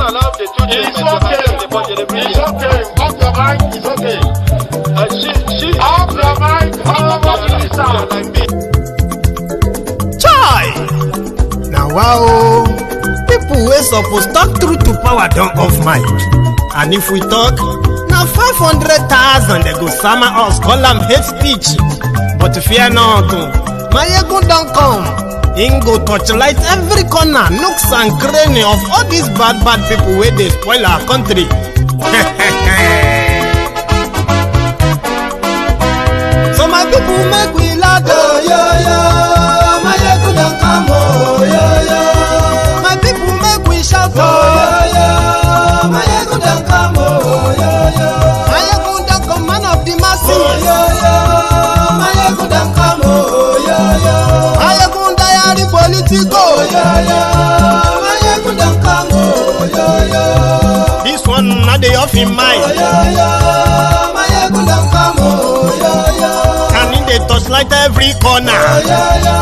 allowed the two It's okay. It's okay. Off your mic. It's okay. Off your mic. Like me. Chai! Now wow, people wey suppose talk truth to power don't off mic. And if we talk, now 500,000 they go summer us, call them hate speech. But fear not, Maiyegun don't come. Him go torchlight every corner, nooks and cranny of all these bad people where they spoil our country. So my people make we laugh, oh yo yo. Maiyegun don't come, oh yo yo. My people make we shout, oh yo yo. Maiyegun don't come, oh yo yo. Maiyegun don't come, man of the masses, oh yo yo. Maiyegun don't come, oh yo yo. Maiyegun diary Politico, oh yo yo. Maiyegun don't come, oh yo yo. This one not the off in mind, oh yo yo. Maiyegun don't come, oh yo yo. And in the touchlight every corner, oh yo yo.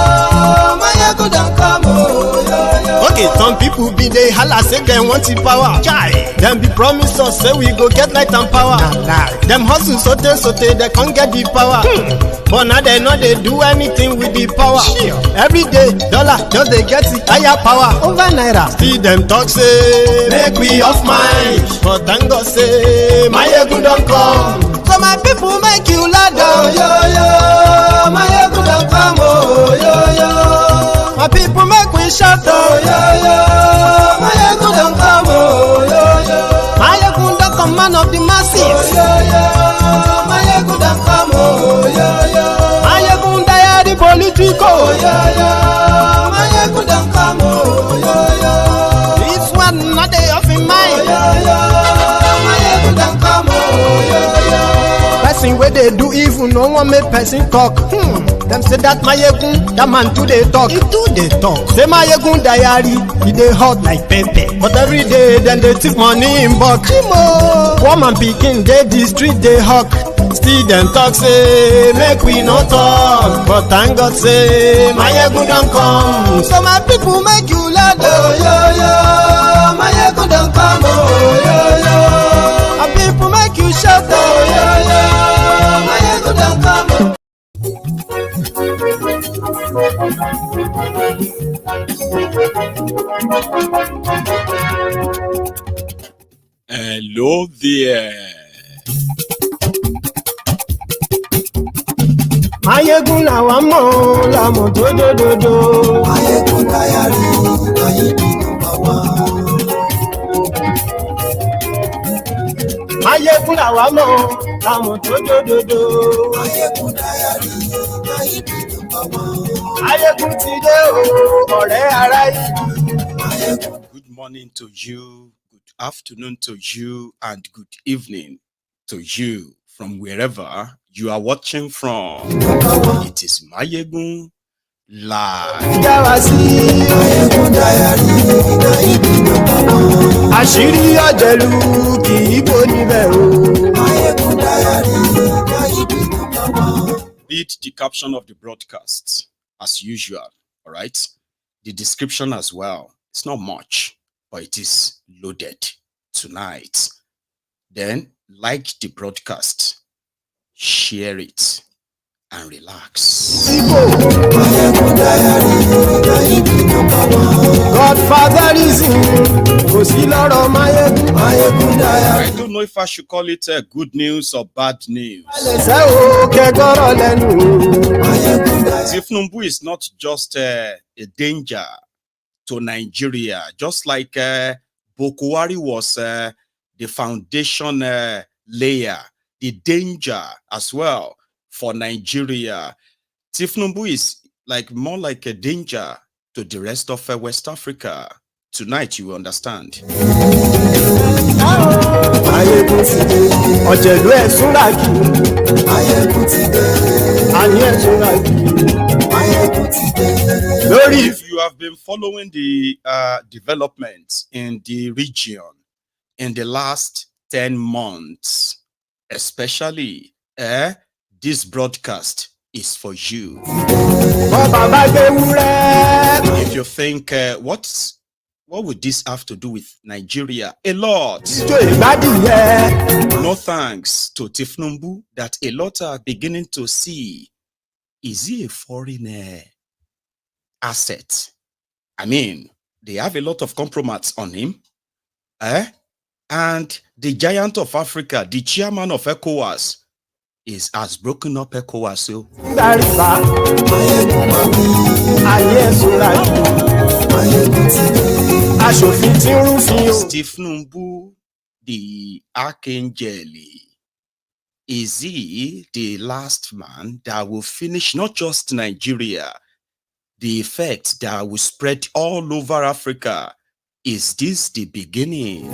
Maiyegun don't come, oh yo yo. Okay, some people be they holla say they want the power. Chai, them be promise us say we go get light and power. Them hustle sote they can't get the power. But now they know they do anything with the power. Every day, dollar just they get the higher power over naira. See them talk say make we off mind, but thank God say Maiyegun don't come. So my people make you laugh, oh yo yo. Maiyegun don't come, oh yo yo. My people make we shout, oh yo yo. Maiyegun don't come, oh yo yo. Maiyegun don't come, man of the masses, oh yo yo. Maiyegun don't come, oh yo yo. Maiyegun diary Politico, oh yo yo. Maiyegun don't come, oh yo yo. This one not the off in mind, oh yo yo. Maiyegun don't come, oh yo yo. Person where they do evil, no one make person talk. Them say that Maiyegun, that man too they talk. He too they talk. Say Maiyegun diary, he they hot like pepper. But every day then they take money in bulk. Woman picking they the street they hawk. Still them talk say make we no talk. But thank God say Maiyegun don't come. So my people make you laugh, oh yo yo. Maiyegun don't come, oh yo yo. My people make you shout, oh yo yo. Maiyegun don't come, oh. Hello there. Maiyegun làwa mọ̀ làmọ̀ tó dòdòdò. Maiyegun diary, Maiyegun number one. Maiyegun làwa mọ̀ làmọ̀ tó dòdòdò. Maiyegun diary, Maiyegun number one. Maiyegun ti dé o, ọ̀rẹ́ ará Maiyegun. Good morning to you, good afternoon to you, and good evening to you from wherever you are watching from. It is Maiyegun live. Jáwá sí Maiyegun diary, Maiyegun number one. àṣírí ọ̀jẹ̀lú kì í bò níbẹ̀ o. Maiyegun diary, Maiyegun number one. Read the caption of the broadcast as usual, all right? The description as well. It's not much, but it is loaded tonight. Then like the broadcast, share it, and relax. Maiyegun diary, Maiyegun number one. Godfatherism kò sí lọ́rọ̀ Maiyegun. Maiyegun diary. I don't know if I should call it good news or bad news. Ẹsẹ̀ o kẹgọ́rọ̀ lẹ́nu o. Maiyegun diary. Tinubu is not just a danger to Nigeria, just like Buhari was the foundation layer, the danger as well for Nigeria. Tinubu is more like a danger to the rest of West Africa. Tonight you will understand. Maiyegun ti dé, ọ̀jẹ̀lú ẹ̀ súnra kì í. Maiyegun ti dé. Àní ẹ̀ súnra kì í. Maiyegun ti dé. Lórí If you have been following the developments in the region in the last 10 months, especially this broadcast is for you. bọ́ bàbá gbé wúrẹ́. If you think What would this have to do with Nigeria? A lot. No thanks to Tinubu that a lot are beginning to see. Is he a foreign asset? I mean, they have a lot of compromise on him. And the giant of Africa, the chairman of ECOWAS, has broken up ECOWAS. So Tinubu, the archangel, is he the last man that will finish not just Nigeria, the effect that will spread all over Africa? Is this the beginning?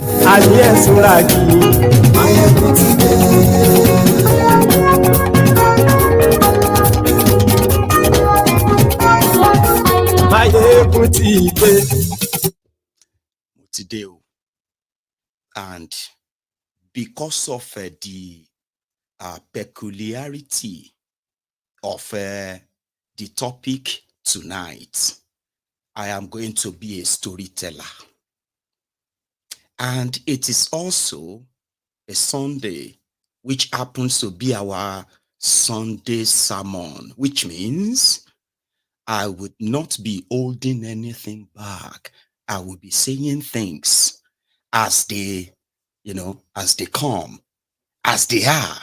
And because of the peculiarity of the topic tonight, I am going to be a storyteller. And it is also a Sunday, which happens to be our Sunday sermon, which means I would not be holding anything back. I will be saying things as they, as they come, as they are.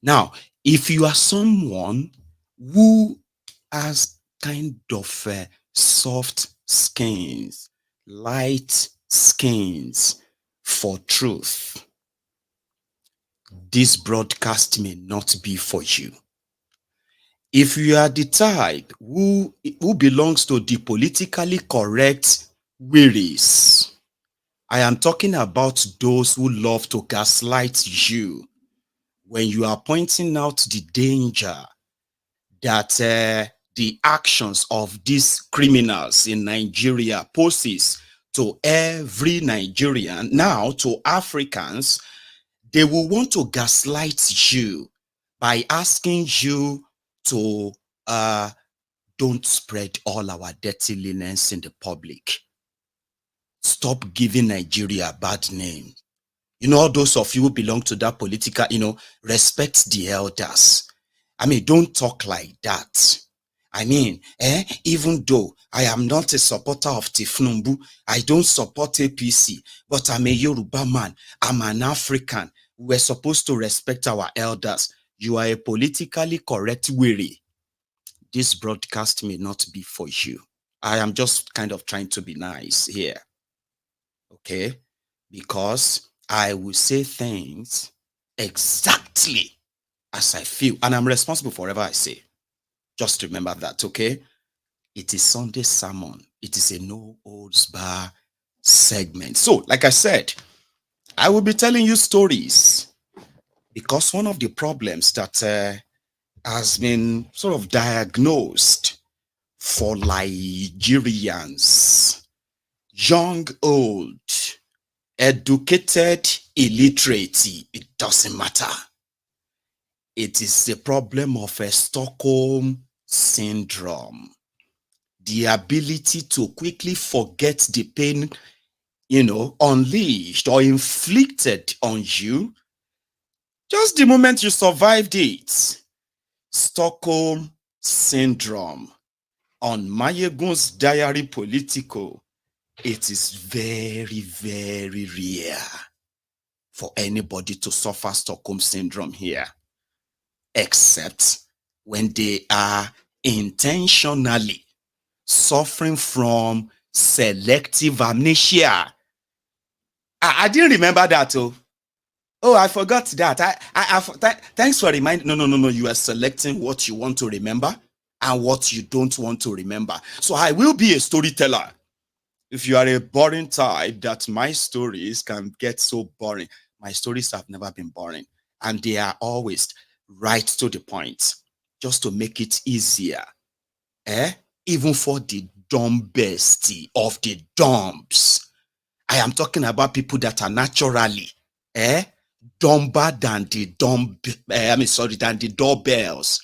Now, if you are someone who has kind of soft skins, light skins for truth, this broadcast may not be for you. If you are the type who belongs to the politically correct wearies, I am talking about those who love to gaslight you when you are pointing out the danger that the actions of these criminals in Nigeria poses to every Nigerian, now to Africans. They will want to gaslight you by asking you to don't spread all our dirty linens in the public. Stop giving Nigeria a bad name. All those of you who belong to that political, respect the elders. I mean, don't talk like that. I mean, even though I am not a supporter of Tinubu, I don't support APC, but I'm a Yoruba man. I'm an African. We're supposed to respect our elders. You are a politically correct weary. This broadcast may not be for you. I am just kind of trying to be nice here. Okay? Because I will say things exactly as I feel. And I'm responsible for whatever I say. Just remember that, okay? It is Sunday sermon. It is a no holds bar segment. So, like I said, I will be telling you stories because one of the problems that has been sort of diagnosed for Nigerians, young, old, educated, illiterate, it doesn't matter. It is the problem of a Stockholm syndrome. The ability to quickly forget the pain, unleashed or inflicted on you just the moment you survived it. Stockholm syndrome. On MaiyegunsDiary Politico, it is very, very rare for anybody to suffer Stockholm syndrome here, except when they are intentionally suffering from selective amnesia. I didn't remember that. Oh, I forgot that. Thanks for reminding. No. You are selecting what you want to remember and what you don't want to remember. So I will be a storyteller. If you are a boring type, that my stories can get so boring. My stories have never been boring. And they are always right to the point, just to make it easier. Even for the dumb bestie of the dumps. I am talking about people that are naturally dumber than the than the doorbells.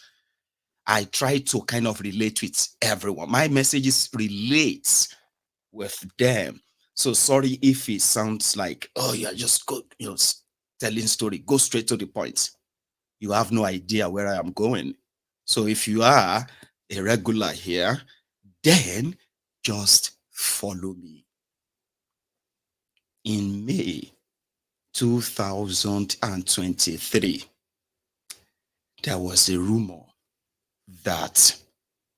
I try to kind of relate with everyone. My messages relates with them. So sorry if it sounds like, oh, you're just good, telling story. Go straight to the point. You have no idea where I am going. So if you are a regular here, then just follow me. In May 2023, there was a rumor that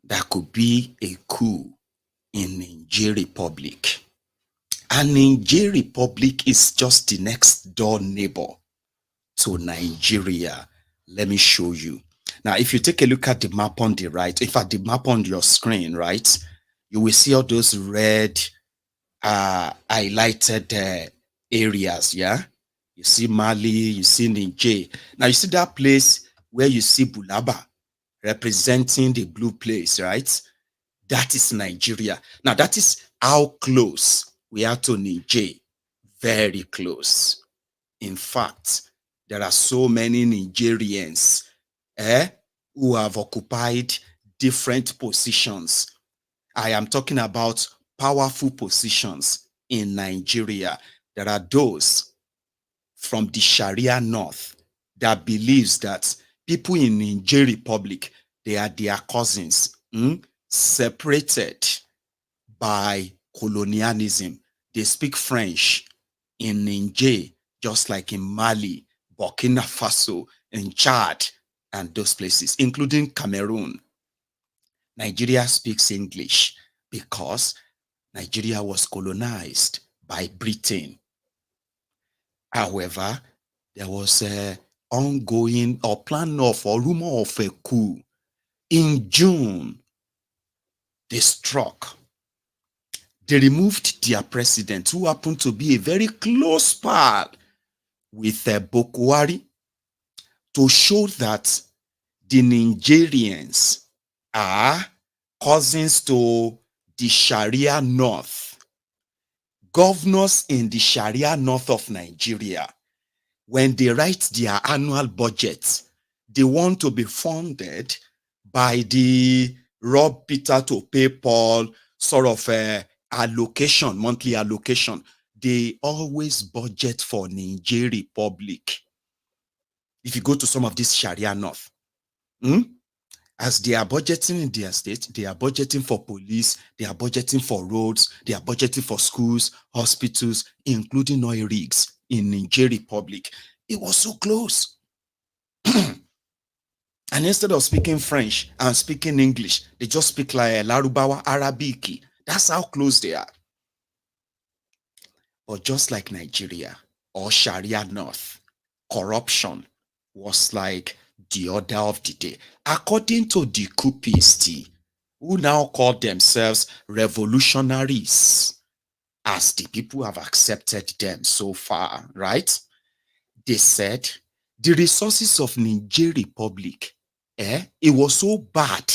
there could be a coup in Niger Republic. And Niger Republic is just the next door neighbor to Nigeria. Let me show you. Now, if you take a look at the map on the right, in fact, the map on your screen, right, you will see all those red highlighted areas, yeah? You see Mali, you see Niger. Now, you see that place where you see Bulaba representing the blue place, right? That is Nigeria. Now, that is how close we are to Niger. Very close. In fact, there are so many Nigerians who have occupied different positions. I am talking about powerful positions in Nigeria. There are those from the Sharia North that believes that people in Niger Republic, they are their cousins, separated by colonialism. They speak French in Niger, just like in Mali, Burkina Faso, in Chad, and those places, including Cameroon. Nigeria speaks English because Nigeria was colonized by Britain. However, there was an ongoing or plan of or rumor of a coup. In June, they struck. They removed their president, who happened to be a very close pal with Buhari, to show that the Nigerians are cousins to the Sharia North. Governors in the Sharia North of Nigeria, when they write their annual budget, they want to be funded by the Rob Peter to pay Paul sort of allocation, monthly allocation. They always budget for Niger Republic. If you go to some of this Sharia North, as they are budgeting in their state, they are budgeting for police, they are budgeting for roads, they are budgeting for schools, hospitals, including oil rigs in Niger Republic. It was so close. And instead of speaking French and speaking English, they just speak like Larubawa Arabic. That's how close they are. But just like Nigeria or Sharia North, corruption was like the order of the day. According to the coupists, who now call themselves revolutionaries, as the people have accepted them so far, right? They said the resources of Niger Republic, it was so bad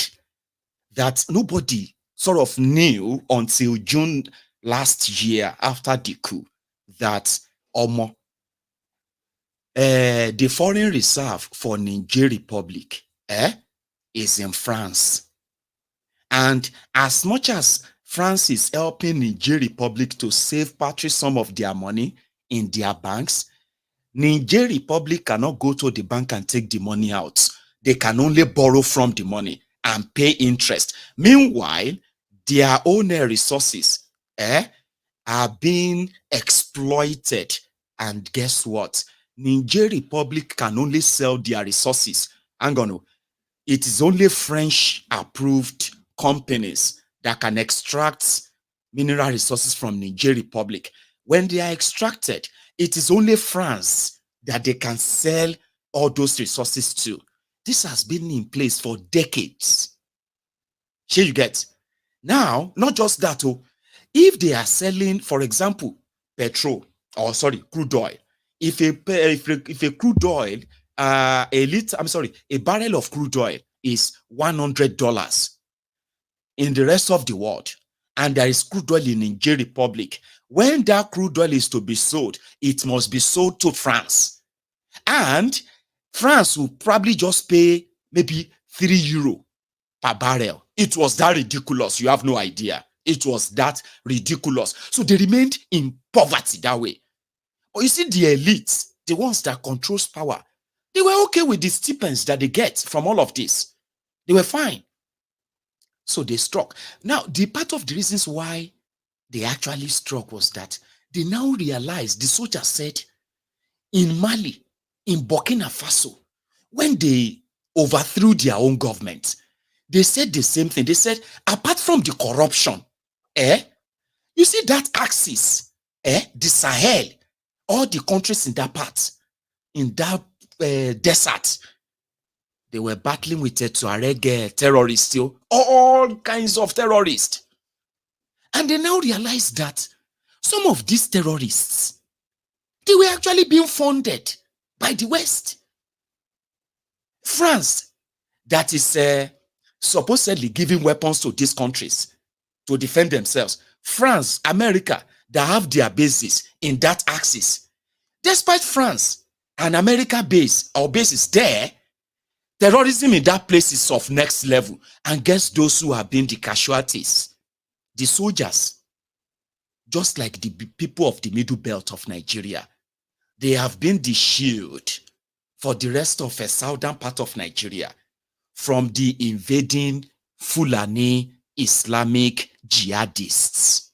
that nobody sort of knew until June last year after the coup that the foreign reserve for Niger Republic is in France. And as much as France is helping Niger Republic to save partly some of their money in their banks, Niger Republic cannot go to the bank and take the money out. They can only borrow from the money and pay interest. Meanwhile, their own resources are being exploited. And guess what? Niger Republic can only sell their resources. Hang on. It is only French-approved companies that can extract mineral resources from Niger Republic. When they are extracted, it is only France that they can sell all those resources to. This has been in place for decades. Here you get. Now, not just that, if they are selling, for example, crude oil. If a crude oil, a barrel of crude oil is $100 in the rest of the world, and there is crude oil in Niger Republic, when that crude oil is to be sold, it must be sold to France. And France will probably just pay maybe €3 per barrel. It was that ridiculous. You have no idea. It was that ridiculous. So they remained in poverty that way. But you see, the elites, the ones that controls power, they were okay with the stipends that they get from all of this. They were fine. So they struck. Now, the part of the reasons why they actually struck was that they now realized, the soldiers said, in Mali, in Burkina Faso, when they overthrew their own government, they said the same thing. They said, apart from the corruption, you see that axis, the Sahel, all the countries in that part, in that desert, they were battling with Tuareg terrorists still, all kinds of terrorists. And they now realized that some of these terrorists, they were actually being funded by the West. France, that is supposedly giving weapons to these countries to defend themselves. France, America, that have their bases in that axis. Despite France and America base or bases there, terrorism in that place is of next level. And guess those who have been the casualties? The soldiers. Just like the people of the middle belt of Nigeria. They have been the shield for the rest of the southern part of Nigeria from the invading Fulani Islamic jihadists.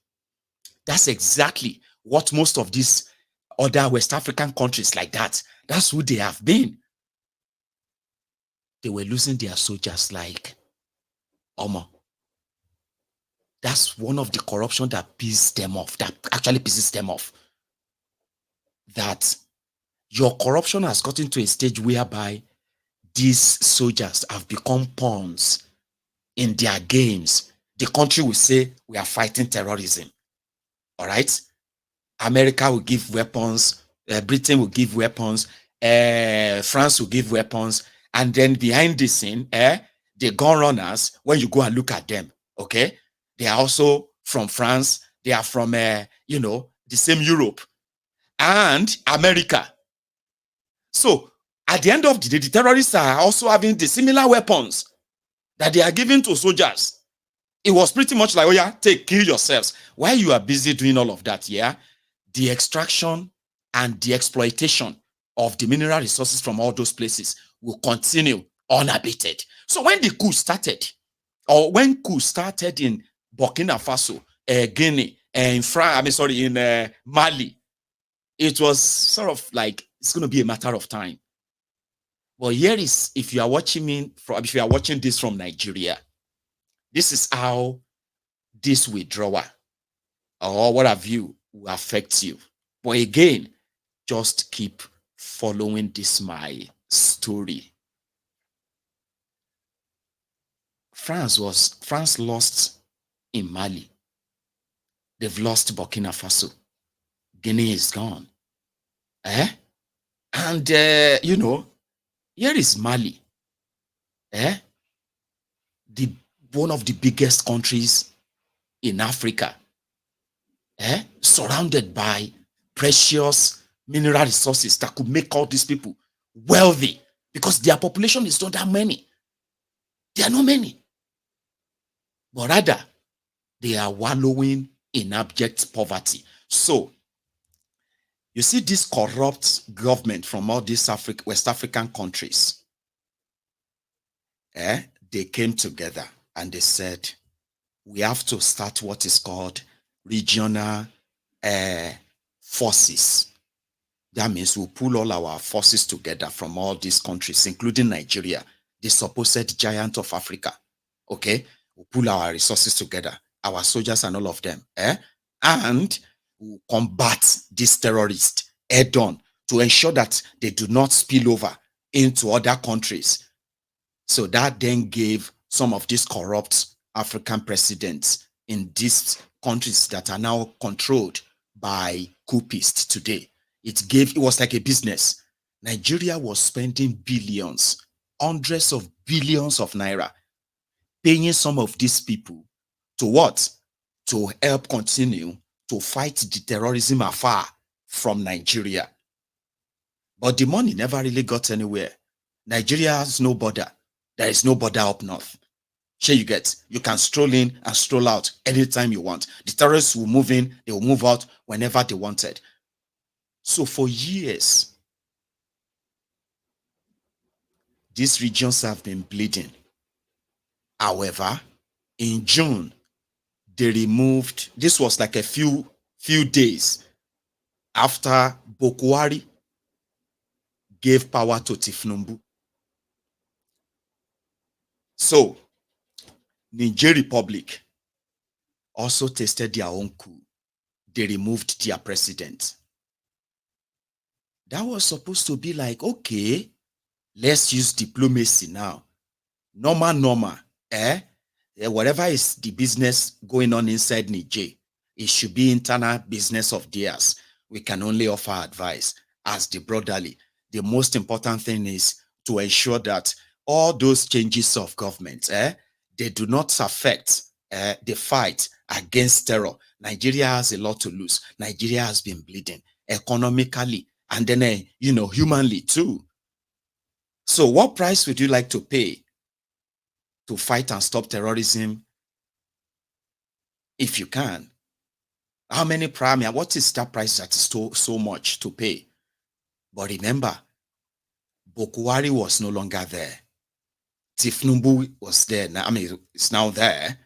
That's exactly what most of these other West African countries like that, that's who they have been. They were losing their soldiers like Omo. That's one of the corruption that pisses them off, that actually pisses them off. That your corruption has gotten to a stage whereby these soldiers have become pawns in their games. The country will say, we are fighting terrorism. All right? America will give weapons, Britain will give weapons, France will give weapons, and then behind the scene, the gun runners, when you go and look at them, okay, they are also from France, they are from, the same Europe and America. So, at the end of the day, the terrorists are also having the similar weapons that they are giving to soldiers. It was pretty much like, oh yeah, kill yourselves. While you are busy doing all of that, yeah, the extraction and the exploitation of the mineral resources from all those places will continue unabated. So when the coup started, or when coup started in Burkina Faso, Guinea, in Mali, it was sort of like it's going to be a matter of time. Well, here is, if you are watching this from Nigeria, this is how this withdrawal or what have you will affect you. But again, just keep following this my story. France lost in Mali. They've lost Burkina Faso. Guinea is gone. And here is Mali. One of the biggest countries in Africa. Surrounded by precious mineral resources that could make all these people wealthy, because their population is not that many. They are not many. But rather, they are wallowing in abject poverty. So, you see this corrupt government from all these West African countries, they came together and they said, we have to start what is called regional forces. That means we'll pull all our forces together from all these countries, including Nigeria, the supposed giant of Africa. Okay? We'll pull our resources together, our soldiers and all of them. And we'll combat these terrorists head on to ensure that they do not spill over into other countries. So that then gave some of these corrupt African presidents in these countries that are now controlled by coupists today. It was like a business. Nigeria was spending billions, hundreds of billions of naira, paying some of these people to what? To help continue to fight the terrorism afar from Nigeria. But the money never really got anywhere. Nigeria has no border. There is no border up north. Sure, you get, you can stroll in and stroll out anytime you want. The terrorists will move in, they will move out whenever they wanted. So for years, these regions have been bleeding. However, in June, they removed, this was like a few days after Bokwari gave power to Tinubu. So, Niger Republic also tasted their own coup. They removed their president. That was supposed to be like, okay, let's use diplomacy now. Normal, whatever is the business going on inside Niger, it should be internal business of theirs. We can only offer advice as the brotherly. The most important thing is to ensure that all those changes of government, they do not affect the fight against terror. Nigeria has a lot to lose. Nigeria has been bleeding economically and then, humanly too. So what price would you like to pay to fight and stop terrorism if you can? How many premium? What is that price that is so much to pay? But remember, Bokwari was no longer there. Tinubu was there. Now, it's now there.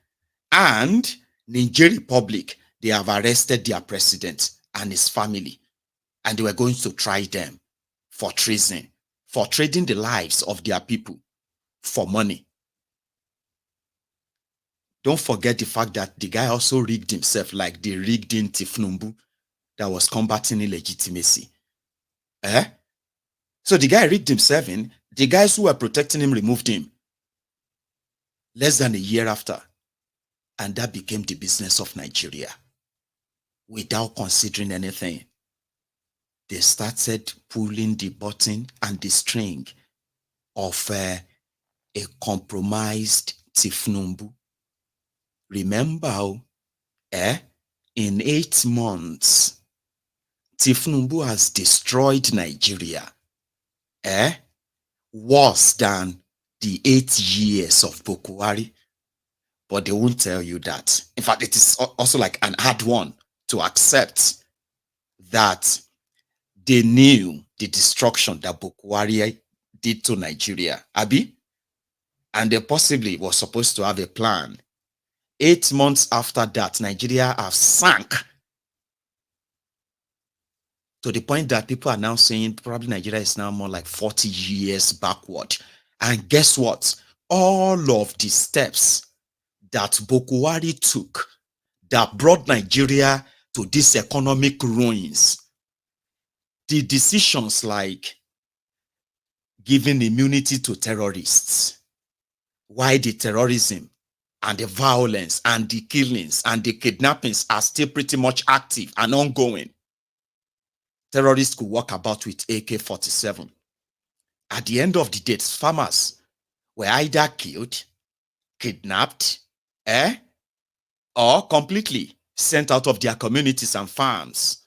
And Niger Republic, they have arrested their president and his family. And they were going to try them for treason, for trading the lives of their people for money. Don't forget the fact that the guy also rigged himself like they rigged in Tinubu that was combating illegitimacy. So the guy rigged himself in. The guys who were protecting him removed him. Less than a year after. And that became the business of Nigeria. Without considering anything. They started pulling the button and the string of a compromised Tinubu. Remember, in 8 months, Tinubu has destroyed Nigeria, worse than the 8 years of Bokwari. But they won't tell you that. In fact, it is also like an hard one to accept that they knew the destruction that Bokwari did to Nigeria, Abi, and they possibly was supposed to have a plan. 8 months after that, Nigeria have sank to the point that people are now saying probably Nigeria is now more like 40 years backward. And guess what? All of the steps that Bokwari took that brought Nigeria to these economic ruins, the decisions like giving immunity to terrorists, why the terrorism and the violence and the killings and the kidnappings are still pretty much active and ongoing. Terrorists could walk about with AK-47. At the end of the day, farmers were either killed, kidnapped, or completely sent out of their communities and farms.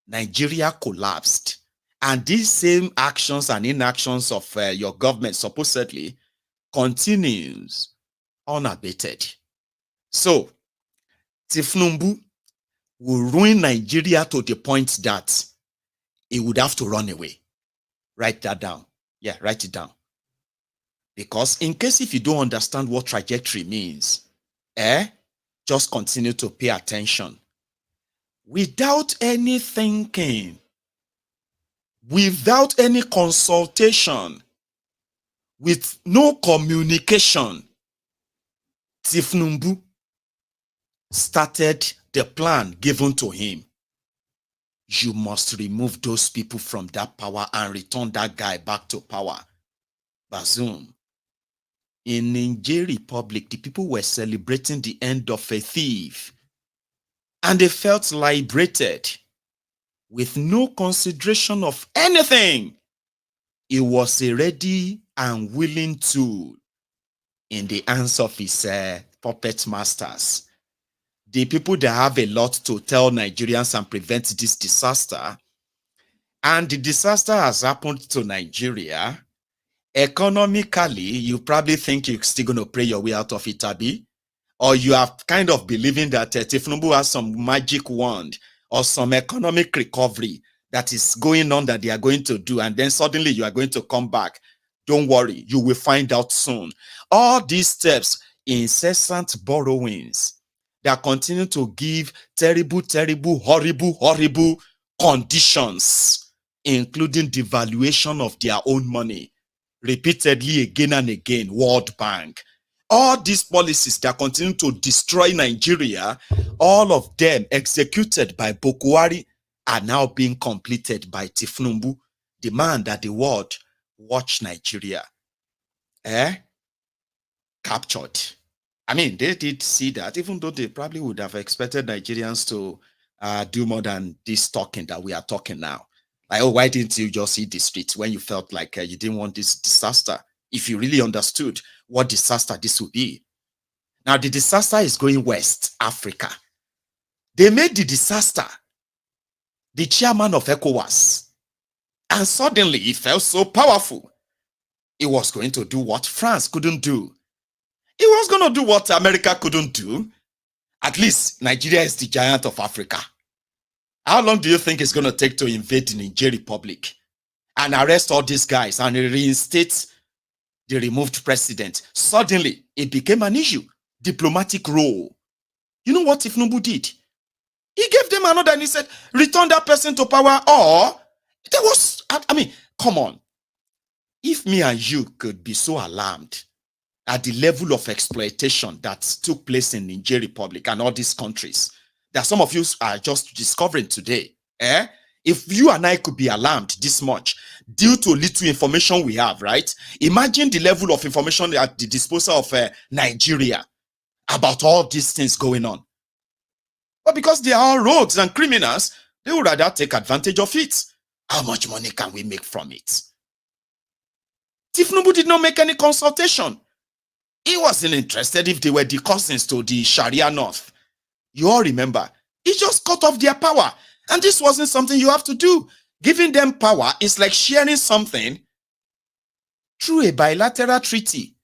Nigeria collapsed. And these same actions and inactions of your government supposedly continues unabated. So, Tinubu will ruin Nigeria to the point that he would have to run away. Write that down. Yeah, write it down. Because in case if you don't understand what trajectory means, just continue to pay attention. Without any thinking, without any consultation, with no communication, Tinubu started the plan given to him. You must remove those people from that power and return that guy back to power. Bazoom. In Niger Republic, the people were celebrating the end of a thief. And they felt liberated with no consideration of anything. He was a ready and willing tool in the hands of his puppet masters. The people that have a lot to tell Nigerians and prevent this disaster. And the disaster has happened to Nigeria. economically, you probably think you're still going to pray your way out of it, Abi, or you are kind of believing that Tinubu has some magic wand or some economic recovery that is going on that they are going to do, and then suddenly you are going to come back. Don't worry, you will find out soon. All these steps, incessant borrowings that continue to give terrible, horrible conditions, including devaluation of their own money, repeatedly again and again, World Bank. All these policies that continue to destroy Nigeria, all of them executed by Buhari, are now being completed by Tinubu, the man that the world watch Nigeria captured. I mean, they did see that, even though they probably would have expected Nigerians to do more than this talking that we are talking now. Like, oh, why didn't you just hit the streets when you felt like you didn't want this disaster? If you really understood what disaster this would be. Now, the disaster is going West Africa. They made the disaster the chairman of ECOWAS. And suddenly, it felt so powerful. It was going to do what France couldn't do. It was going to do what America couldn't do. At least, Nigeria is the giant of Africa. How long do you think it's going to take to invade the Niger Republic and arrest all these guys and reinstate the removed president? Suddenly, it became an issue. Diplomatic role. You know what Tinubu did? He gave them another and he said, return that person to power, or there was, I mean, come on. If me and you could be so alarmed at the level of exploitation that took place in Niger Republic and all these countries that some of you are just discovering today, if you and I could be alarmed this much due to little information we have, right? Imagine the level of information at the disposal of Nigeria about all these things going on. But because they are all rogues and criminals, they would rather take advantage of it. How much money can we make from it? Tinubu did not make any consultation. He wasn't interested if they were the cousins to the Sharia North. You all remember, he just cut off their power. And this wasn't something you have to do. Giving them power is like sharing something through a bilateral treaty.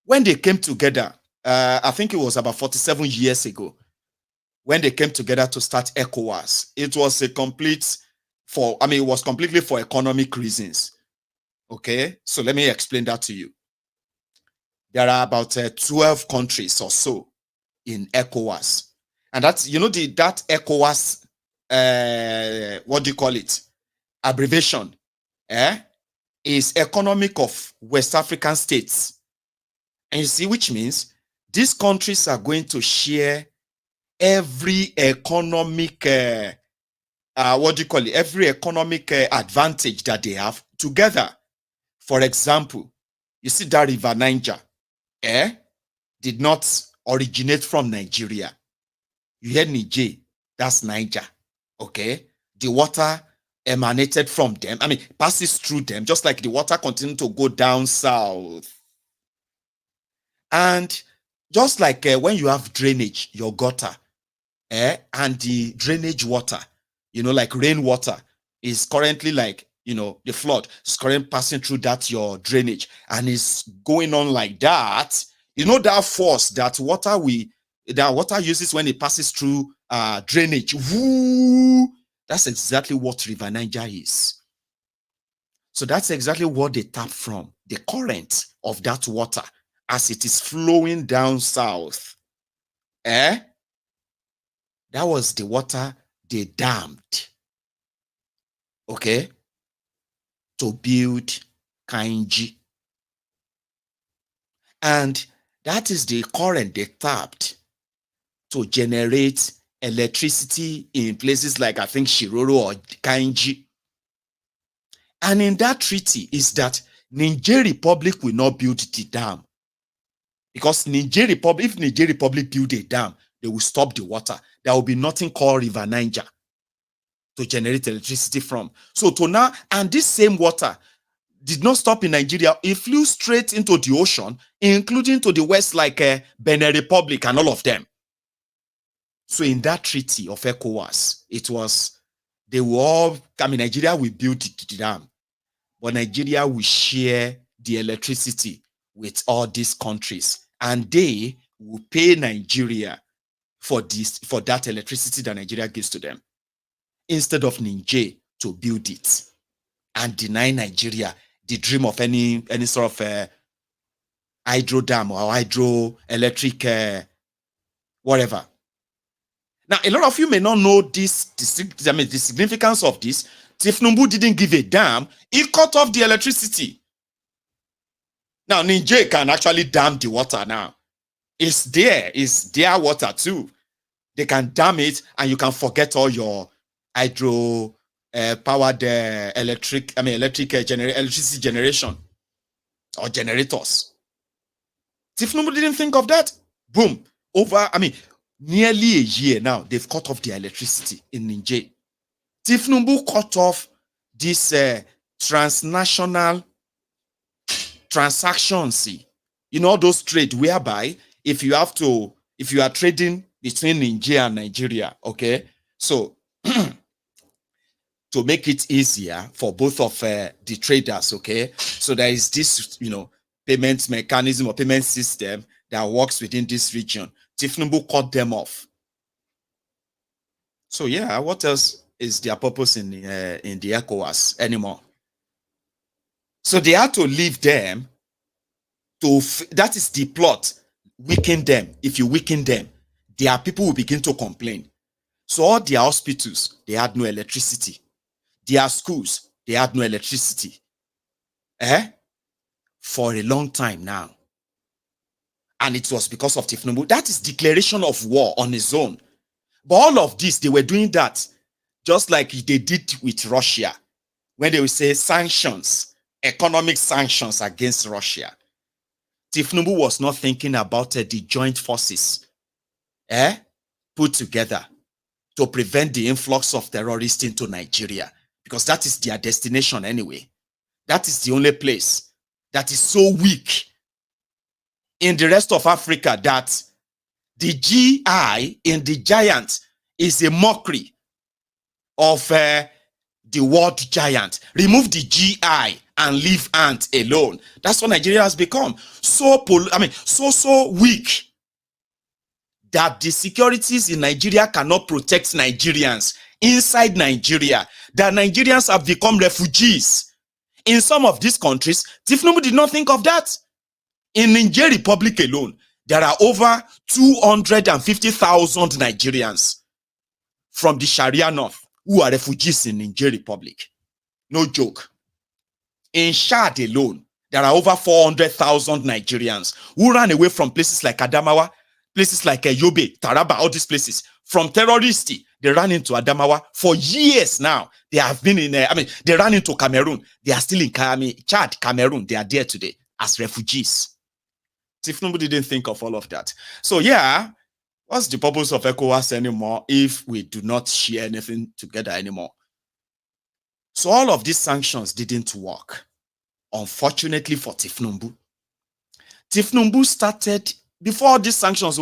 When they came together, I think it was about 47 years ago, when they came together to start ECOWAS, it was it was completely for economic reasons. Okay, so let me explain that to you. There are about 12 countries or so in ECOWAS. And that's, you know, that ECOWAS, what do you call it? Abbreviation, is Economic of West African States. And you see, which means these countries are going to share every economic, every economic advantage that they have together. For example, you see that river Niger, did not originate from Nigeria. You hear Niger, that's Niger, okay? The water emanated from them, passes through them, just like the water continued to go down south. And just like when you have drainage, your gutter, and the drainage water, you know, like rainwater is currently like, you know, the flood is currently passing through that your drainage and is going on like that. You know, that force that water uses when it passes through drainage. Woo! That's exactly what River Niger is. So that's exactly what they tap from, the current of that water as it is flowing down south. That was the water they dammed, okay, to build Kainji. And that is the current they tapped to generate electricity in places like, I think, Shiroro or Kainji. And in that treaty is that Niger Republic will not build the dam. Because if Niger Republic build a dam, they will stop the water. There will be nothing called River Niger to generate electricity from. So to now, and this same water did not stop in Nigeria. It flew straight into the ocean, including to the west, like Benin Republic and all of them. So in that treaty of ECOWAS, it was, they were all, Nigeria will build the dam, but Nigeria will share the electricity with all these countries, and they will pay Nigeria for that electricity that Nigeria gives to them, instead of Niger to build it and deny Nigeria the dream of any sort of hydro dam or hydroelectric whatever. Now, a lot of you may not know the significance of this. Tinubu didn't give a damn. He cut off the electricity. Now, Niger can actually dam the water now. It's their water too. They can dam it, and you can forget all your hydro powered electricity generation or generators. Tinubu didn't think of that. Boom. Nearly a year now, they've cut off the electricity in Niger. Tinubu cut off this transnational transactions. You know, those trade whereby if you are trading between Niger and Nigeria, okay, so to make it easier for both of the traders, okay, so there is this, payment mechanism or payment system that works within this region. Tinubu cut them off. So yeah, what else is their purpose in the ECOWAS anymore? So they had to leave them that is the plot. Weaken them. If you weaken them, their people will begin to complain. So all their hospitals, they had no electricity. Their schools, they had no electricity. For a long time now. And it was because of Tinubu. That is declaration of war on its own. But all of this, they were doing that just like they did with Russia, when they would say sanctions, economic sanctions against Russia. Tinubu was not thinking about the joint forces put together to prevent the influx of terrorists into Nigeria, because that is their destination anyway. That is the only place that is so weak in the rest of Africa that the GI in the giant is a mockery of the world giant. Remove the GI and leave ant alone. That's what Nigeria has become. So weak that the securities in Nigeria cannot protect Nigerians inside Nigeria, that Nigerians have become refugees. In some of these countries, Tinubu did not think of that. In Niger Republic alone, there are over 250,000 Nigerians from the Sharia North who are refugees in Niger Republic. No joke. In Chad alone, there are over 400,000 Nigerians who ran away from places like Adamawa, places like Yobe, Taraba, all these places. From terrorists, they ran into Adamawa for years now. They have been in, they ran into Cameroon. They are still in Chad, Cameroon. They are there today as refugees. Tinubu didn't think of all of that. So yeah, what's the purpose of ECOWAS anymore if we do not share anything together anymore? So all of these sanctions didn't work. Unfortunately for Tinubu. Tinubu started, before all these sanctions,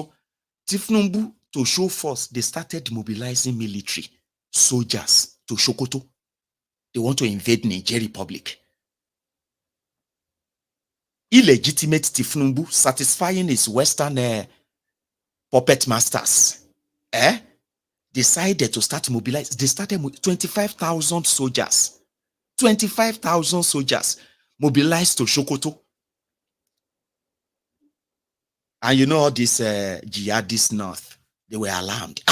Tinubu, to show force, they started mobilizing military soldiers to Sokoto. They want to invade Niger Republic. Illegitimate Tinubu, satisfying his Western puppet masters, decided to start mobilizing. They started 25,000 soldiers. 25,000 soldiers mobilized to Sokoto. And you know all these jihadists north, they were alarmed.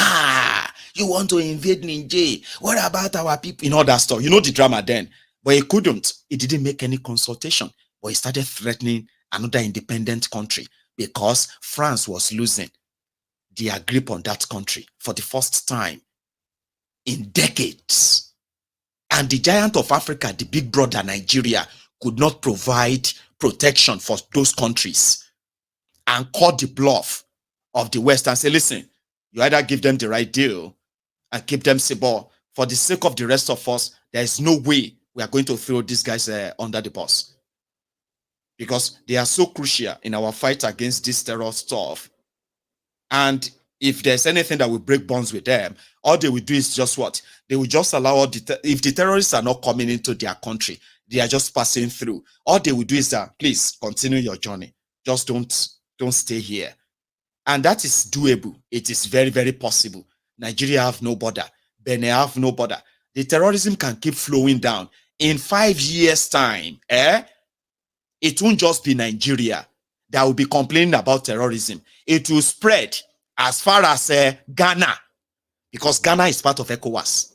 You want to invade Niger? What about our people? In all that stuff. You know the drama then. But he couldn't. He didn't make any consultation. But he started threatening another independent country because France was losing their grip on that country for the first time in decades. And the giant of Africa, the big brother Nigeria, could not provide protection for those countries and caught the bluff of the West and say, listen, you either give them the right deal and keep them stable. For the sake of the rest of us, there is no way we are going to throw these guys under the bus. Because they are so crucial in our fight against this terror stuff. And if there's anything that will break bonds with them, all they will do is just what? They will just allow if the terrorists are not coming into their country, They are just passing through. All they will do is that, please continue your journey. Just don't stay here. And that is doable. It is very, very possible. Nigeria have no border. Benin have no border. The terrorism can keep flowing down. In 5 years' time, it won't just be Nigeria that will be complaining about terrorism. It will spread as far as Ghana, because Ghana is part of ECOWAS.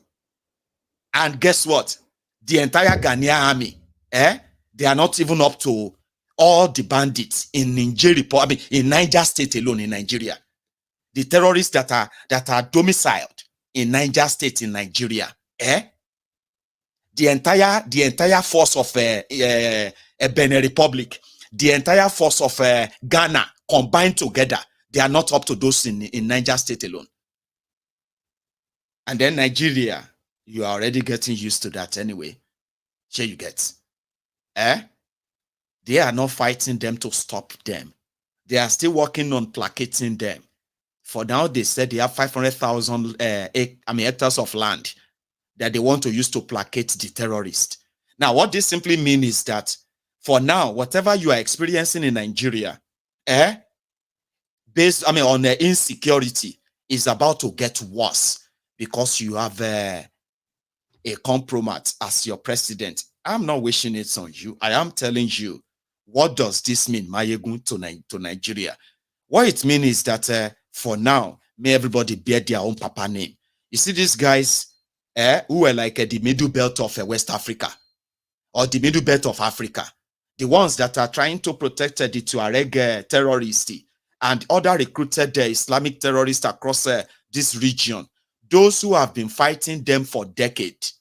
And guess what? The entire Ghanaian army, they are not even up to all the bandits in in Niger State alone in Nigeria. The terrorists that are domiciled in Niger State in Nigeria, the entire force of Benin Republic, the entire force of Ghana combined together, they are not up to those in Niger State alone. And then Nigeria, you are already getting used to that anyway. Here you get. They are not fighting them to stop them. They are still working on placating them. For now, they said they have 500,000 hectares of land that they want to use to placate the terrorists. Now, what this simply means is that for now, whatever you are experiencing in Nigeria, based on the insecurity, is about to get worse because you have a compromise as your president. I'm not wishing it on you. I am telling you, what does this mean, Maiyegun, to Nigeria? What it means is that for now, may everybody bear their own papa name. You see these guys who are like the middle belt of West Africa or the middle belt of Africa, the ones that are trying to protect the Tuareg terrorists and other recruited Islamic terrorists across this region, those who have been fighting them for decades,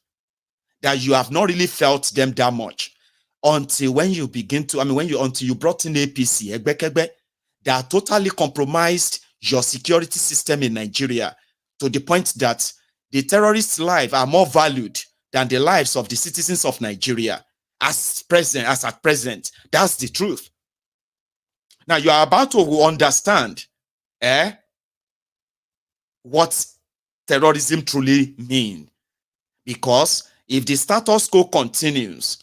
that you have not really felt them that much until when you begin to, until you brought in APC, that totally compromised your security system in Nigeria to the point that the terrorists' lives are more valued than the lives of the citizens of Nigeria as at present. That's the truth. Now you are about to understand what terrorism truly means. Because if the status quo continues,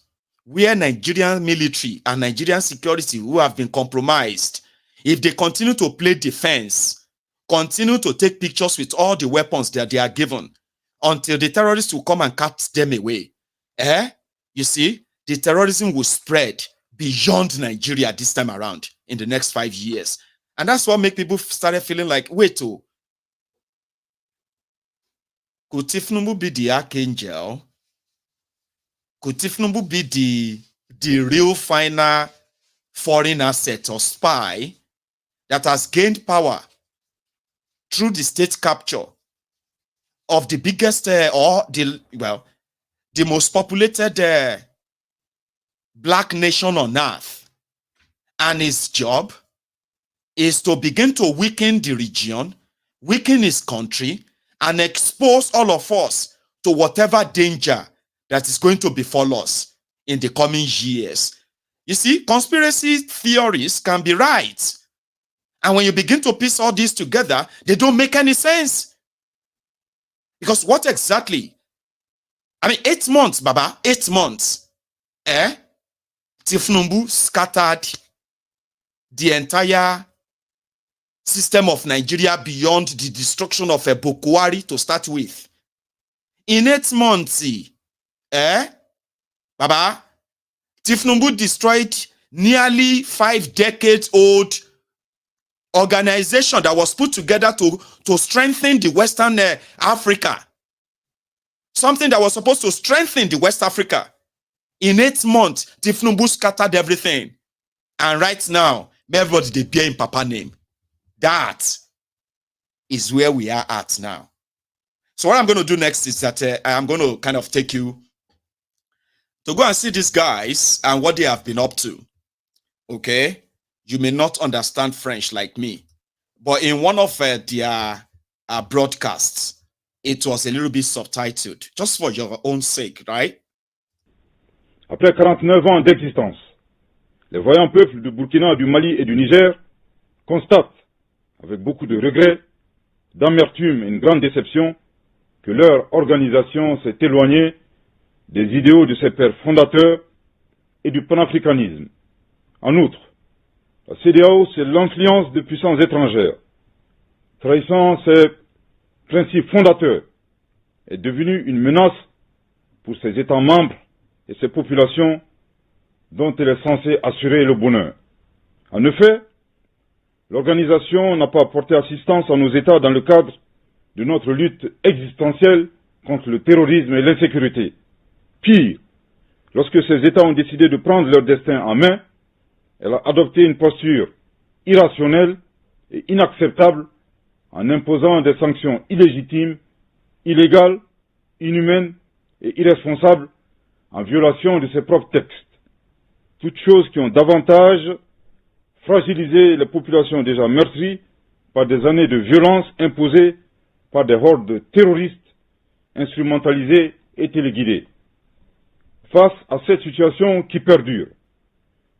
where Nigerian military and Nigerian security who have been compromised, if they continue to play defense, continue to take pictures with all the weapons that they are given, until the terrorists will come and cut them away, you see, the terrorism will spread beyond Nigeria this time around in the next 5 years. And that's what make people started feeling like, wait, could Tinubu be the archangel? Could Tinubu be the real final foreign asset or spy that has gained power through the state capture of the biggest the most populated black nation on earth, and his job is to begin to weaken the region, weaken his country, and expose all of us to whatever danger that is going to befall us in the coming years. You see, conspiracy theories can be right. And when you begin to piece all these together, they don't make any sense. Because what exactly? 8 months, Baba, 8 months. Tinubu scattered the entire system of Nigeria beyond the destruction of a Bokwari to start with. In 8 months, Baba, Tinubu destroyed nearly 5 decades old organization that was put together to strengthen the Western Africa. Something that was supposed to strengthen the West Africa. In 8 months, Tinubu scattered everything. And right now, everybody they bear in Papa name. That is where we are at now. So what I'm going to do next is that I'm going to kind of take you to go and see these guys and what they have been up to. Okay? You may not understand French like me, but in one of their broadcasts, it was a little bit subtitled, just for your own sake, right? Après 49 ans d'existence, les voyants peuples du Burkina, du Mali et du Niger constatent, avec beaucoup de regrets, d'amertume et une grande déception, que leur organisation s'est éloignée des idéaux de ses pères fondateurs et du panafricanisme. En outre, la CEDEAO, c'est l'influence de puissances étrangères. Trahissant ses principes fondateurs, est devenue une menace pour ses États membres et ses populations dont elle est censée assurer le bonheur. En effet, l'organisation n'a pas apporté assistance à nos États dans le cadre de notre lutte existentielle contre le terrorisme et l'insécurité. Pire, lorsque ces États ont décidé de prendre leur destin en main, elle a adopté une posture irrationnelle et inacceptable en imposant des sanctions illégitimes, illégales, inhumaines et irresponsables en violation de ses propres textes. Toutes choses qui ont davantage fragilisé les populations déjà meurtries par des années de violence imposées par des hordes terroristes instrumentalisées et téléguidées. Face à cette situation qui perdure,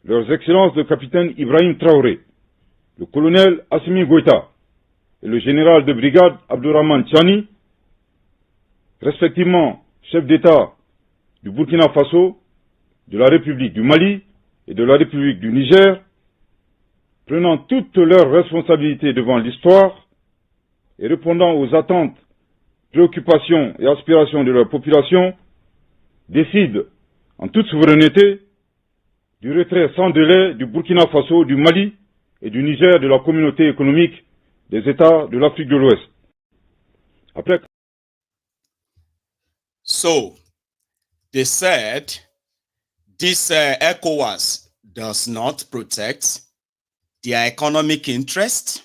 leurs excellences le capitaine Ibrahim Traoré, le colonel Assimi Goïta et le général de brigade Abdourahmane Tchani, respectivement chef d'État du Burkina Faso, de la République du Mali et de la République du Niger, prenant toutes leurs responsabilités devant l'histoire et répondant aux attentes, préoccupations et aspirations de leur population, décident en toute souveraineté du retrait sans délai du Burkina Faso, du Mali et du Niger de la communauté économique des États de l'Afrique de l'Ouest. Après... So, they said this ECOWAS does not protect their economic interest.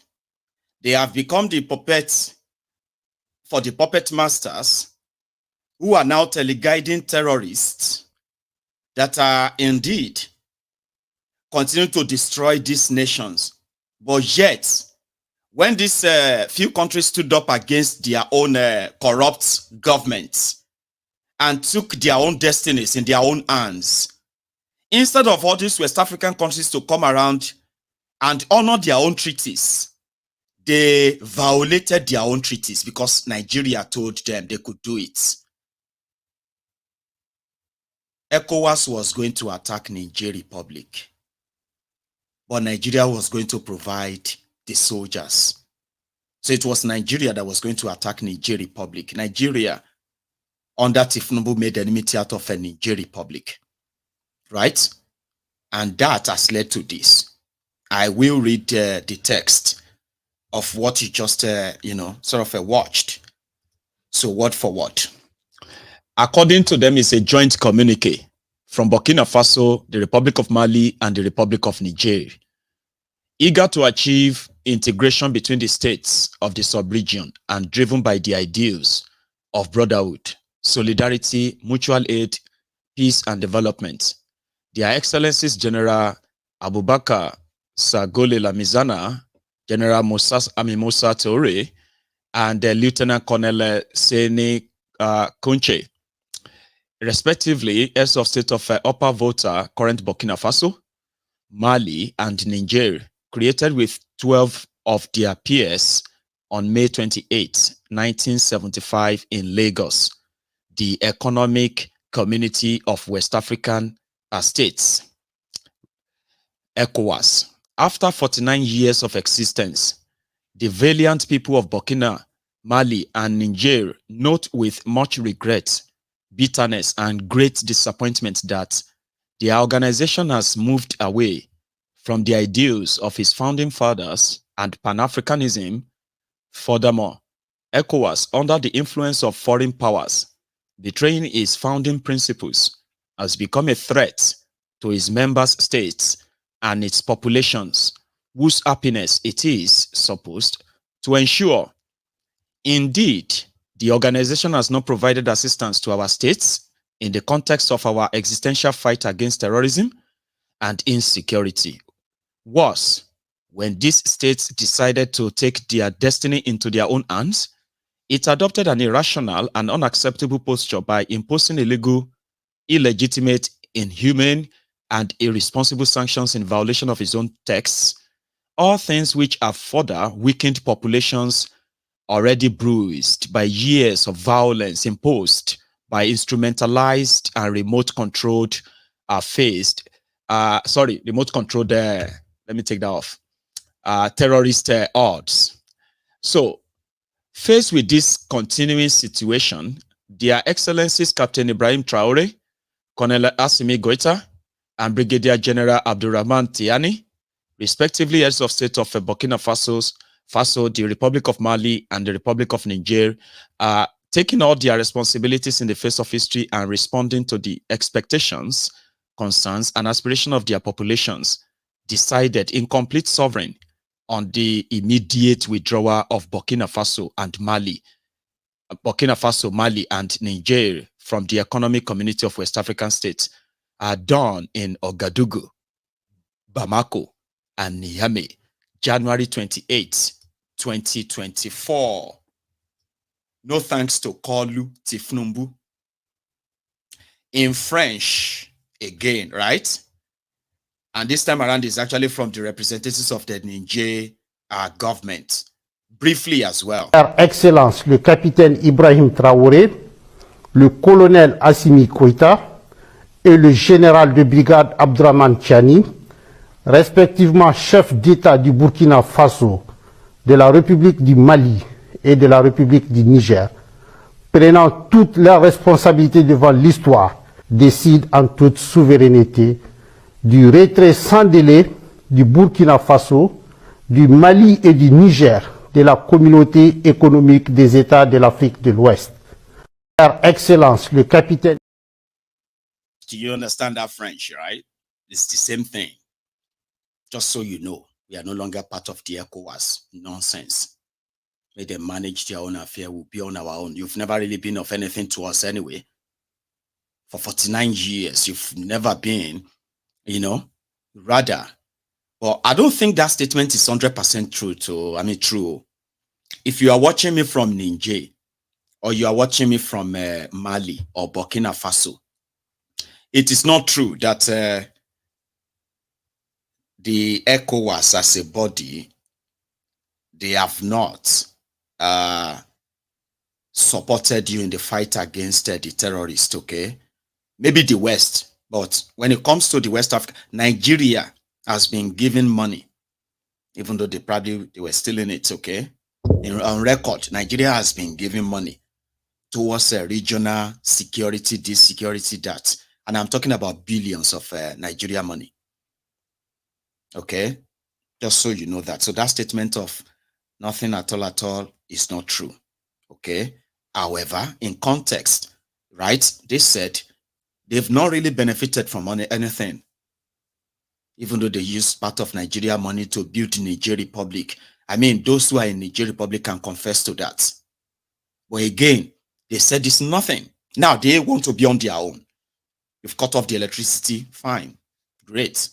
They have become the puppets for the puppet masters who are now teleguiding terrorists that are indeed continuing to destroy these nations. But yet, when these few countries stood up against their own corrupt governments and took their own destinies in their own hands, instead of all these West African countries to come around and honor their own treaties, they violated their own treaties because Nigeria told them they could do it. ECOWAS was going to attack Niger Republic, but Nigeria was going to provide the soldiers. So it was Nigeria that was going to attack Niger Republic. Nigeria, under Tinubu, made enmity out of a Niger Republic, right? And that has led to this. I will read the text of what you just, sort of watched. So word for word. According to them, it's a joint communique from Burkina Faso, the Republic of Mali, and the Republic of Niger, eager to achieve integration between the states of the sub-region and driven by the ideals of brotherhood, solidarity, mutual aid, peace, and development. Their Excellencies General Abubakar Sagole Lamizana, General Moussa Amimosa Toure, and Lieutenant Colonel Seni Kunche, respectively, heads of state of Upper Volta, current Burkina Faso, Mali, and Niger, created with 12 of their peers on May 28, 1975 in Lagos, the Economic Community of West African States, ECOWAS. After 49 years of existence, the valiant people of Burkina, Mali, and Niger note with much regret, bitterness, and great disappointment that the organization has moved away from the ideals of its founding fathers and Pan-Africanism. Furthermore, ECOWAS, under the influence of foreign powers, betraying its founding principles, has become a threat to its member states and its populations, whose happiness it is supposed to ensure. Indeed, the organization has not provided assistance to our states in the context of our existential fight against terrorism and insecurity. Worse, when these states decided to take their destiny into their own hands, it adopted an irrational and unacceptable posture by imposing illegal, illegitimate, inhumane, and irresponsible sanctions in violation of its own texts, all things which have further weakened populations already bruised by years of violence imposed by instrumentalized and remote controlled faced remote controlled, let me take that off, terrorist odds. So, faced with this continuing situation, Their Excellencies Captain Ibrahim Traore, Colonel Assimi Goita, and Brigadier General Abdurrahman Tiani, respectively heads of state of Burkina Faso, the Republic of Mali, and the Republic of Niger, are taking all their responsibilities in the face of history and responding to the expectations, concerns, and aspirations of their populations, decided in complete sovereign on the immediate withdrawal of Burkina Faso, Mali, and Niger from the Economic Community of West African States are done in Ouagadougou, Bamako, and Niamey, January 28, 2024. No thanks to Koolu, Tinubu. In French, again, right? And this time around is actually from the representatives of the Niger government. Briefly as well. Excellence, le capitaine Ibrahim Traoré, le colonel Assimi Goïta et le général de brigade Abdurrahman Tiani, respectivement chef d'État du Burkina Faso, de la République du Mali et de la République du Niger, prenant toutes leurs responsabilités devant l'histoire, décident en toute souveraineté du retrait sans délai du Burkina Faso, du Mali et du Niger de la communauté économique des États de l'Afrique de l'Ouest. Par Excellence, le capitaine... Do you understand that French, right? It's the same thing. Just so you know, we are no longer part of the ECOWAS. Nonsense. May they manage their own affair. We'll be on our own. You've never really been of anything to us anyway. For 49 years, you've never been, rather. Well, I don't think that statement is 100% true. True. If you are watching me from Niger, or you are watching me from Mali or Burkina Faso, it is not true that the ECOWAS as a body, they have not supported you in the fight against the terrorists, okay? Maybe the West, but when it comes to the West Africa, Nigeria has been given money, even though they were still in it, okay? On record, Nigeria has been giving money towards regional security, this security, that. And I'm talking about billions of Nigeria money. Okay? Just so you know that. So that statement of nothing at all is not true. Okay? However, in context, right, they said they've not really benefited from anything, even though they used part of Nigeria money to build Niger Republic. I mean, those who are in Niger Republic can confess to that. But again, they said it's nothing. Now they want to be on their own. You've cut off the electricity, fine, great.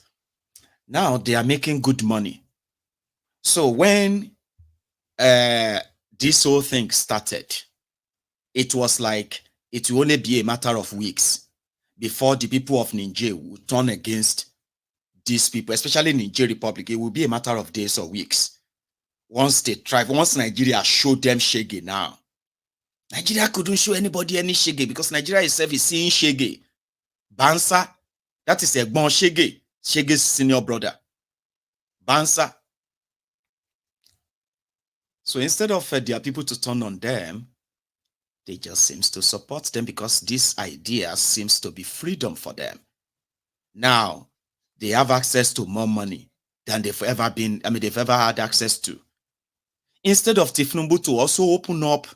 Now they are making good money. So when this whole thing started, it was like it will only be a matter of weeks before the people of Niger would turn against these people, especially in Niger Republic. It will be a matter of days or weeks. Once they try, once Nigeria showed them shege now. Nigeria couldn't show anybody any shege because Nigeria itself is seeing shege. Bansa, that is a bon shege. Shege's senior brother. Bansa. So instead of their people to turn on them, they just seems to support them because this idea seems to be freedom for them. Now, they have access to more money than they've ever had access to. Instead of Tinubu to also open up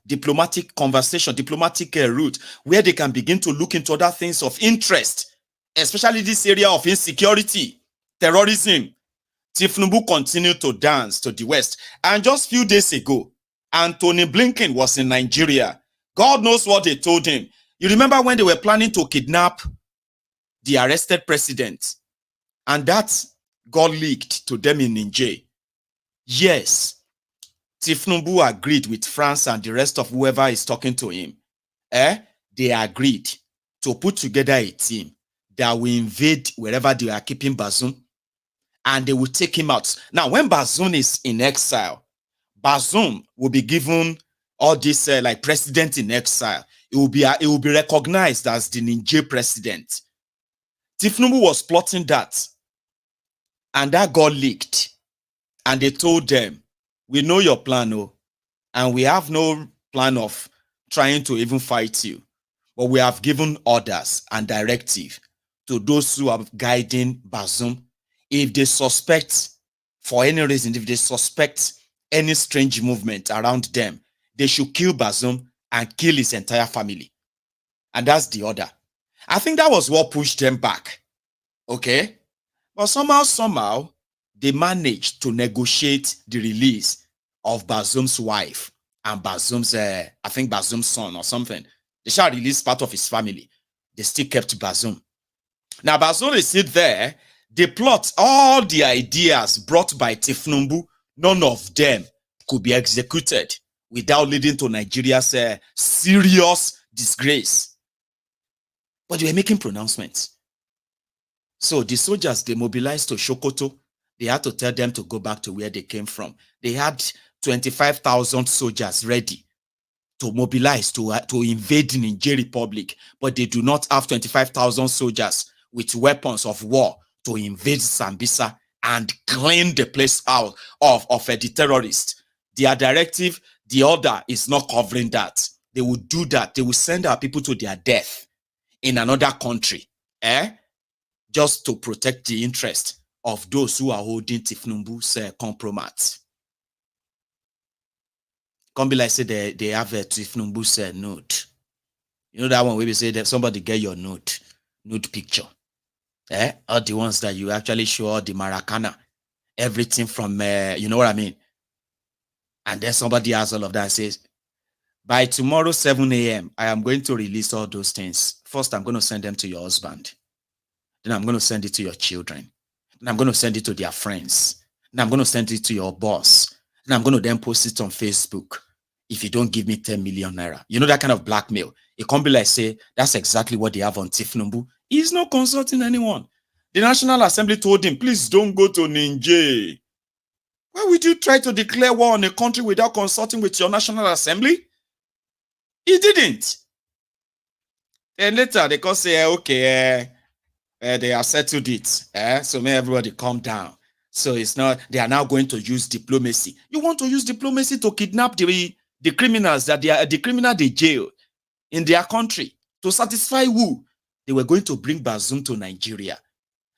diplomatic conversation, diplomatic route, where they can begin to look into other things of interest, especially this area of insecurity, terrorism, Tinubu continued to dance to the West. And just a few days ago, Anthony Blinken was in Nigeria. God knows what they told him. You remember when they were planning to kidnap the arrested president? And that got leaked to them in Niger. Yes, Tinubu agreed with France and the rest of whoever is talking to him. They agreed to put together a team that will invade wherever they are keeping Bazoum, and they will take him out. Now, when Bazoum is in exile, Bazoum will be given all this like president in exile. It will be recognized as the Niger president. Tinubu was plotting that, and that got leaked. And they told them, we know your plan, oh, and we have no plan of trying to even fight you. But we have given orders and directive to those who are guiding Bazoum. If they suspect, for any reason, if they suspect any strange movement around them, they should kill Bazoum and kill his entire family. And that's the order. I think that was what pushed them back. Okay? But somehow, they managed to negotiate the release of Bazoum's wife and Bazoum's, I think Bazoum's son or something. They shall release part of his family. They still kept Bazoum. Now, Bazoum is still there. They plot all the ideas brought by Tinubu. None of them could be executed without leading to Nigeria's serious disgrace. But they were making pronouncements. So the soldiers, they mobilized to Sokoto. They had to tell them to go back to where they came from. They had 25,000 soldiers ready to mobilize to invade the Niger Republic, but they do not have 25,000 soldiers with weapons of war to invade Sambisa and clean the place out of the terrorists. Their directive, the order is not covering that. They will do that. They will send our people to their death in another country, just to protect the interest of those who are holding Tinubu's compromise. Come be like say they have a Tinubu's note. You know that one where we say that somebody get your note picture. All the ones that you actually show all the Maracana, everything from, you know what I mean? And then somebody has all of that and says, by tomorrow, 7 a.m., I am going to release all those things. First, I'm going to send them to your husband. Then I'm going to send it to your children. Then I'm going to send it to their friends. Then I'm going to send it to your boss. Then I'm going to then post it on Facebook. If you don't give me 10 million naira. You know that kind of blackmail. It can't be like, say, that's exactly what they have on Tinubu. He's not consulting anyone. The National Assembly told him, please don't go to Niger. Why would you try to declare war on a country without consulting with your National Assembly? He didn't. Then later, they can say, okay, they have settled it. So may everybody calm down. So it's not, they are now going to use diplomacy. You want to use diplomacy to kidnap the criminals that they are, the criminal they jailed in their country. To satisfy who? They were going to bring Bazoum to Nigeria.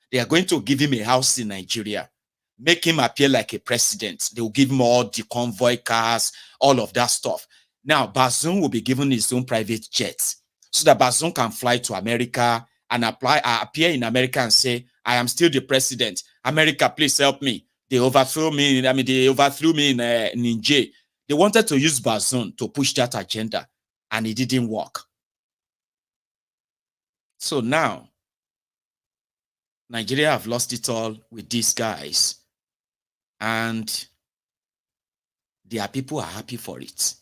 They are going to give him a house in Nigeria. Make him appear like a president. They will give him all the convoy cars, all of that stuff. Now, Bazoum will be given his own private jet so that Bazoum can fly to America and appear in America and say, I am still the president. America, please help me. They overthrew me. They overthrew me in Niger. They wanted to use Bazoum to push that agenda, and it didn't work. So now, Nigeria have lost it all with these guys, and their people are happy for it.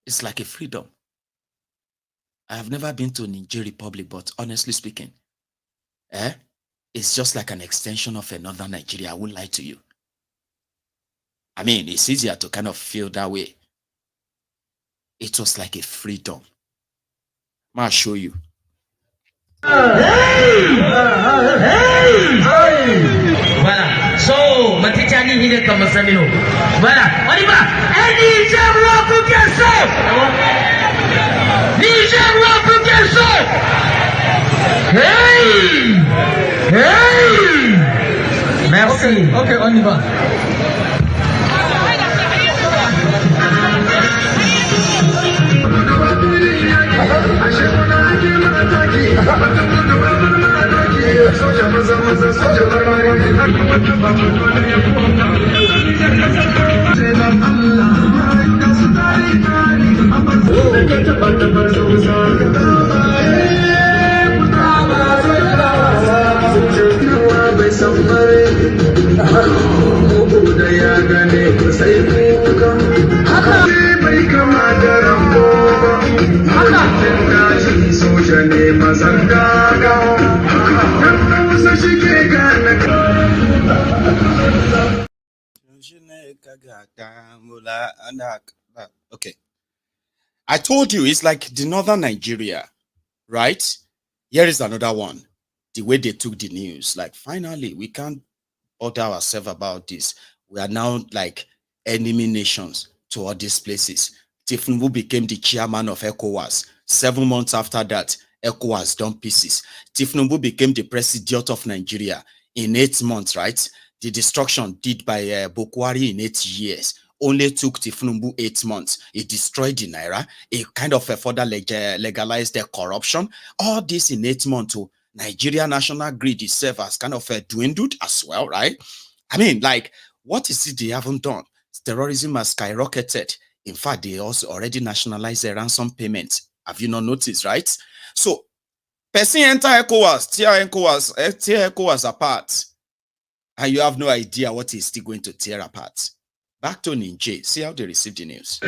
It's like a freedom. I have never been to Niger Republic, but honestly speaking, it's just like an extension of another Nigeria. I won't lie to you. I mean, it's easier to kind of feel that way. It was like a freedom. I'll show you. Voilà. So, matichani hile kama samino. Voilà. On y va. Et Niger roi pour qu'elle sorte. Niger roi pour qu'elle sorte. Hey! Hey! Merci. Ok, on y va. Okay. I told you it's like the northern Nigeria, right? Here is another one. the way they took the news. Like, finally, we can't bother ourselves about this. We are now like enemy nations to all these places. Tinubu became the chairman of ECOWAS. 7 months after that, ECOWAS done pieces. Tinubu became the president of Nigeria in 8 months, right? The destruction did by Bokwari in 8 years only took Tinubu 8 months. It destroyed the Naira. It kind of further legalized the corruption. All this in 8 months. To Nigeria national grid itself has kind of dwindled as well, right? I mean, like, what is it they haven't done? Terrorism has skyrocketed. In fact, they also already nationalized the ransom payment. Have you not noticed, right? So, person enter ECOWAS, tear ECOWAS apart, and you have no idea what is still going to tear apart. Back to Niger, see how they receive the news.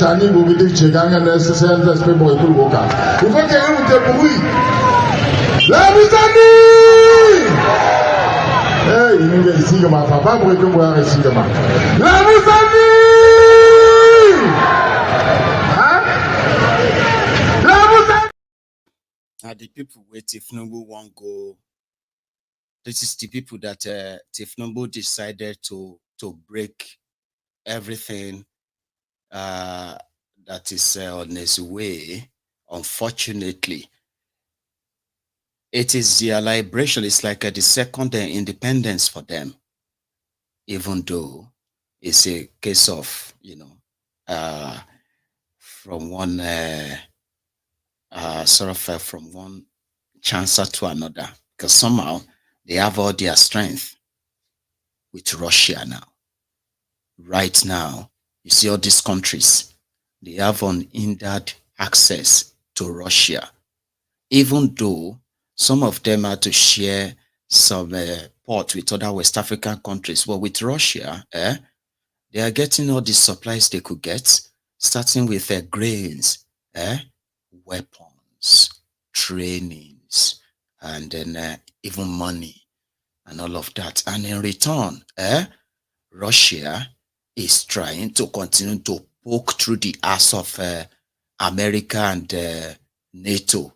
Chani will be the Chigang and necessary as people will walk out. If I can look at the week, Labusani! Hey, you need to see my papa, we can wear a cigarette. Labusani! Labusani! Now, the people where Tinubu won't go, this is the people that Tinubu decided to break everything that is on its way. Unfortunately, it is their liberation. It's like the second independence for them, even though it's a case of, you know, from one from one chancellor to another, because somehow they have all their strength with Russia now. Right now, you see all these countries, they have unhindered access to Russia, even though some of them are to share some port with other West African countries. But with Russia, they are getting all the supplies they could get, starting with grains, weapons, trainings, and then even money and all of that. And in return, Russia is trying to continue to poke through the ass of America and NATO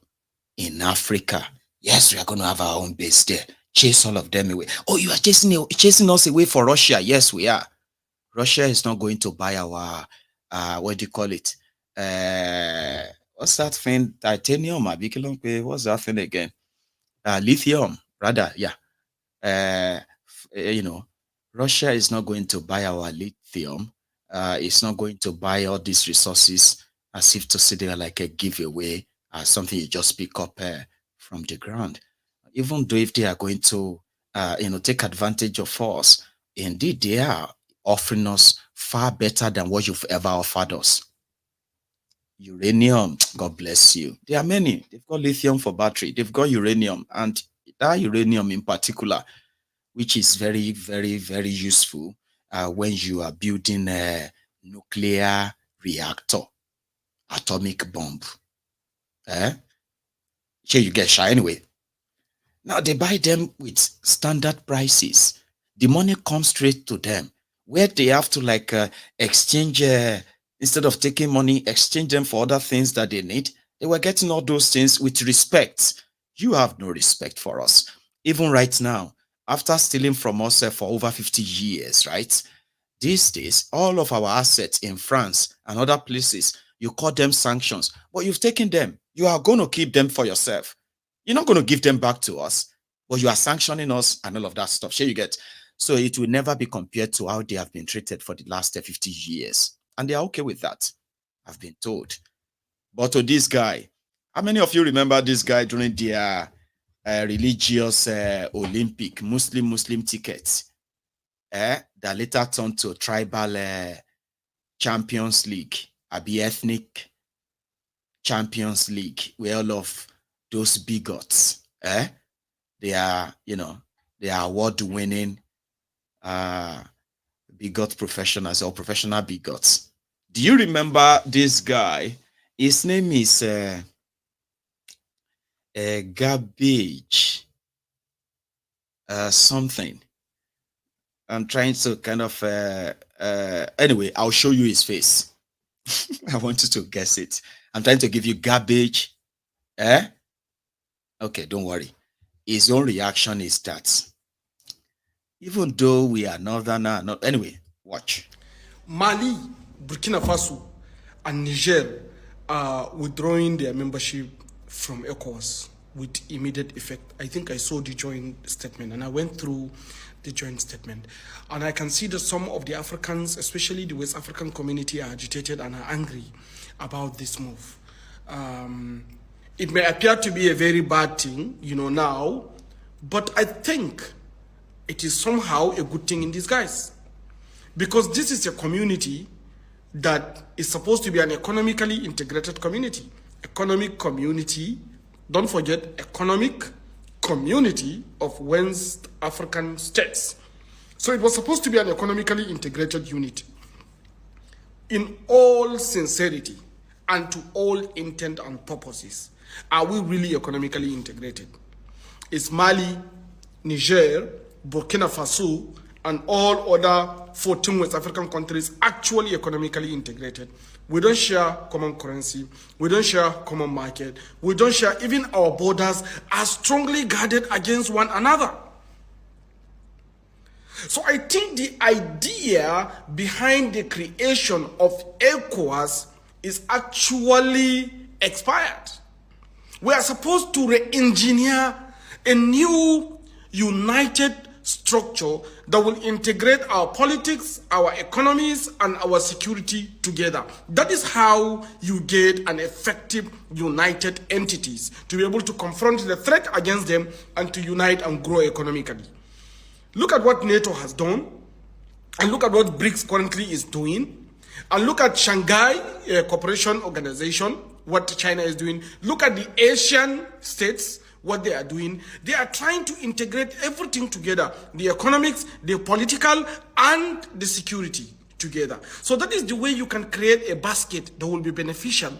in Africa. Yes, we are going to have our own base there. Chase all of them away. Oh, you are chasing us away for Russia. Yes, we are. Russia is not going to buy our, what do you call it? What's that thing? Titanium? What's that thing again? Lithium, rather, yeah. You know, Russia is not going to buy our lithium It's not going to buy all these resources as if to sit there like a giveaway, something you just pick up from the ground. Even though if they are going to, take advantage of us, indeed they are offering us far better than what you've ever offered us. Uranium, God bless you. There are many. They've got lithium for battery. They've got uranium, and that uranium in particular, which is very, very, very useful when you are building a nuclear reactor, atomic bomb. Here you get shy anyway. Now they buy them with standard prices. The money comes straight to them, where they have to exchange, instead of taking money, exchange them for other things that they need. They were getting all those things with respect. You have no respect for us. Even right now, after stealing from us for over 50 years, right? These days, all of our assets in France and other places, you call them sanctions, but you've taken them. You are going to keep them for yourself. You're not going to give them back to us, but you are sanctioning us and all of that stuff. Sure, you get. So it will never be compared to how they have been treated for the last 50 years. And they are okay with that, I've been told. But to this guy, how many of you remember this guy during their religious Olympic Muslim tickets that later turned to tribal Champions League, the ethnic Champions League, where all of those bigots, they are, they are award-winning bigot professionals or professional bigots. Do you remember this guy? His name is Garbage something. I'm trying to kind of anyway, I'll show you his face. I want you to guess it. I'm trying to give you Garbage. Okay, don't worry. His own reaction is that even though we are northerner, anyway, watch. Mali, Burkina Faso, and Niger are withdrawing their membership from ECOWAS with immediate effect. I think I saw the joint statement, and I went through the joint statement, and I can see that some of the Africans, especially the West African community, are agitated and are angry about this move. It may appear to be a very bad thing, now, but I think it is somehow a good thing in disguise, because this is a community that is supposed to be an economically integrated community. Economic community, don't forget, economic community of West African states. So it was supposed to be an economically integrated unit. In all sincerity and to all intent and purposes, are we really economically integrated? Is Mali, Niger, Burkina Faso, and all other 14 West African countries actually economically integrated? We don't share common currency. We don't share common market. We don't share, even our borders are strongly guarded against one another. So I think the idea behind the creation of ECOWAS is actually expired. We are supposed to re-engineer a new united structure that will integrate our politics, our economies, and our security together. That is how you get an effective united entities to be able to confront the threat against them and to unite and grow economically. Look at what NATO has done, and look at what BRICS currently is doing, and look at Shanghai Cooperation Organization, what China is doing. Look at the Asian states, what they are doing. They are trying to integrate everything together, the economics, the political, and the security together. So that is the way you can create a basket that will be beneficial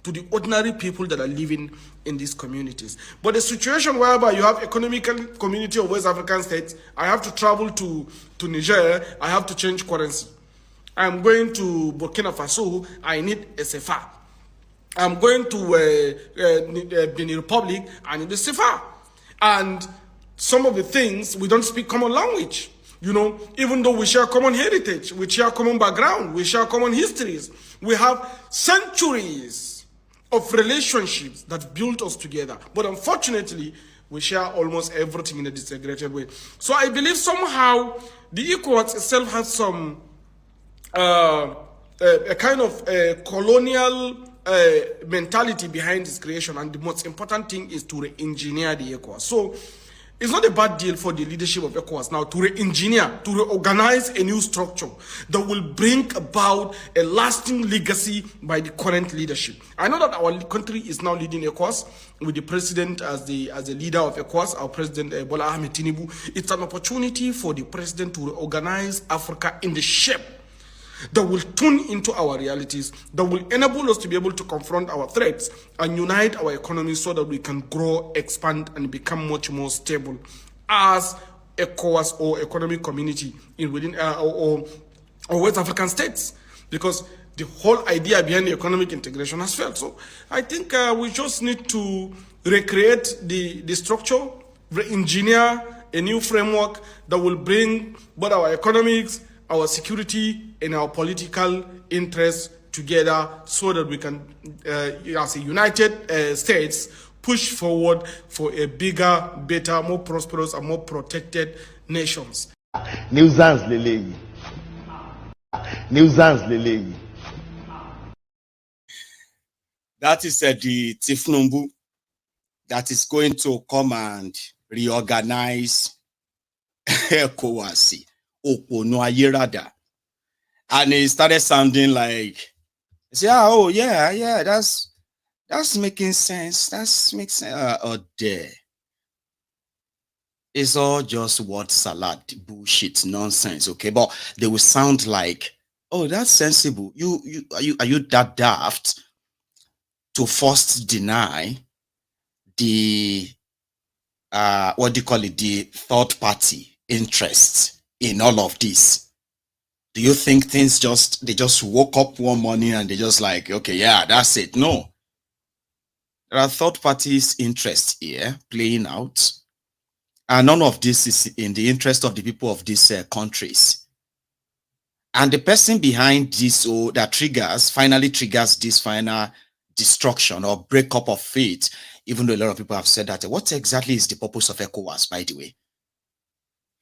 to the ordinary people that are living in these communities. But the situation whereby you have economical community of West African states, I have to travel to Niger, I have to change currency. I'm going to Burkina Faso, I need a CFA. I'm going to Benin Republic, I need a CFA. And some of the things, we don't speak common language. Even though we share common heritage, we share common background, we share common histories. We have centuries of relationships that built us together. But unfortunately, we share almost everything in a disintegrated way. So I believe somehow the ECOWAS itself has some a kind of colonial mentality behind its creation, and the most important thing is to re-engineer the ECOWAS. So it's not a bad deal for the leadership of ECOWAS now to re-engineer, to reorganize a new structure that will bring about a lasting legacy by the current leadership. I know that our country is now leading ECOWAS with the president as the leader of ECOWAS, our president Bola Ahmed Tinubu. It's an opportunity for the president to reorganize Africa in the shape that will tune into our realities, that will enable us to be able to confront our threats and unite our economy so that we can grow, expand, and become much more stable as ECOWAS or economic community in within or West African states, because the whole idea behind the economic integration has failed. So I think we just need to recreate the structure, re-engineer a new framework that will bring both our economics, our security, and our political interests together so that we can, as a United States, push forward for a bigger, better, more prosperous, and more protected nations. Nuisance Lele. Nuisance Lele. That is the Tinubu that is going to come and reorganize ECOWAS. And it started sounding like, oh yeah, that's making sense. That's makes sense. Oh dear. It's all just word salad, bullshit, nonsense. Okay, but they will sound like, oh, that's sensible. Are you that daft to first deny the what do you call it, the third party interest in all of this? Do you think they just woke up one morning and they just like, okay, yeah, that's it? No. There are third parties' interests here playing out. And none of this is in the interest of the people of these countries. And the person behind this, that finally triggers this final destruction or breakup of faith, even though a lot of people have said that, what exactly is the purpose of ECOWAS, by the way?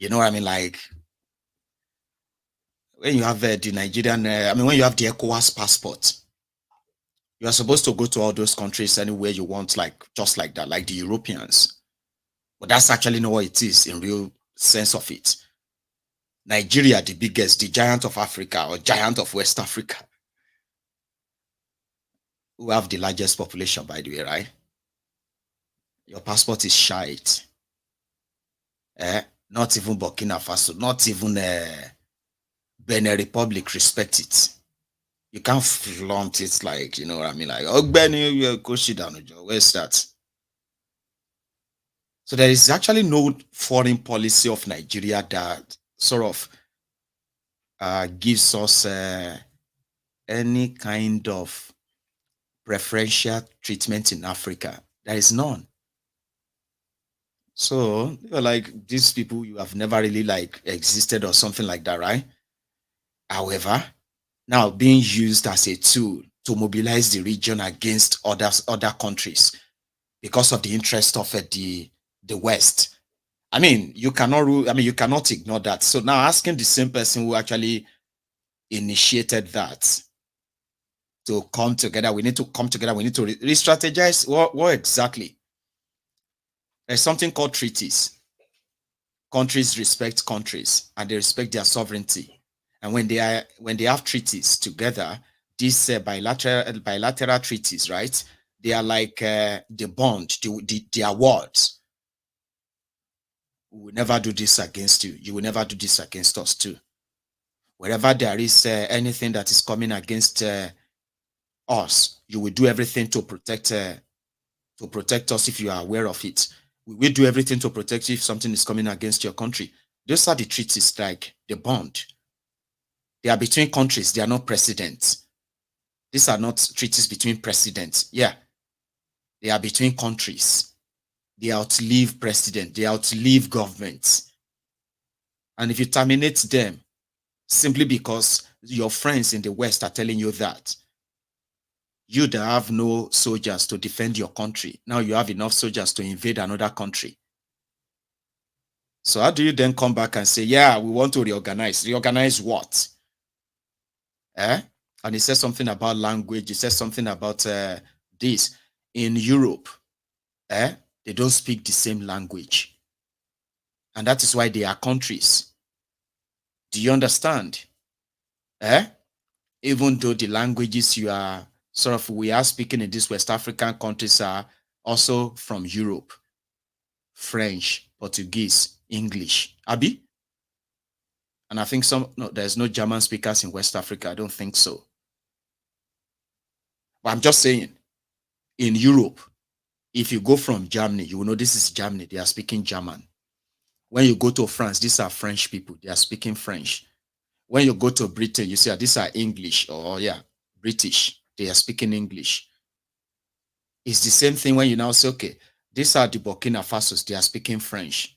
You know what I mean? Like, when you have the Nigerian, when you have the ECOWAS passport, you are supposed to go to all those countries anywhere you want, like just like that, like the Europeans. But that's actually not what it is in real sense of it. Nigeria, the biggest, the giant of Africa or giant of West Africa, who have the largest population, by the way, right? Your passport is shite. Not even Burkina Faso, not even Benin Republic respect it. You can't flaunt it like, you know what I mean? Like, oh, Benny, go sit down. Where's that? So there is actually no foreign policy of Nigeria that sort of gives us any kind of preferential treatment in Africa. There is none. So you're like, these people, you have never really like existed or something like that, right? However, now being used as a tool to mobilize the region against other countries because of the interest of the West. I mean, you cannot ignore that. So now asking the same person who actually initiated that to come together, we need to come together, we need to re-strategize. What exactly? There's something called treaties. Countries respect countries and they respect their sovereignty. And when they have treaties together, these bilateral treaties, right? They are like the bond, the awards. We will never do this against you. You will never do this against us too. Wherever there is anything that is coming against us, you will do everything to protect us if you are aware of it. We will do everything to protect you if something is coming against your country. Those are the treaties, like the bond. They are between countries. They are not presidents. These are not treaties between presidents. Yeah. They are between countries. They outlive president. They outlive governments. And if you terminate them simply because your friends in the West are telling you that, you that have no soldiers to defend your country, now you have enough soldiers to invade another country. So how do you then come back and say, yeah, we want to reorganize? Reorganize what? And he said something about language. He said something about this. In Europe, they don't speak the same language. And that is why they are countries. Do you understand? Even though the languages we are speaking in these West African countries are also from Europe. French, Portuguese, English. Abi? And I think there's no German speakers in West Africa. I don't think so. But I'm just saying, in Europe, if you go from Germany, you will know this is Germany. They are speaking German. When you go to France, these are French people. They are speaking French. When you go to Britain, you see these are English or British. They are speaking English. It's the same thing when you now say, okay, these are the Burkina Fasos. They are speaking French.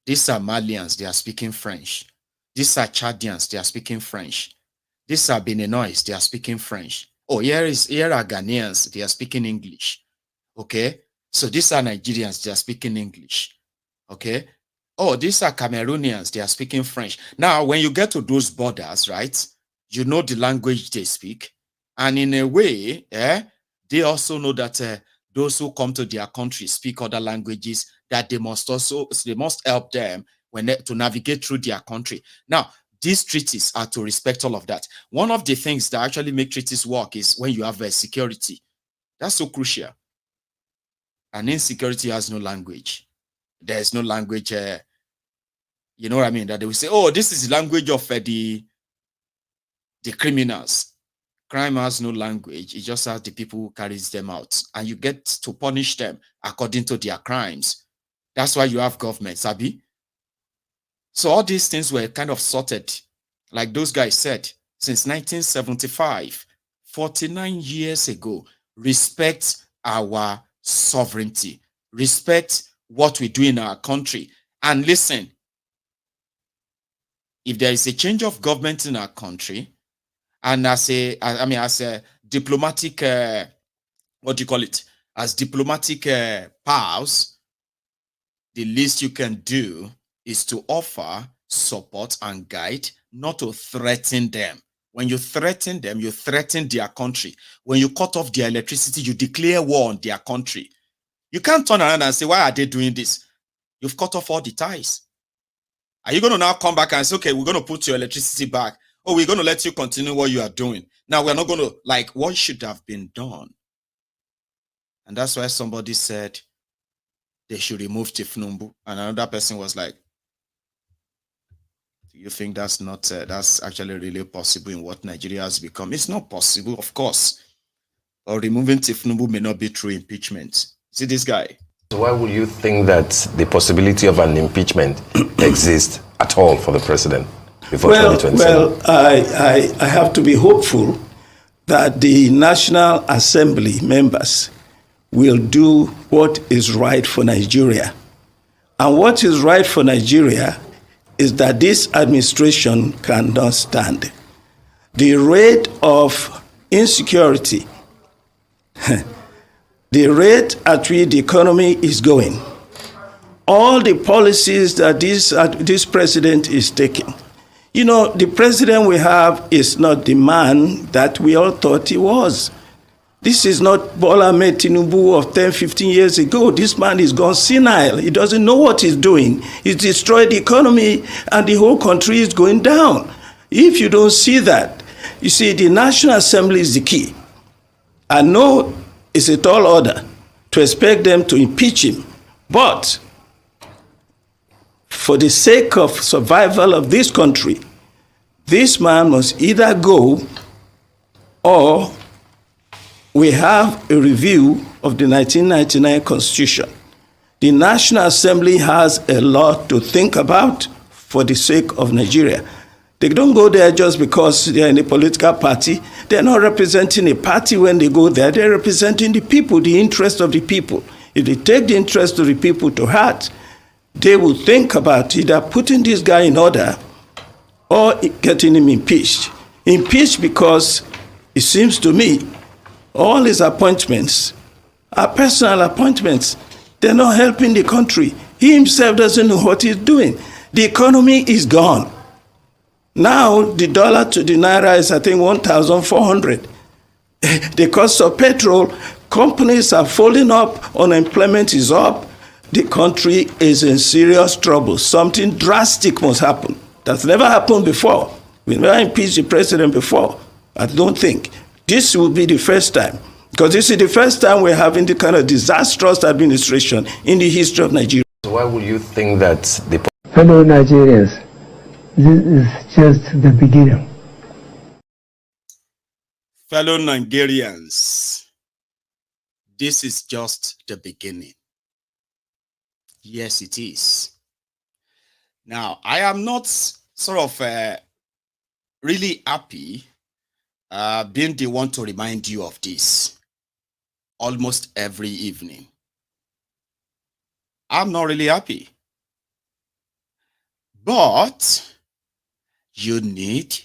These are Malians. They are speaking French. These are Chadians. They are speaking French. These are Beninois. They are speaking French. Oh, here are Ghanaians. They are speaking English. Okay. So these are Nigerians. They are speaking English. Okay. Oh, these are Cameroonians. They are speaking French. Now, when you get to those borders, right, you know the language they speak. And in a way, they also know that those who come to their country speak other languages, that they must help them to navigate through their country. Now, these treaties are to respect all of that. One of the things that actually make treaties work is when you have security. That's so crucial. And insecurity has no language. There is no language, you know what I mean? That they will say, oh, this is the language of the criminals. Crime has no language. It just has the people who carries them out. And you get to punish them according to their crimes. That's why you have government, Sabi. So all these things were kind of sorted, like those guys said, since 1975, 49 years ago. Respect our sovereignty. Respect what we do in our country. And listen, if there is a change of government in our country, and as a diplomatic, what do you call it? As diplomatic powers, the least you can do is to offer support and guide, not to threaten them. When you threaten them, you threaten their country. When you cut off their electricity, you declare war on their country. You can't turn around and say, why are they doing this? You've cut off all the ties. Are you going to now come back and say, okay, we're going to put your electricity back? Oh, we're going to let you continue what you are doing. Now, we're not going to, like, what should have been done? And that's why somebody said they should remove Tinubu. And another person was like, do you think that's not, that's actually really possible in what Nigeria has become? It's not possible, of course. Or removing Tinubu may not be through impeachment. See this guy? Why would you think that the possibility of an impeachment exists at all for the president before 2027? Well, I have to be hopeful that the National Assembly members will do what is right for Nigeria. And what is right for Nigeria is that this administration cannot stand. The rate of insecurity, the rate at which the economy is going, all the policies that this president is taking. You know, the president we have is not the man that we all thought he was. This is not Bola Ahmed Tinubu of 10, 15 years ago. This man is gone senile. He doesn't know what he's doing. He's destroyed the economy and the whole country is going down. If you don't see that, you see, the National Assembly is the key. I know it's a tall order to expect them to impeach him, but for the sake of survival of this country, this man must either go or we have a review of the 1999 Constitution. The National Assembly has a lot to think about for the sake of Nigeria. They don't go there just because they're in a political party. They're not representing a party when they go there. They're representing the people, the interest of the people. If they take the interest of the people to heart, they will think about either putting this guy in order or getting him impeached. Impeached because it seems to me all his appointments are personal appointments. They're not helping the country. He himself doesn't know what he's doing. The economy is gone. Now the dollar to the naira is, I think, 1,400. The cost of petrol, companies are falling up, unemployment is up. The country is in serious trouble. Something drastic must happen. That's never happened before. We never impeached the president before. I don't think. This will be the first time. Because this is the first time we're having the kind of disastrous administration in the history of Nigeria. So why would you think that the... Fellow Nigerians, this is just the beginning. Fellow Nigerians, this is just the beginning. Yes, it is. Now, I am not sort of really happy being the one to remind you of this almost every evening. I'm not really happy. But you need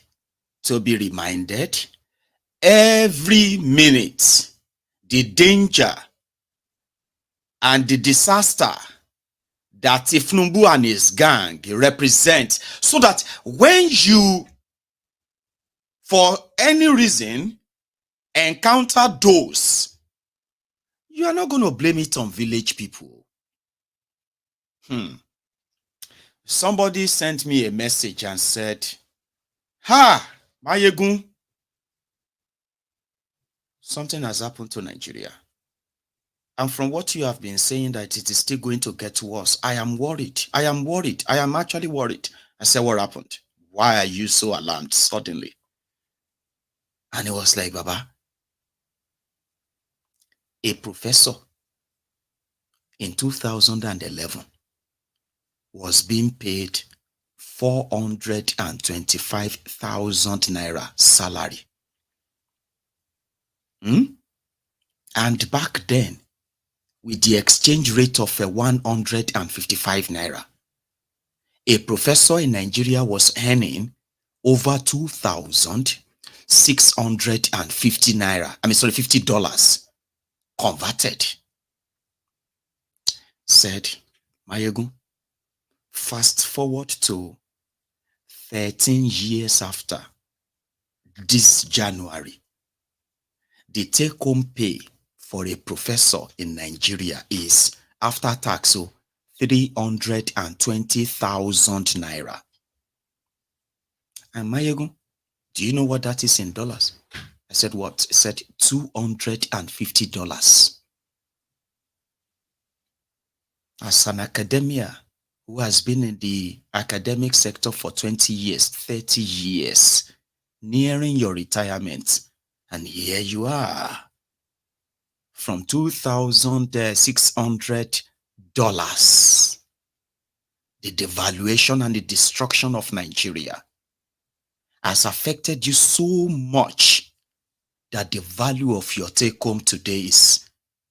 to be reminded every minute the danger and the disaster that Tinubu and his gang represent, so that when you, for any reason, encounter those, you are not going to blame it on village people. Somebody sent me a message and said, "Ha, Maiyegun, something has happened to Nigeria. And from what you have been saying that it is still going to get worse, I am worried. I am worried. I am actually worried." I said, "What happened? Why are you so alarmed suddenly?" And he was like, "Baba, a professor in 2011 was being paid 425,000 naira salary. And back then, with the exchange rate of 155 naira, a professor in Nigeria was earning over 2,650 naira. $50 converted." Said, "Maiyegun, fast forward to 13 years after this January, the take-home pay for a professor in Nigeria is, after tax, 320,000 naira. And Maiyegun, do you know what that is in dollars?" I said, "What?" He said, $250. As an academia who has been in the academic sector for 20 years, 30 years, nearing your retirement, and here you are, from $2,600, the devaluation and the destruction of Nigeria has affected you so much that the value of your take-home today is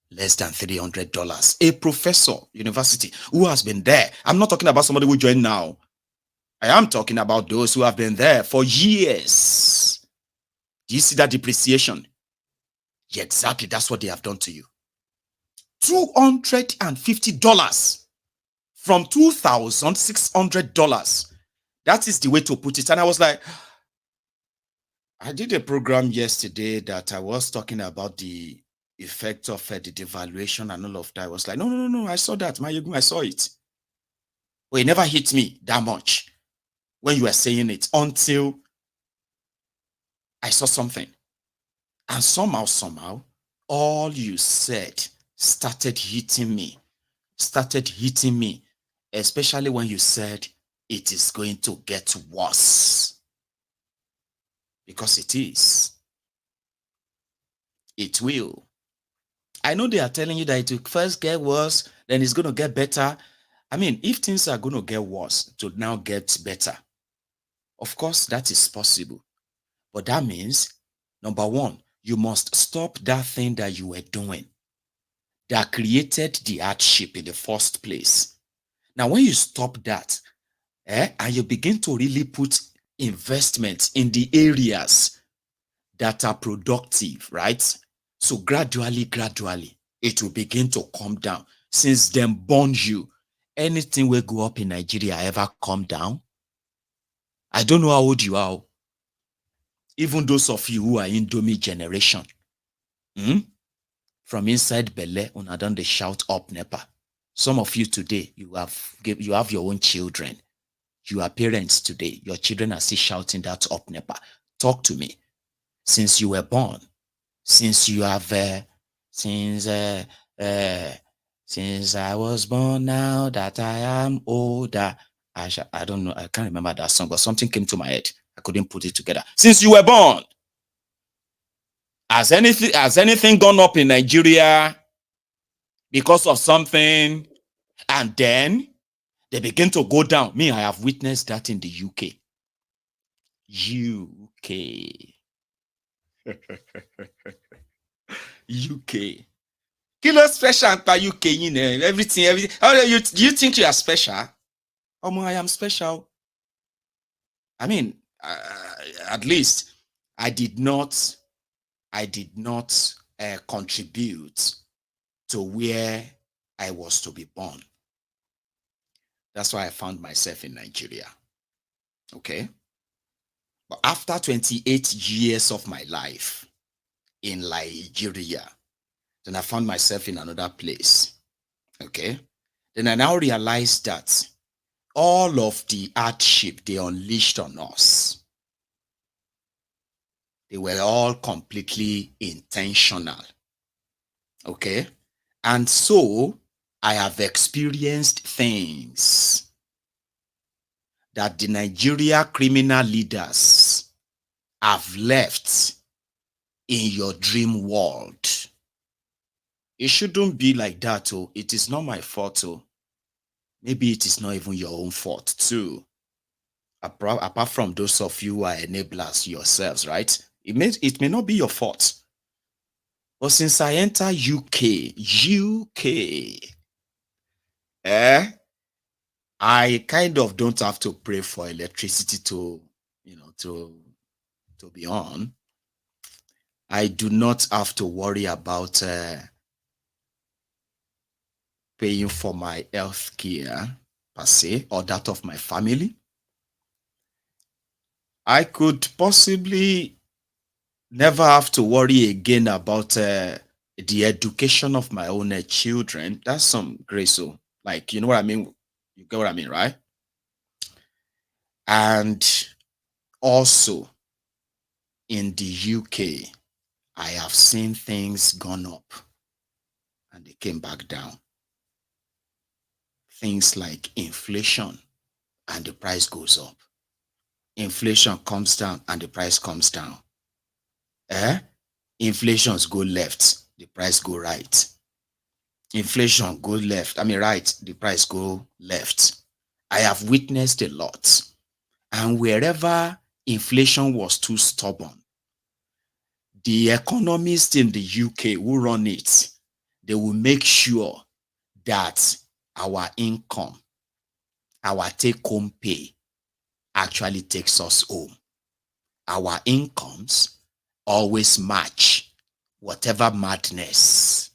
less than $300. A professor, university, who has been there. I'm not talking about somebody who joined now. I am talking about those who have been there for years. Do you see that depreciation? Yeah, exactly. That's what they have done to you. $250 from $2,600. That is the way to put it. And I was like, I did a program yesterday that I was talking about the effect of the devaluation and all of that. I was like, no, I saw that, Maiyegun, I saw it. Well, it never hit me that much when you were saying it until I saw something. And somehow, all you said started hitting me, especially when you said it is going to get worse. Because it is. It will. I know they are telling you that it will first get worse, then it's going to get better. I mean, if things are going to get worse to now get better, of course, that is possible. But that means, number one, you must stop that thing that you were doing that created the hardship in the first place. Now, when you stop that, and you begin to really put investments in the areas that are productive, right? So gradually, it will begin to come down. Since them born you, anything will go up in Nigeria ever come down? I don't know how old you are. Even those of you who are Indomie generation, from inside Bele, una done the shout up Nepa. Some of you today, you have your own children. You are parents today. Your children are still shouting that up Nepa. Talk to me. Since you were born, since you have, since I was born, now that I am older, I don't know, I can't remember that song, but something came to my head. I couldn't put it together. Since you were born, has anything gone up in Nigeria because of something, and then they begin to go down? Me, I have witnessed that in the UK. UK. Kilo special by UK, you know, everything. Oh, you think you are special? Oh, I am special. I mean, at least I did not contribute to where I was to be born. That's why I found myself in Nigeria. Okay. But after 28 years of my life in Nigeria, then I found myself in another place. Okay. Then I now realized that all of the hardship they unleashed on us, they were all completely intentional. Okay. And so I have experienced things that the Nigeria criminal leaders have left in your dream world. It shouldn't be like that. Oh, it is not my fault. Oh, maybe it is not even your own fault too. Apart from those of you who are enablers yourselves, right? It may not be your fault. But since I enter UK, I kind of don't have to pray for electricity to be on. I do not have to worry about paying for my health care per se, or that of my family. I could possibly never have to worry again about the education of my own children. That's some grace. So, like, you know what I mean? You get what I mean, right? And also in the UK, I have seen things gone up and they came back down. Things like inflation and the price goes up. Inflation comes down and the price comes down. Inflations go left, the price go right. Inflation go left, right, the price go left. I have witnessed a lot. And wherever inflation was too stubborn, the economists in the UK who run it, they will make sure that our income, our take-home pay actually takes us home. Our incomes always match whatever madness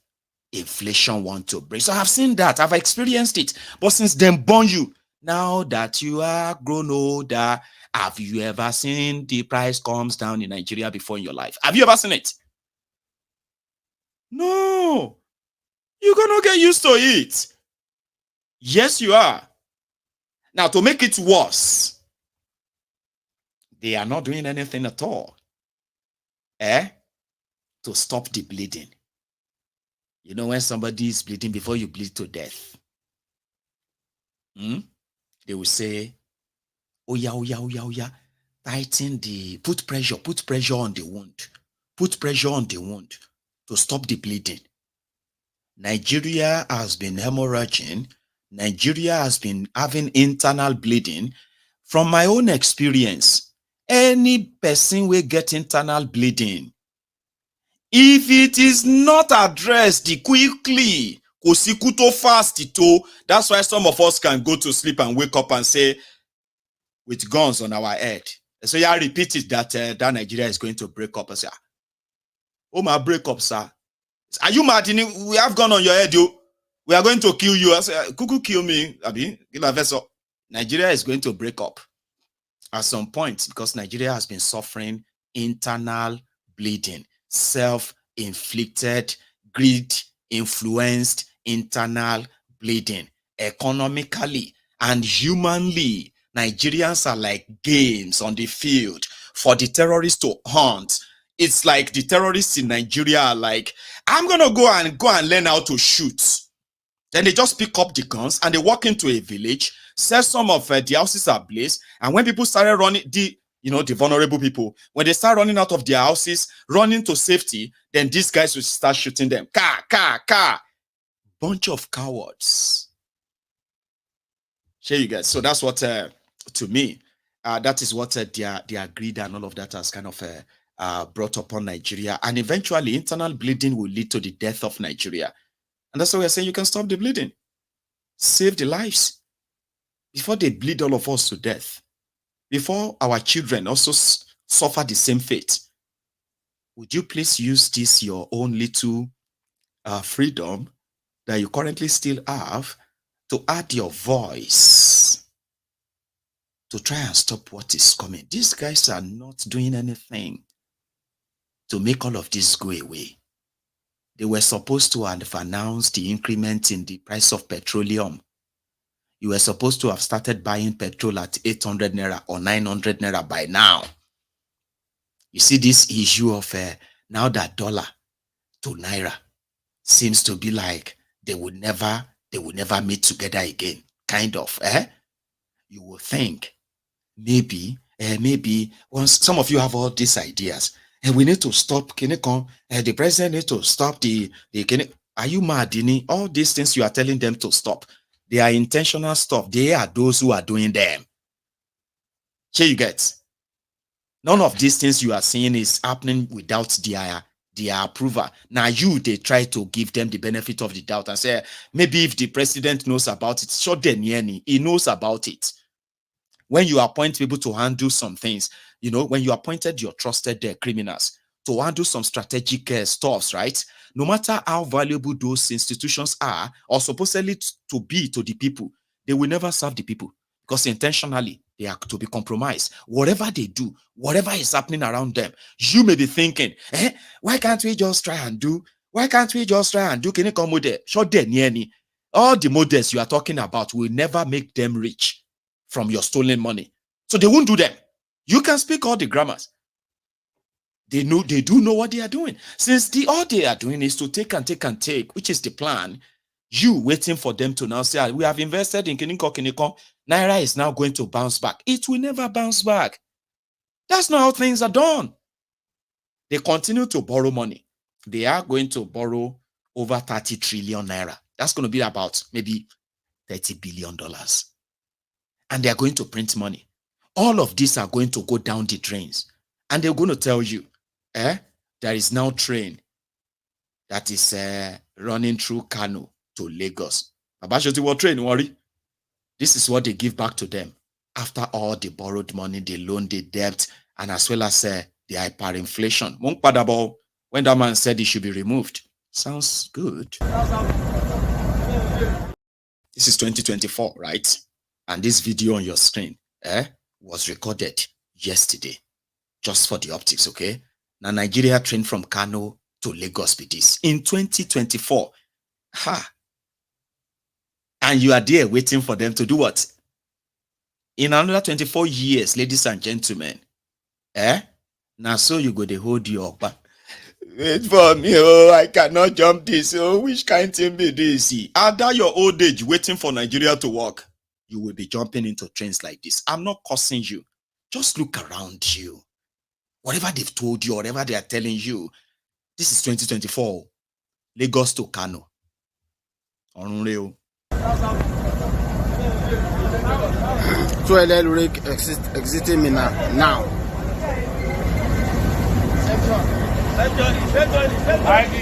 inflation want to bring. So I've seen that, I've experienced it. But since them born you, now that you are grown older, have you ever seen the price comes down in Nigeria before in your life? Have you ever seen it? No. You're gonna get used to it. Yes, you are. Now, to make it worse, they are not doing anything at all. To stop the bleeding. You know, when somebody is bleeding before you bleed to death, they will say, oh yeah, tighten put pressure on the wound. Put pressure on the wound to stop the bleeding. Nigeria has been hemorrhaging. Nigeria has been having internal bleeding. From my own experience, any person will get internal bleeding. If it is not addressed quickly, that's why some of us can go to sleep and wake up and say, with guns on our head. So yeah, I repeat it that Nigeria is going to break up. I say, oh my break up, sir. Are you mad? We have gun on your head, yo. We are going to kill you. I say, Kuku kill me, Abi. Nigeria is going to break up. at some point, because Nigeria has been suffering internal bleeding, self-inflicted, greed-influenced internal bleeding, economically and humanly. Nigerians are like games on the field for the terrorists to hunt. It's like the terrorists in Nigeria are like, I'm gonna go and learn how to shoot. Then they just pick up the guns and they walk into a village, set some of the houses ablaze, and when people started running, the vulnerable people, when they start running out of their houses, running to safety, then these guys will start shooting them. Car. Bunch of cowards. Here you guys. So that's what, to me, that is what their greed and all of that has kind of brought upon Nigeria. And eventually, internal bleeding will lead to the death of Nigeria. And that's why we're saying you can stop the bleeding. Save the lives. Before they bleed all of us to death. Before our children also suffer the same fate. Would you please use this, your own little freedom that you currently still have, to add your voice to try and stop what is coming? These guys are not doing anything to make all of this go away. They were supposed to have announced the increment in the price of petroleum. You were supposed to have started buying petrol at 800 naira or 900 naira by now. You see this issue of now that dollar to naira seems to be like they would never meet together again. Kind of, You will think maybe once some of you have all these ideas, and we need to stop the president needs to stop the are you mad, Dini? All these things you are telling them to stop, they are intentional stuff. They are those who are doing them. Here you get. None of these things you are seeing is happening without their approval. Now they try to give them the benefit of the doubt and say, maybe if the president knows about it, sure then he knows about it. When you appoint people to handle some things, when you appointed your trusted criminals to handle some strategic stuffs, right? No matter how valuable those institutions are or supposedly to be to the people, they will never serve the people because intentionally they are to be compromised. Whatever they do, whatever is happening around them, you may be thinking, why can't we just try and do? Can you come with it? Sure, all the models you are talking about will never make them rich from your stolen money. So they won't do them. You can speak all the grammars. They do know what they are doing. Since all they are doing is to take and take, which is the plan, you waiting for them to now say, we have invested in Kiniko. Naira is now going to bounce back. It will never bounce back. That's not how things are done. They continue to borrow money. They are going to borrow over 30 trillion naira. That's going to be about maybe $30 billion. And they are going to print money. All of these are going to go down the drains. And they're going to tell you, there is now train that is running through Kano to Lagos. What train, worry? This is what they give back to them after all the borrowed money, the loan, the debt, and as well as the hyperinflation. When that man said it should be removed. Sounds good. This is 2024, right? And this video on your screen was recorded yesterday. Just for the optics, okay? Now, Nigeria trained from Kano to Lagos with this. In 2024. And you are there waiting for them to do what? In another 24 years, ladies and gentlemen. Now, so you go to hold you up. Wait for me, I cannot jump this. Which kind thing be this? After your old age, waiting for Nigeria to work, you will be jumping into trains like this. I'm not cursing you. Just look around you. Whatever they've told you, whatever they are telling you, this is 2024. Lagos to Kano. Unreal. So exiting me now.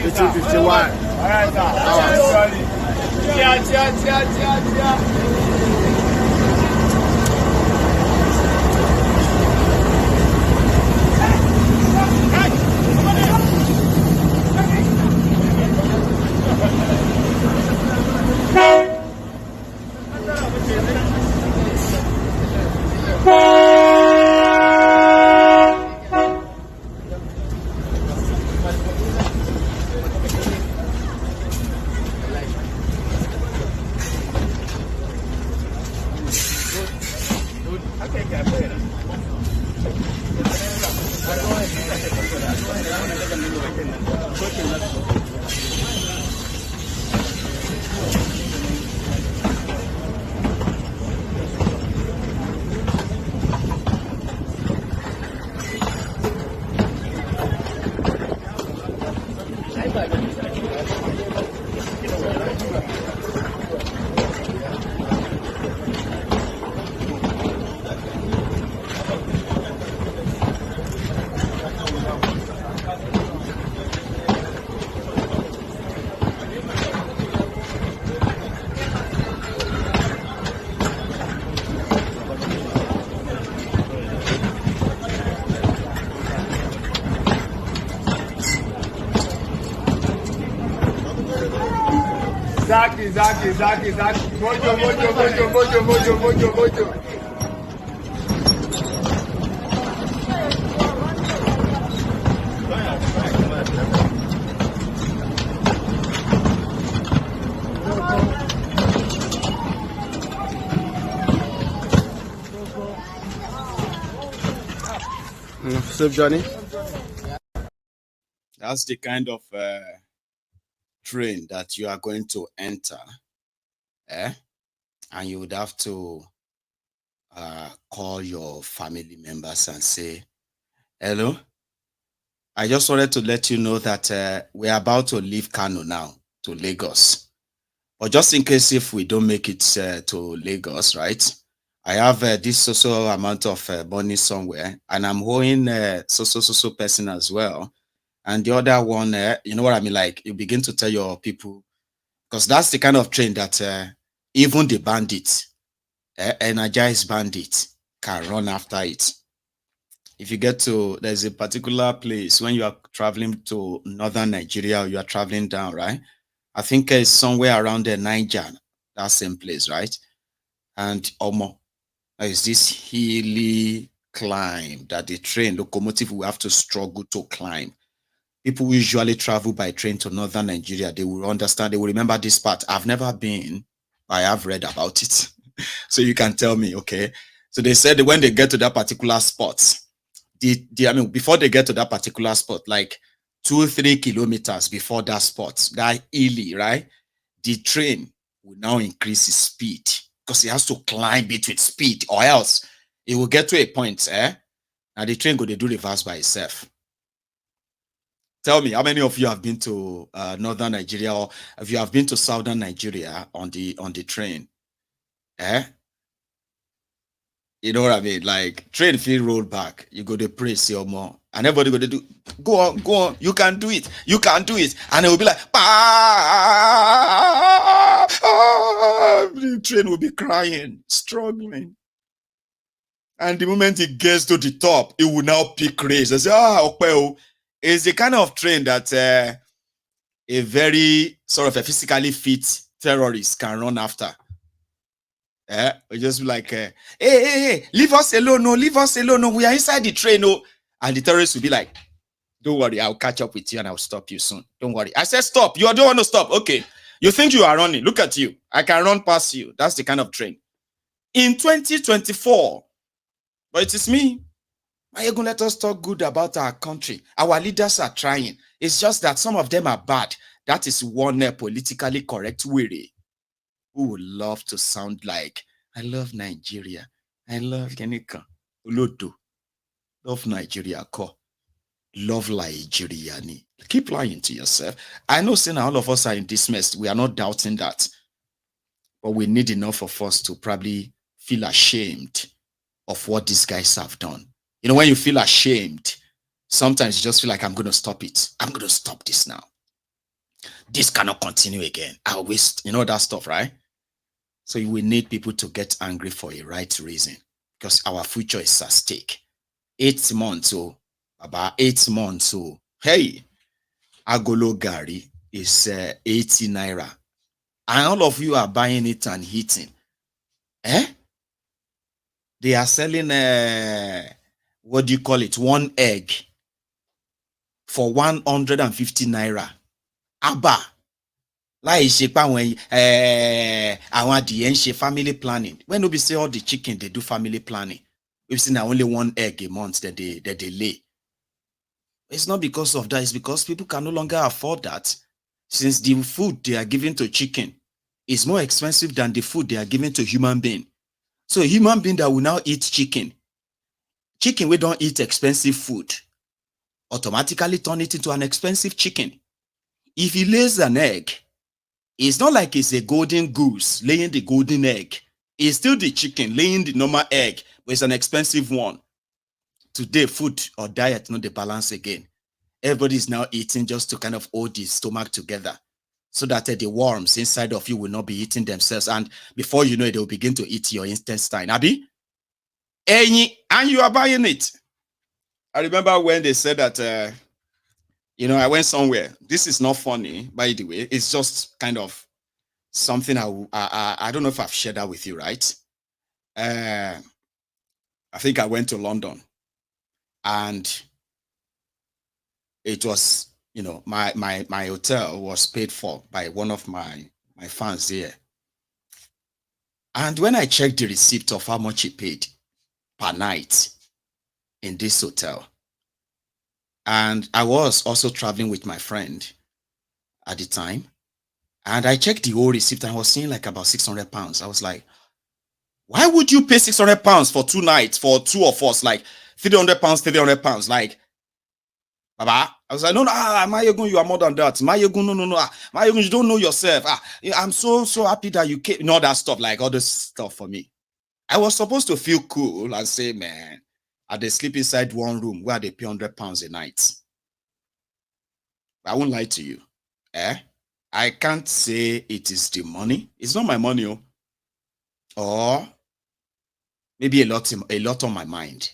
It's 51. Zaki. Mojo. Safe journey. That's the kind of train that you are going to enter, and you would have to call your family members and say, hello, I just wanted to let you know that we're about to leave Kano now to Lagos. But just in case if we don't make it to Lagos, right, I have this so amount of money somewhere, and I'm owing so person as well. And the other one, you know what I mean? Like, you begin to tell your people, because that's the kind of train that even the bandits, energized bandits, can run after it. If you get to, there's a particular place when you are traveling to northern Nigeria, or you are traveling down, right? I think it's somewhere around the Niger, that same place, right? And Omo, is this hilly climb that the train locomotive will have to struggle to climb. People who usually travel by train to northern Nigeria, they will understand, they will remember this part. I've never been, but I have read about it. So you can tell me, okay? So they said that when they get to that particular spot, before they get to that particular spot, like 2-3 kilometers before that spot, that hilly, right? The train will now increase its speed because it has to climb it with speed, or else it will get to a point, and the train go to do reverse by itself. Tell me, how many of you have been to northern Nigeria, or if you have been to southern Nigeria on the train? You know what I mean? Like, train feel roll back, you go to praise your more, and everybody go to do, go on, you can do it, and it will be like, the train will be crying, struggling. And the moment it gets to the top, it will now pick race. I say, okay, it's the kind of train that a very sort of a physically fit terrorist can run after. We just be like, hey, leave us alone, no, we are inside the train, no. And the terrorists will be like, don't worry, I'll catch up with you and I'll stop you soon. Don't worry. I said, stop. You don't want to stop. Okay. You think you are running. Look at you. I can run past you. That's the kind of train. In 2024, but it is me. Maiyegun, let us talk good about our country. Our leaders are trying. It's just that some of them are bad. That is one politically correct way. Who would love to sound like, I love Nigeria. I love Kenika. Ulodo. Love Nigeria. Love Nigeria. Keep lying to yourself. I know saying all of us are in this mess. We are not doubting that. But we need enough of us to probably feel ashamed of what these guys have done. You know, when you feel ashamed, sometimes you just feel like, I'm going to stop it. I'm going to stop this now. This cannot continue again. I'll waste, you know, that stuff, right? So we need people to get angry for a right reason, because our future is at stake. 8 months, about 8 months, hey, Agolo Gari is 80 naira. And all of you are buying it and eating. They are selling, what do you call it? 1 egg for 150 naira. Abba. Like when family planning. When we say all the chicken, they do family planning. We've seen only 1 egg a month that they lay. It's not because of that. It's because people can no longer afford that. Since the food they are giving to chicken is more expensive than the food they are giving to human being. So a human being that will now eat chicken we don't eat expensive food, automatically turn it into an expensive chicken. If he lays an egg, it's not like it's a golden goose laying the golden egg. It's still the chicken laying the normal egg, but it's an expensive one. Today, food or diet, not the balance again. Everybody is now eating just to kind of hold the stomach together so that the worms inside of you will not be eating themselves. And before you know it, they will begin to eat your intestine. Abi? And you are buying it. I remember when they said that, I went somewhere. This is not funny, by the way. It's just kind of something I don't know if I've shared that with you, right? I think I went to London. And it was, my hotel was paid for by one of my fans here. And when I checked the receipt of how much he paid per night in this hotel, and I was also traveling with my friend at the time, and I checked the whole receipt and I was seeing like about 600 pounds. I was like, why would you pay 600 pounds for 2 nights for 2 of us? Like 300 pounds, 300 pounds. Like, Baba, I was like, no, Maiyegun, you are more than that. Maiyegun, no. Maiyegun, you don't know yourself. I'm so happy that you came. All that stuff, like all this stuff for me. I was supposed to feel cool and say, man, they sleep inside one room where they pay 100 pounds a night. I won't lie to you. I can't say it is the money. It's not my money. Or maybe a lot on my mind.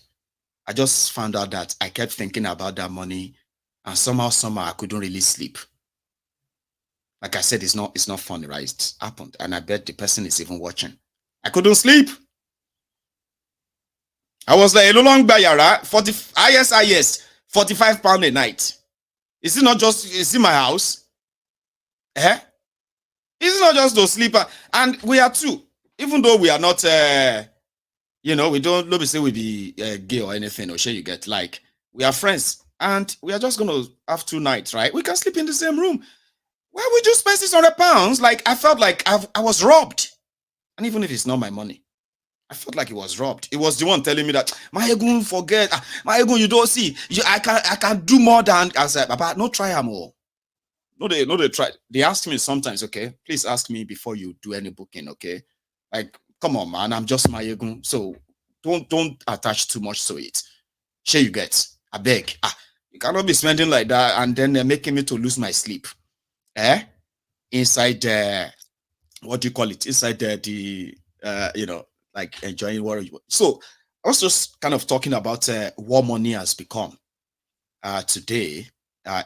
I just found out that I kept thinking about that money, and somehow I couldn't really sleep. Like I said, it's not funny, right? It happened, and I bet the person is even watching. I couldn't sleep. I was like, no long by yara, 45 pounds a night. Is it my house? Is it not just to sleep? And we are two, even though we are not. We don't, let me say we be gay or anything, or sure you get, like, we are friends and we are just going to have 2 nights, right? We can sleep in the same room. Why would you spend 600 pounds? Like, I felt like I was robbed. And even if it's not my money, I felt like it was robbed. It was the one telling me that, Maiyegun, forget. Maiyegun, you don't see. I can do more than, I said, Papa, no try more. No, they try. They ask me sometimes, okay, please ask me before you do any booking, okay? Like, come on, man, I'm just Maiyegun, so don't attach too much to it. Sure you get. I beg. You cannot be spending like that and then making me to lose my sleep. Inside what do you call it? Inside like enjoying what you want. So I was just kind of talking about what money has become today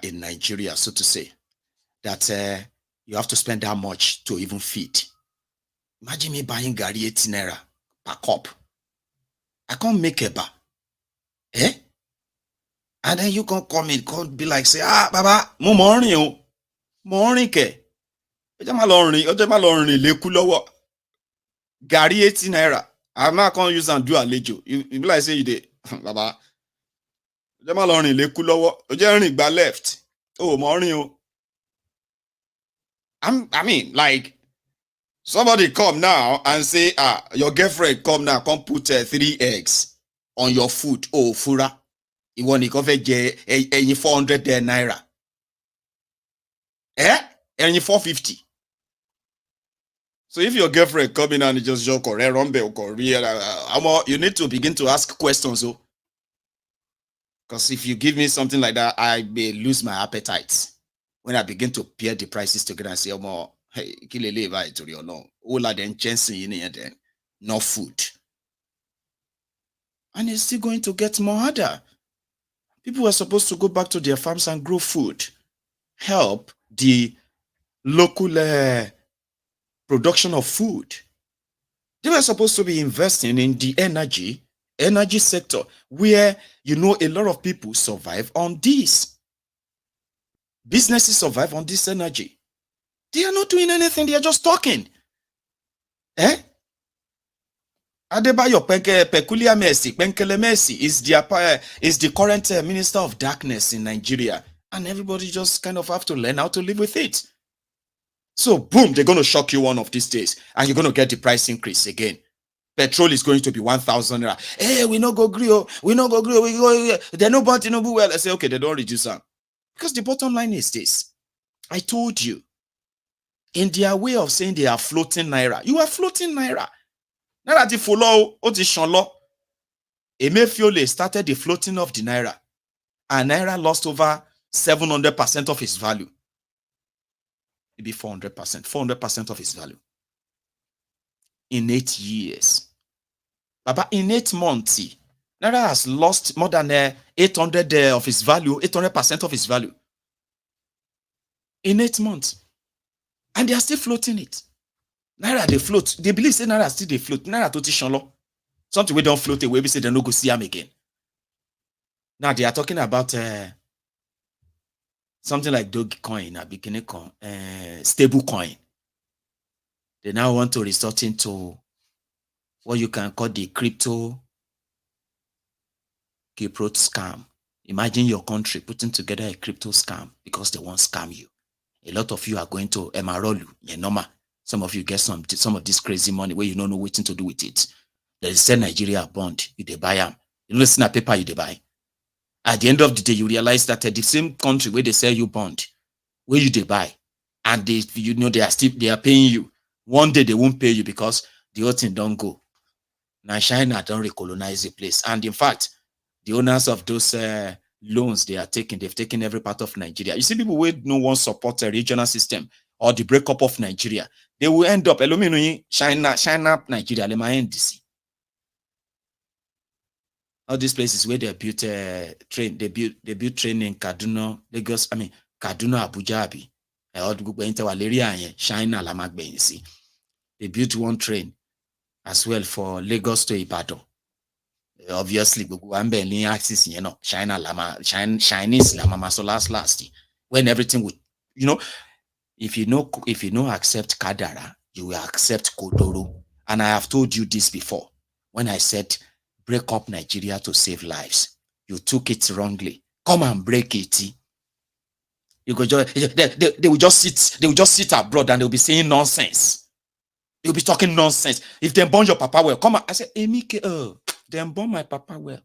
in Nigeria, so to say, that you have to spend that much to even feed. Imagine me buying Gary 18 naira per cup. I can't make a bar. And then you can come in, can't be like, say, Baba, morning, ke. Gary 18 naira. I'm not going to use and do a lejo. You be like, say, you did, Baba. Left. Oh, morning. I mean, like, somebody come now and say, your girlfriend come now, come put 3 eggs on your food. Oh, fura. You want to go for 400 naira. And 450. So if your girlfriend come in and just joke or you need to begin to ask questions. Because if you give me something like that, I may lose my appetite. When I begin to pair the prices together and say, hey, no food. And it's still going to get more harder. People are supposed to go back to their farms and grow food. Help the local production of food. They were supposed to be investing in the energy sector, where, a lot of people survive on this. Businesses survive on this energy. They are not doing anything. They are just talking. Adebayo Peculiar Mercy, Penkele Mercy is the current Minister of Darkness in Nigeria. And everybody just kind of have to learn how to live with it. So, boom, they're going to shock you one of these days. And you're going to get the price increase again. Petrol is going to be 1,000 naira. Hey, we no go grill. We no go grill. We go. They no want Tinubu well. I say, okay, they don't reduce them. Because the bottom line is this. I told you, in their way of saying they are floating naira, you are floating naira. Naira di follow audition law. Emefiole started the floating of the naira, and naira lost over 700% of its value. Maybe 400% of its value. In 8 years. Baba, in 8 months, naira has lost more than 800 of its value, 800% of its value. In 8 months. And they are still floating it. Naira, they float. They believe say naira still they float. Naira to Tishonlo. Something we don't float away, we say they no go see them again. Now they are talking about something like Dogecoin, Bikini coin, stable coin. They now want to resort into what you can call the crypto scam. Imagine your country putting together a crypto scam because they won't scam you. A lot of you are going to Emarolu, Yenoma. Some of you get some of this crazy money where you don't know what to do with it. They say Nigeria bond, you they buy them. You don't listen to paper, you they buy. At the end of the day, you realize that the same country where they sell you bond, where you they buy, and they are paying you. One day they won't pay you because the whole thing don't go. Now China don't recolonize the place. And in fact, the owners of those loans they are taking, they've taken every part of Nigeria. You see, people who no one support a regional system or the breakup of Nigeria, they will end up China, Nigeria, NDC. All these places where they built train, they built train in Kaduna, Lagos, Kaduna, Abuja, China, Lamagbe, they built one train as well for Lagos to Ibadan. Obviously, axis, China, Chinese, Lama, last. When everything would, if you know accept Kadara, you will accept Kodoro. And I have told you this before. When I said break up Nigeria to save lives, you took it wrongly. Come and break it. You go they will just sit abroad and they'll be saying nonsense. They'll be talking nonsense. If they burn your papa well, come on. I said, Emike, they burn my papa well.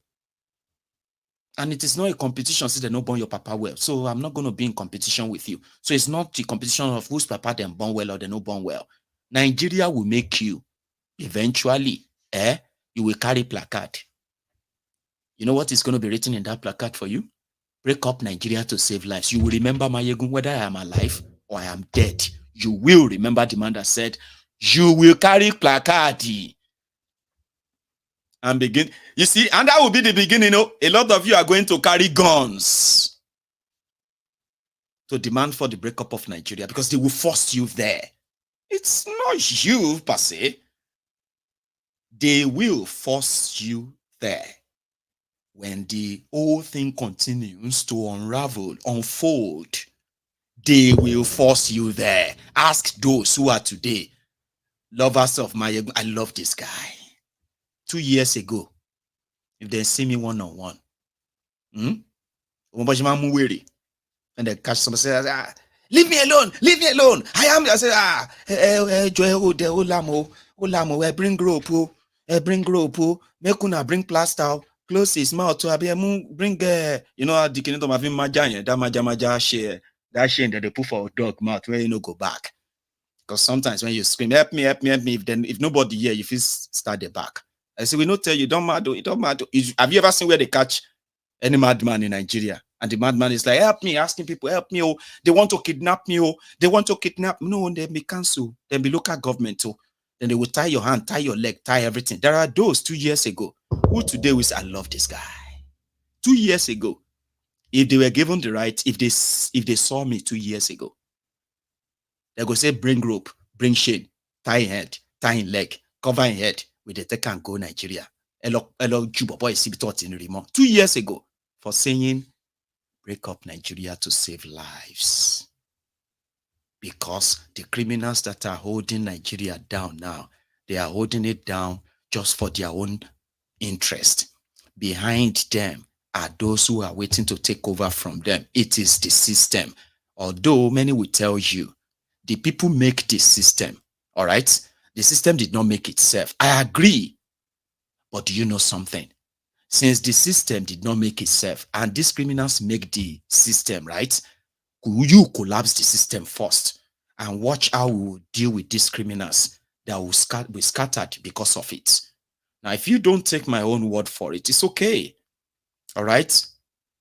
And it is not a competition since they don't burn your papa well. So I'm not going to be in competition with you. So it's not the competition of whose papa they burn well or they don't burn well. Nigeria will make you eventually, you will carry placard. You know what is going to be written in that placard for you? Break up Nigeria to save lives. You will remember Maiyegun, whether I am alive or I am dead. You will remember the man that said, you will carry placard and begin. You see, and that will be the beginning. A lot of you are going to carry guns to demand for the breakup of Nigeria because they will force you there. It's not you per se. They will force you there. When the whole thing continues to unfold, they will force you there. Ask those who are today lovers of Maiyegun. I love this guy. 2 years ago, if they see me one-on-one, and they catch somebody say, leave me alone, I am. I say, bring rope, make una bring plaster, close his mouth to bring the kingdom of Majanya, that maja share, that share that they put for a dog mouth where you go back. Because sometimes when you scream, help me, if nobody here, you feel start the back. I say, we not tell you, don't matter. Have you ever seen where they catch any madman in Nigeria? And the madman is like, help me, asking people, help me. Oh, they want to kidnap me. Oh, they want to kidnap. No, they be cancel. Then be local government. Oh, then they will tie your hand, tie your leg, tie everything. There are those 2 years ago who today will say, I love this guy. 2 years ago, if they were given the right, if they saw me 2 years ago, they go say, bring rope, bring chain, tie in head, tie in leg, cover in head. We they take and go Nigeria. 2 years ago for saying break up Nigeria to save lives. Because the criminals that are holding Nigeria down now, they are holding it down just for their own interest. Behind them are those who are waiting to take over from them. It is the system. Although many will tell you, the people make the system, all right? The system did not make itself. I agree. But do you know something? Since the system did not make itself and these criminals make the system, right? You collapse the system first and watch how we will deal with these criminals that will be scattered because of it. Now, if you don't take my own word for it, it's okay. All right?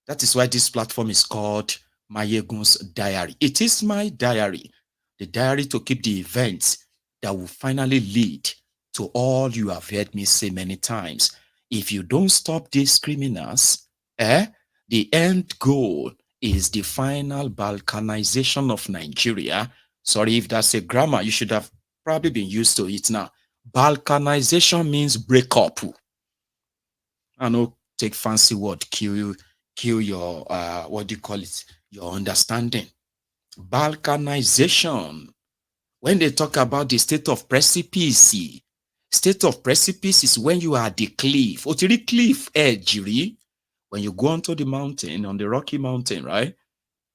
That is why this platform is called MaiyegunsDiary. It is my diary, the diary to keep the events that will finally lead to all you have heard me say many times. If you don't stop these criminals, the end goal is the final balkanization of Nigeria. Sorry if that's a grammar. You should have probably been used to it now. Balkanization means break up. I know, take fancy word, kill your, what do you call it? Your understanding. Balkanization. When they talk about the state of precipice is when you are at the cliff. Otiri cliff edge, when you go onto the mountain, on the Rocky Mountain, right?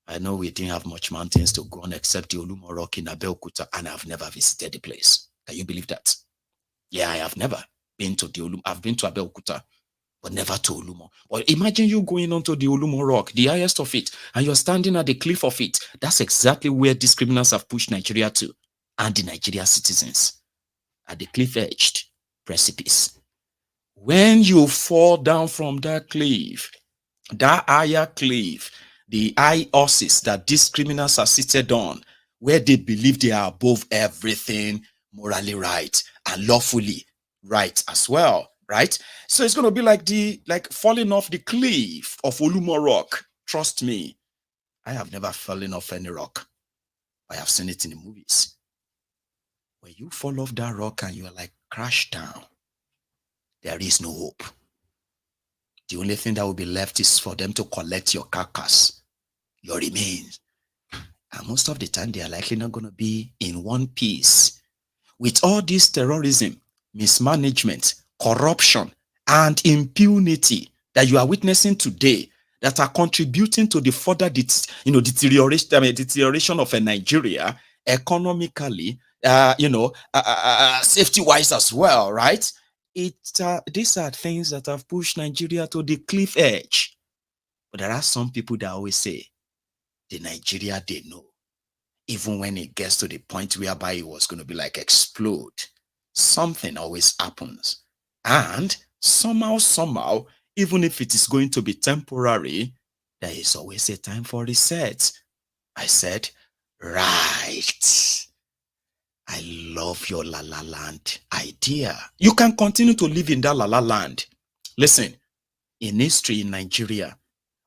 I know we didn't have much mountains to go on except the Olumo Rock in Abeokuta, and I've never visited the place. Can you believe that? Yeah, I have never been to the Olumo. I've been to Abeokuta, but never to Olumo. But imagine you going onto the Olumo Rock, the highest of it, and you're standing at the cliff of it. That's exactly where these criminals have pushed Nigeria to, and the Nigerian citizens, at the cliff-edged precipice. When you fall down from that cliff, that higher cliff, the high horses that these criminals are seated on, where they believe they are above everything, morally right and lawfully right as well, right? So it's going to be like falling off the cliff of Olumo Rock. Trust me, I have never fallen off any rock. I have seen it in the movies. When you fall off that rock and you are like crashed down, there is no hope. The only thing that will be left is for them to collect your carcass, your remains. And most of the time, they are likely not going to be in one piece. With all this terrorism, mismanagement, corruption, and impunity that you are witnessing today, that are contributing to the further deterioration of Nigeria economically, safety-wise as well, right? These are things that have pushed Nigeria to the cliff edge. But there are some people that always say, the Nigeria they know, even when it gets to the point whereby it was going to be like explode, something always happens. And somehow, even if it is going to be temporary, there is always a time for reset. I said, right. I love your La La Land idea. You can continue to live in that La La Land. Listen, in history in Nigeria,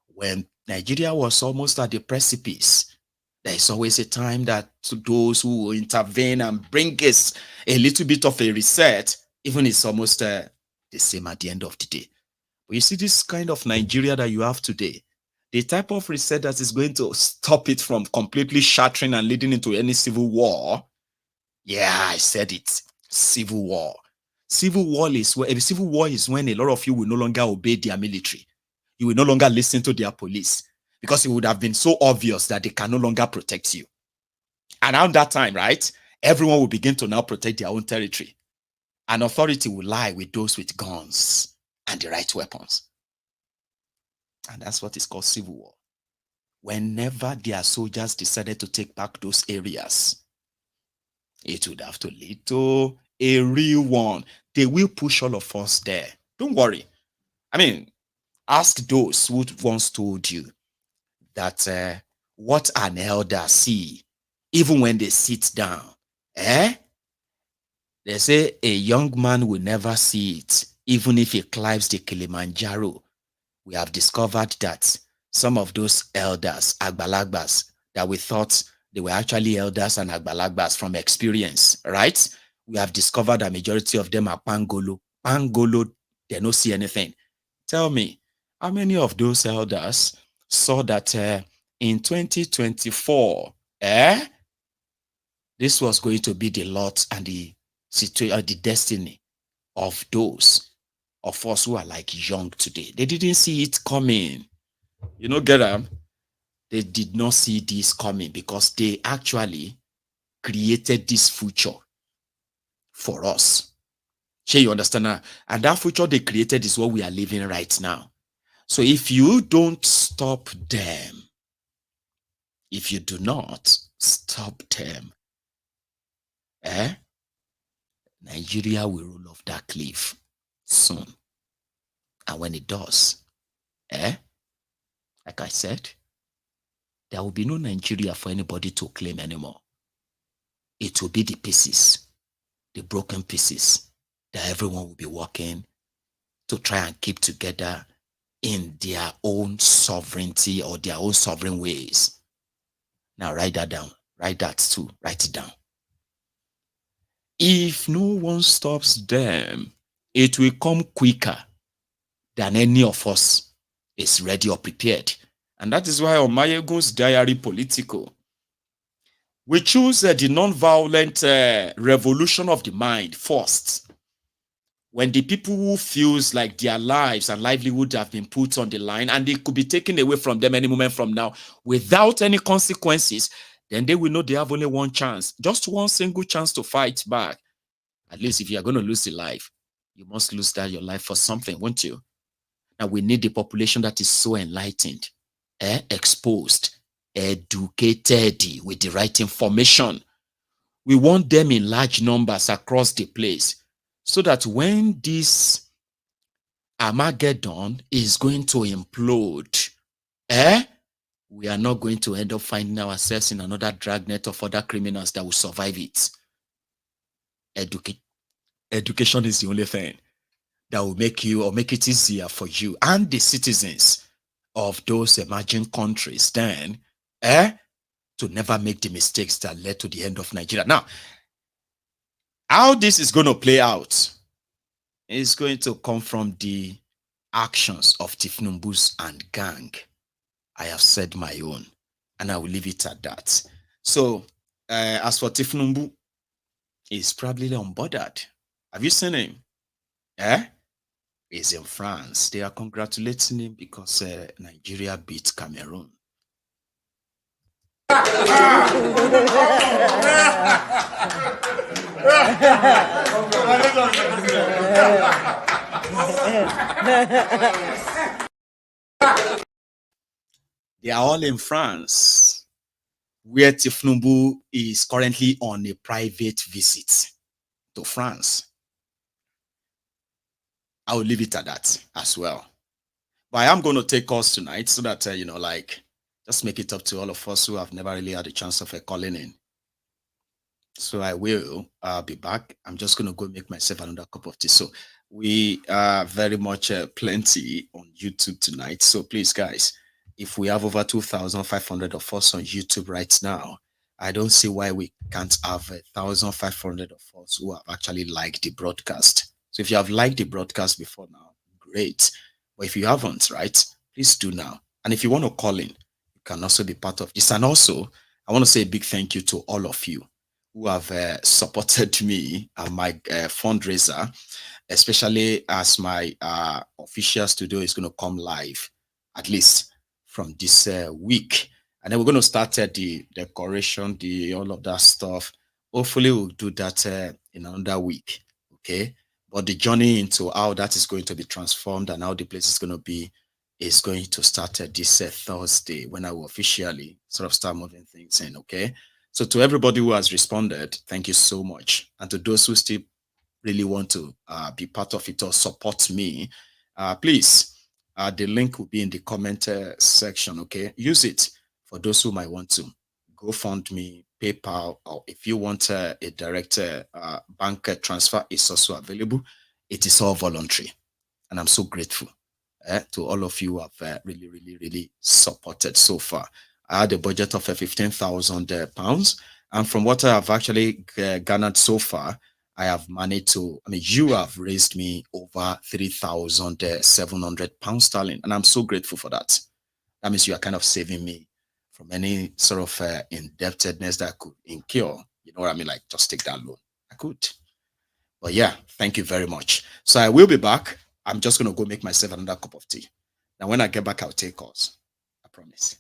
when Nigeria was almost at the precipice, there is always a time that to those who will intervene and bring us a little bit of a reset, even it's almost the same at the end of the day. But you see this kind of Nigeria that you have today, the type of reset that is going to stop it from completely shattering and leading into any civil war. Yeah, I said it. Civil war. Civil war is when a lot of you will no longer obey their military. You will no longer listen to their police because it would have been so obvious that they can no longer protect you. And around that time, right, everyone will begin to now protect their own territory. And authority will lie with those with guns and the right weapons. And that's what is called civil war. Whenever their soldiers decided to take back those areas, it would have to lead to a real one. They will push all of us there. Don't worry. I mean, ask those who once told you that what an elder see, even when they sit down. They say a young man will never see it, even if he climbs the Kilimanjaro. We have discovered that some of those elders, Agbalagbas, that we thought they were actually elders and Agbalagbas from experience, right? We have discovered a majority of them are Pangolo. Pangolo, they don't see anything. Tell me, how many of those elders saw that in 2024, this was going to be the lot and the situation, the destiny of those of us who are like young today. They didn't see it coming. You know, get them? They did not see this coming because they actually created this future for us. Sure, you understand that? And that future they created is what we are living right now. So if you don't stop them, if you do not stop them, Nigeria will roll off that cliff soon. And when it does, like I said, there will be no Nigeria for anybody to claim anymore. It will be the pieces, the broken pieces, that everyone will be working to try and keep together in their own sovereignty or their own sovereign ways. Now write that down. Write that too. Write it down. If no one stops them, it will come quicker than any of us is ready or prepared. And that is why on MaiyegunsDiary Politico, we choose the non-violent revolution of the mind first. When the people who feels like their lives and livelihood have been put on the line and they could be taken away from them any moment from now without any consequences, then they will know they have only one chance, just one single chance to fight back. At least if you are going to lose your life, you must lose that your life for something, won't you? Now we need the population that is so enlightened, exposed, educated with the right information. We want them in large numbers across the place, so that when this Armageddon is going to implode, we are not going to end up finding ourselves in another dragnet of other criminals that will survive it. Education is the only thing that will make you or make it easier for you and the citizens of those emerging countries then to never make the mistakes that led to the end of Nigeria. Now, how this is going to play out is going to come from the actions of Tinubu's and gang. I have said my own, and I will leave it at that. So, as for Tinubu, he's probably unbothered. Have you seen him? He's in France. They are congratulating him because Nigeria beat Cameroon. They are all in France, where Tinubu is currently on a private visit to France. I will leave it at that as well. But I am going to take calls tonight so that, just make it up to all of us who have never really had a chance of calling in. So I will be back. I'm just going to go make myself another cup of tea. So we are very much plenty on YouTube tonight. So please, guys, if we have over 2,500 of us on YouTube right now, I don't see why we can't have 1,500 of us who have actually liked the broadcast. So if you have liked the broadcast before now, great. But if you haven't, right, please do now. And if you want to call in, you can also be part of this. And also, I want to say a big thank you to all of you who have supported me and my fundraiser, especially as my official studio is going to come live, at least from this week. And then we're going to start the decoration, all of that stuff. Hopefully, we'll do that in another week, okay? But the journey into how that is going to be transformed and how the place is going to be is going to start this Thursday when I will officially sort of start moving things in, okay? So to everybody who has responded, thank you so much. And to those who still really want to be part of it or support me, please, the link will be in the comment section, okay? Use it for those who might want to. GoFundMe, PayPal, or if you want a direct bank transfer, it's also available. It is all voluntary. And I'm so grateful to all of you who have really, really, really supported so far. I had a budget of £15,000. And from what I have actually garnered so far, I have managed to, you have raised me over £3,700 sterling. And I'm so grateful for that. That means you are kind of saving me from any sort of indebtedness that I could incur. You know what I mean? Like, just take that loan. I could. But yeah, thank you very much. So I will be back. I'm just going to go make myself another cup of tea. Now, when I get back, I'll take calls. I promise.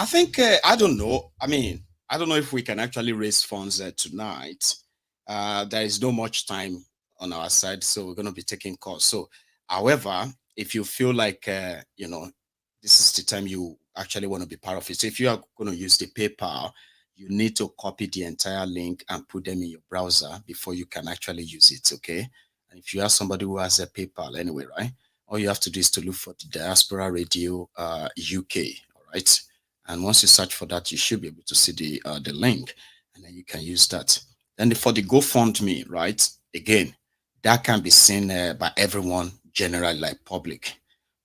I think, I don't know. I mean, I don't know if we can actually raise funds tonight. There is no much time on our side, so we're going to be taking calls. So, however, if you feel like, you know, this is the time you actually want to be part of it. So if you are going to use the PayPal, you need to copy the entire link and put them in your browser before you can actually use it, okay? And if you have somebody who has a PayPal anyway, right? All you have to do is to look for the Diaspora Radio UK, all right? And once you search for that, you should be able to see the link, and then you can use that. Then for the GoFundMe, right? Again, that can be seen by everyone, generally, like public.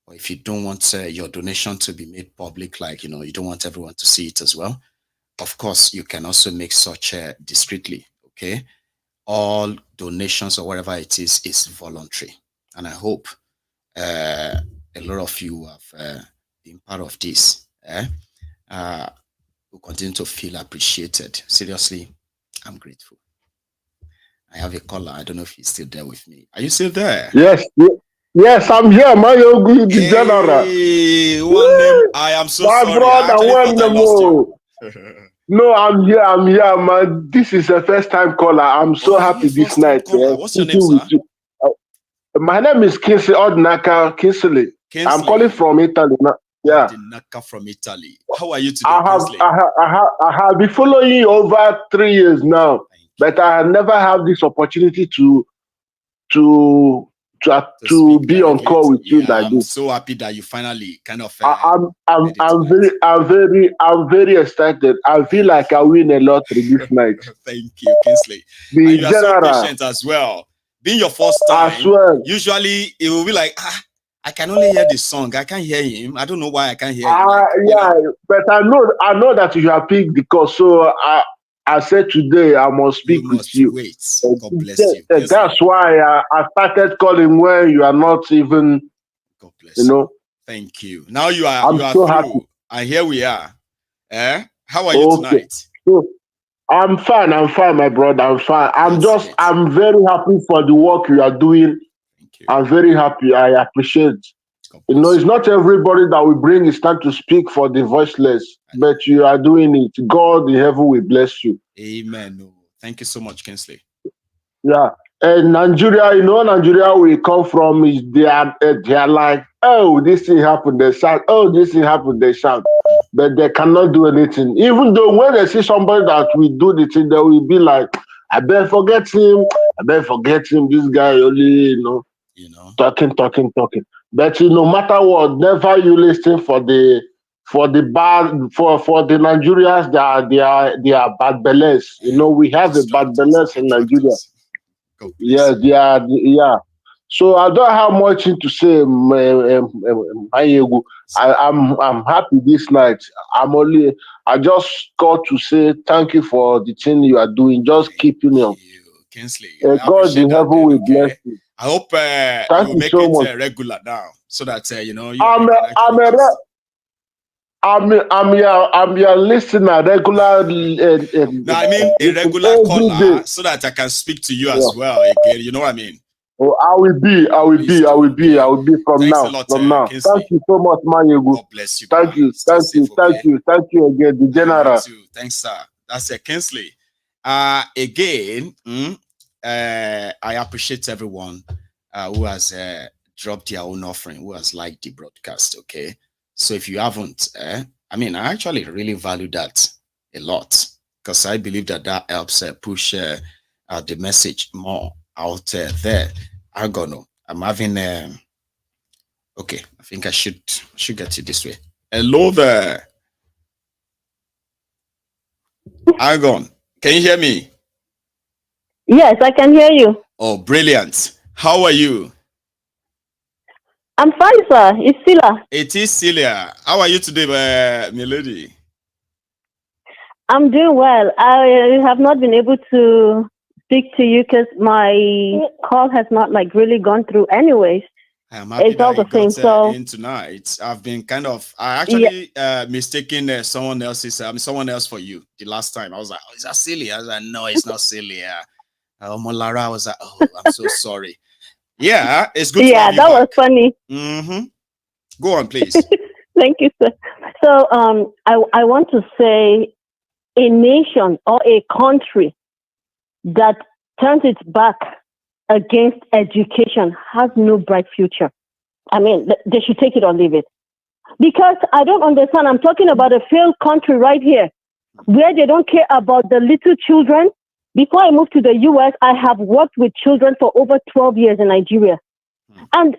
Or if you don't want your donation to be made public, like, you know, you don't want everyone to see it as well, of course, you can also make such discreetly, okay? All donations or whatever it is voluntary. And I hope a lot of you have been part of this. Will continue to feel appreciated. Seriously, I'm grateful. I have a caller. I don't know if he's still there with me. Are you still there? Yes, yes, I'm here. Maiyegun, the general. One name. I am so my sorry. brother, I lost you. No, I'm here, man. This is a first time caller. I'm so happy this night. What's your name, sir? My name is Kinsley Odnaka Kinsley. I'm calling from Italy. Yeah. Odnaka from Italy. How are you today, Kinsley? I have been following you over 3 years now, but I have never had this opportunity to be on call with you like I'm this. so happy that you finally kind of. I'm very excited. I feel like I win a lottery this night. Thank you, Kinsley. And you are so patient as well. Being your first time, as well. Usually it will be like, I can only hear the song. I can't hear him. I don't know why I can't hear him. Yeah, but I know that you have picked the call. So I said today I must speak with you. Wait. God bless you. That's why I started calling when you are not even. God bless you. Know. Thank you. Now you are. I'm you are so through. happy. and here we are. How are you tonight? So, I'm fine, my brother. I'm fine. I'm very happy for the work you are doing. Thank you. I'm very happy. I appreciate. It's not everybody that will bring his time to speak for the voiceless, but you are doing it. God in heaven will bless you. Amen. Thank you so much, Kinsley. Yeah. And Nigeria, Nigeria we come from is they are like, oh, this thing happened, they shout. Oh, this thing happened, they shout. But they cannot do anything. Even though when they see somebody that will do the thing, they will be like, I better forget him. This guy only, talking. But no matter what, never you listen for the Nigerians they are bad bellers. We have a bad bellers in Nigeria. Yeah. So I don't have much to say, Maiyegun. I'm happy this night. I just got to say thank you for the thing you are doing. Just keeping on. Kinsley, God in heaven will bless you. I hope you make so it regular now, so that I'm your listener, regular. No, I mean a regular caller, so that I can speak to you as well. Again, you know what I mean? Oh, I will be from now. Thank you so much, Maiyegun. God bless you. Thank you again, the general. Thanks, sir. That's Kinsley. Again, I appreciate everyone who has dropped their own offering, who has liked the broadcast. Okay, so if you haven't, I actually really value that a lot, because I believe that helps push the message more out there. I'm having okay, I think I should get it this way. Hello there. Can you hear me? Yes, I can hear you. Oh, brilliant. How are you? I'm fine, sir. It's Celia. It is Celia. How are you today, my lady? I'm doing well. I have not been able to speak to you because my call has not really gone through anyways. I'm happy it's all the same. So in tonight, I've been I actually mistaken someone else for you the last time. I was like, oh, is that Celia? I was like, no, it's not Celia. Molara, I was like, oh, I'm so sorry. Yeah, it's good. Yeah, that was funny. Go on, please. Thank you, sir. So, I want to say, a nation or a country that turns its back against education has no bright future. They should take it or leave it. Because I don't understand. I'm talking about a failed country right here, where they don't care about the little children. Before I moved to the US, I have worked with children for over 12 years in Nigeria. And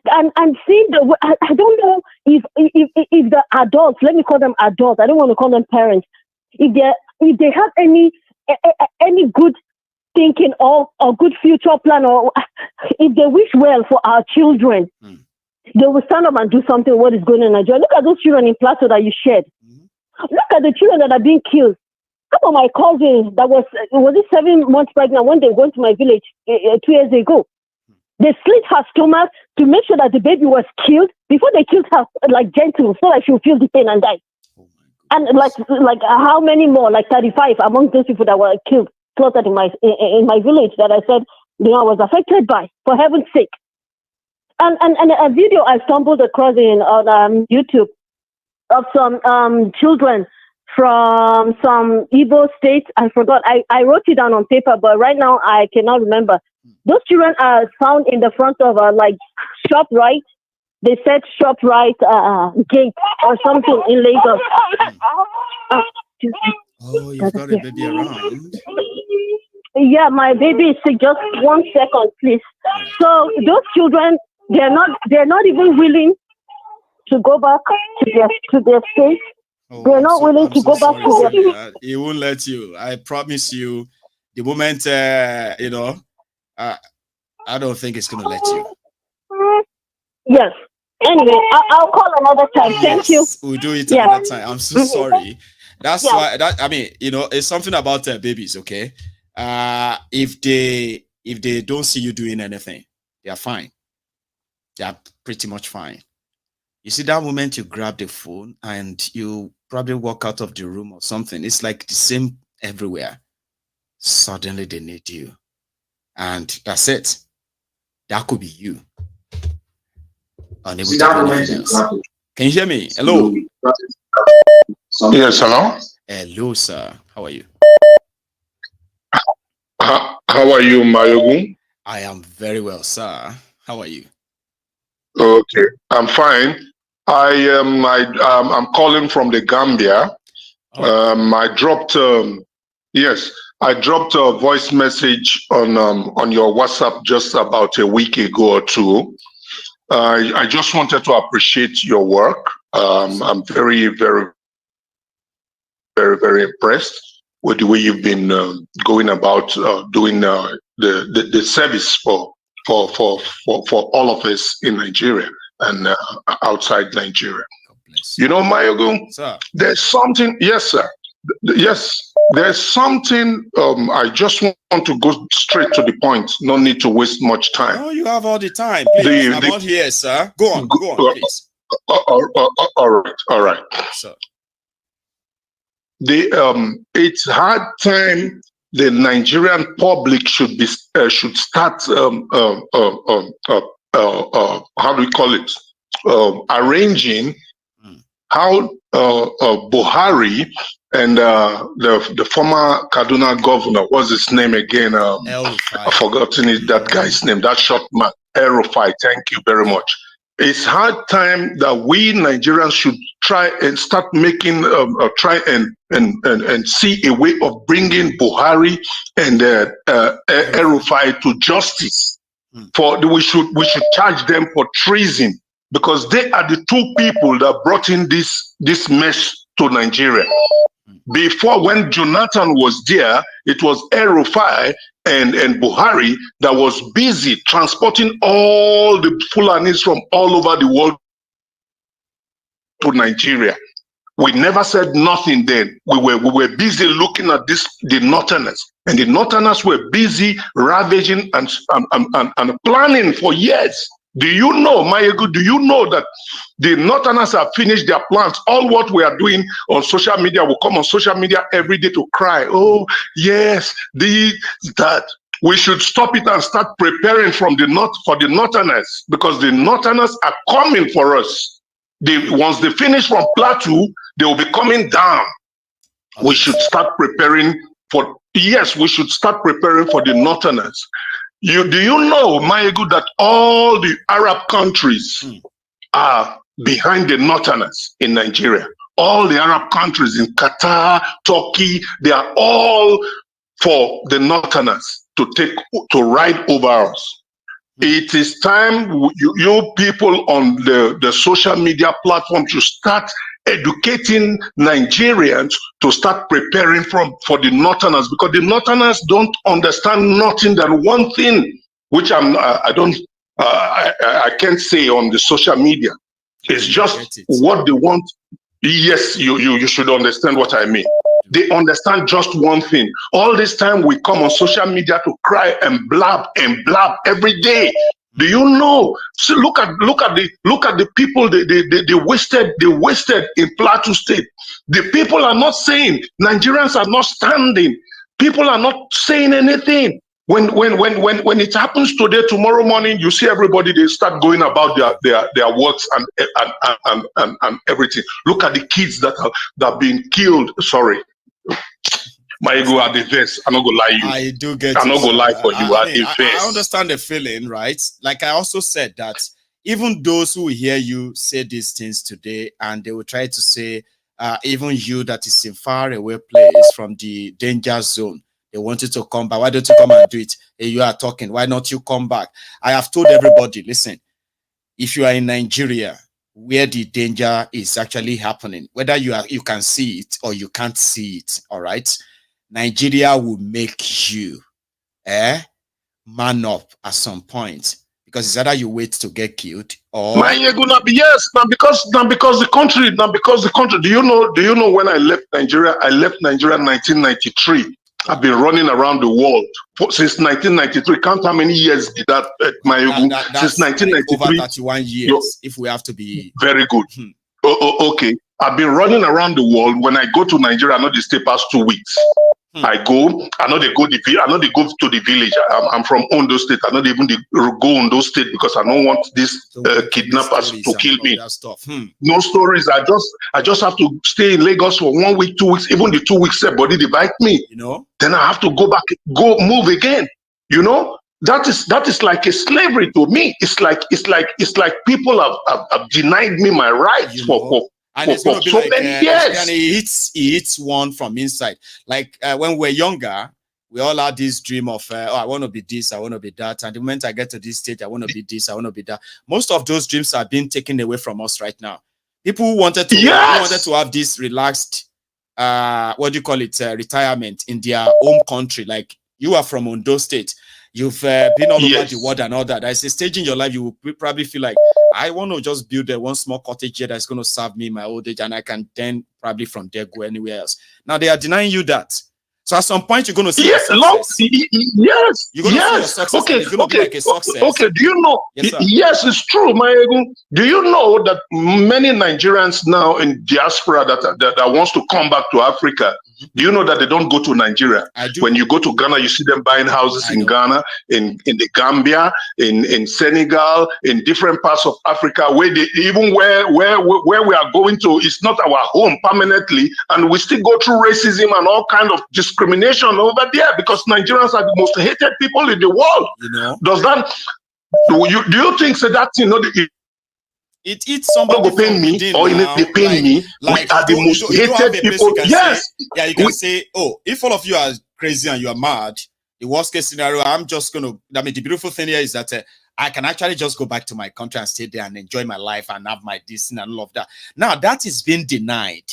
seeing I don't know if the adults, let me call them adults, I don't want to call them parents, if they have any good thinking or good future plan, or if they wish well for our children, they will stand up and do something. What is going on in Nigeria? Look at those children in Plateau that you shared. Look at the children that are being killed. Some of my cousins that was it 7 months pregnant when they went to my village 2 years ago. They slit her stomach to make sure that the baby was killed before they killed her, like gentle, so that she would feel the pain and die. And like how many more? Like 35 among those people that were killed, slaughtered in my village that I said, I was affected by, for heaven's sake. And a video I stumbled across on YouTube of some children from some Igbo states. I forgot. I wrote it down on paper, but right now I cannot remember. Those children are found in the front of ShopRite. They said ShopRite gate or something in Lagos. Oh, you've got a baby around. Yeah, my baby is sick. Just 1 second, please. So those children, they're not even willing to go back to their state. They're not willing to go back to their. He won't let you. I promise you. The moment I don't think it's gonna let you. Yes. Anyway, I'll call another time. Thank you. We'll do it another time. I'm so sorry. That's why. It's something about babies. Okay. If they don't see you doing anything, they are fine. They are pretty much fine. You see that moment you grab the phone and you probably walk out of the room or something. It's like the same everywhere. Suddenly they need you. And that's it. That could be you. Unable to do anything else. Can you hear me? Hello. Yes, hello. Hello, sir. How are you? How are you, Maiyegun? I am very well, sir. How are you? Okay, I'm fine. I'm calling from the Gambia. I dropped I dropped a voice message on your WhatsApp just about a week ago or two. I just wanted to appreciate your work. I'm very, very, very, very impressed with the way you've been going about doing the service for all of us in Nigeria and outside Nigeria. You know, Maiyegun, there's something. Yes, sir. Yes, there's something. I just want to go straight to the point. No need to waste much time. No, you have all the time. Please, I'm not here, sir. Go on, please. All right. Sir. It's hard time. The Nigerian public should start how do we call it? Arranging how Buhari and the former Kaduna governor, what's his name again? I've forgotten that guy's name, that short man, El-Rufai. Thank you very much. It's hard time that we Nigerians should try and start making, try and see a way of bringing Buhari and El-Rufai to justice. We should charge them for treason, because they are the two people that brought in this mess to Nigeria. Before, when Jonathan was there, it was El-Rufai and Buhari that was busy transporting all the Fulanis from all over the world to Nigeria. We never said nothing then. We were busy looking at the Northerners, and the Northerners were busy ravaging and planning for years. Do you know, Maiyegun, do you know that the Northerners have finished their plans? All what we are doing on social media will come on social media every day to cry, oh, yes, that. We should stop it and start preparing from the north for the Northerners, because the Northerners are coming for us. Once they finish from Plateau, they will be coming down. We should start preparing for, yes, we should start preparing for the Northerners. Do you know, Maiyegun, that all the Arab countries are behind the Northerners in Nigeria? All the Arab countries in Qatar, Turkey, they are all for the Northerners to ride over us. It is time you people on the social media platform to start educating Nigerians to start preparing for the Northerners, because the Northerners don't understand nothing than one thing, which I can't say on the social media. It's just what they want. Yes, you should understand what I mean. They understand just one thing. All this time we come on social media to cry and blab every day. Do you know? So look at the people they wasted in Plateau State. The people are not saying. Nigerians are not standing. People are not saying anything. When it happens today, tomorrow morning, you see everybody, they start going about their works and everything. Look at the kids that are being killed. Sorry. Maiyegun at the verse. I'm not gonna lie you. I do get. I'm not gonna lie for you. I understand the feeling, right? Like I also said that even those who hear you say these things today, and they will try to say, even you that is in far away place from the danger zone, they want you to come back. Why don't you come and do it? Hey, you are talking. Why not you come back? I have told everybody, listen, if you are in Nigeria, where the danger is actually happening, whether you can see it or you can't see it, all right? Nigeria will make you man up at some point, because it's either you wait to get killed or yes, now because the country. Do you know when I left Nigeria? I left Nigeria in 1993. I've been running around the world since 1993. Count how many years did that, Maiyegun? Since 1993. Over 31 years, if we have to be. Very good. Okay. I've been running around the world. When I go to Nigeria, I know they stay past 2 weeks. I know they go to the village. I'm from Ondo State. I know they even go Ondo State because I don't want these kidnappers to kill me. No stories. I just have to stay in Lagos for 1 week, 2 weeks. Even the 2 weeks, body they bite me. Then I have to move again. That is like a slavery to me. It's like people have denied me my rights for so many years. And he hits one from inside. Like when we were younger, we all had this dream of, I want to be this, I want to be that. And the moment I get to this stage, I want to be this, I want to be that. Most of those dreams are being taken away from us right now. People who wanted to have this relaxed, retirement in their home country. Like you are from Ondo State. You've been all over the world and all that. There's a stage in your life you will probably feel like, I want to just build one small cottage here that's going to serve me in my old age, and I can then probably from there go anywhere else. Now they are denying you that. So at some point you're going to see your success. You're going to see your success. Okay. It's going to be like a success. Okay. Do you know? Yes, it's true, Maiyegun. Do you know that many Nigerians now in diaspora that wants to come back to Africa? Do you know that they don't go to Nigeria? I do. When you go to Ghana, you see them buying houses in Ghana, in the Gambia, in Senegal, in different parts of Africa, where we are going to, it's not our home permanently, and we still go through racism and all kind of discrimination over there because Nigerians are the most hated people in the world. Does that? Do you think so that it eats somebody who pay me or they pay me? Like, we are the most hated people. Yes. Say, you can say, oh, if all of you are crazy and you are mad, the worst case scenario, the beautiful thing here is that I can actually just go back to my country and stay there and enjoy my life and have my destiny and all of that. Now that is being denied.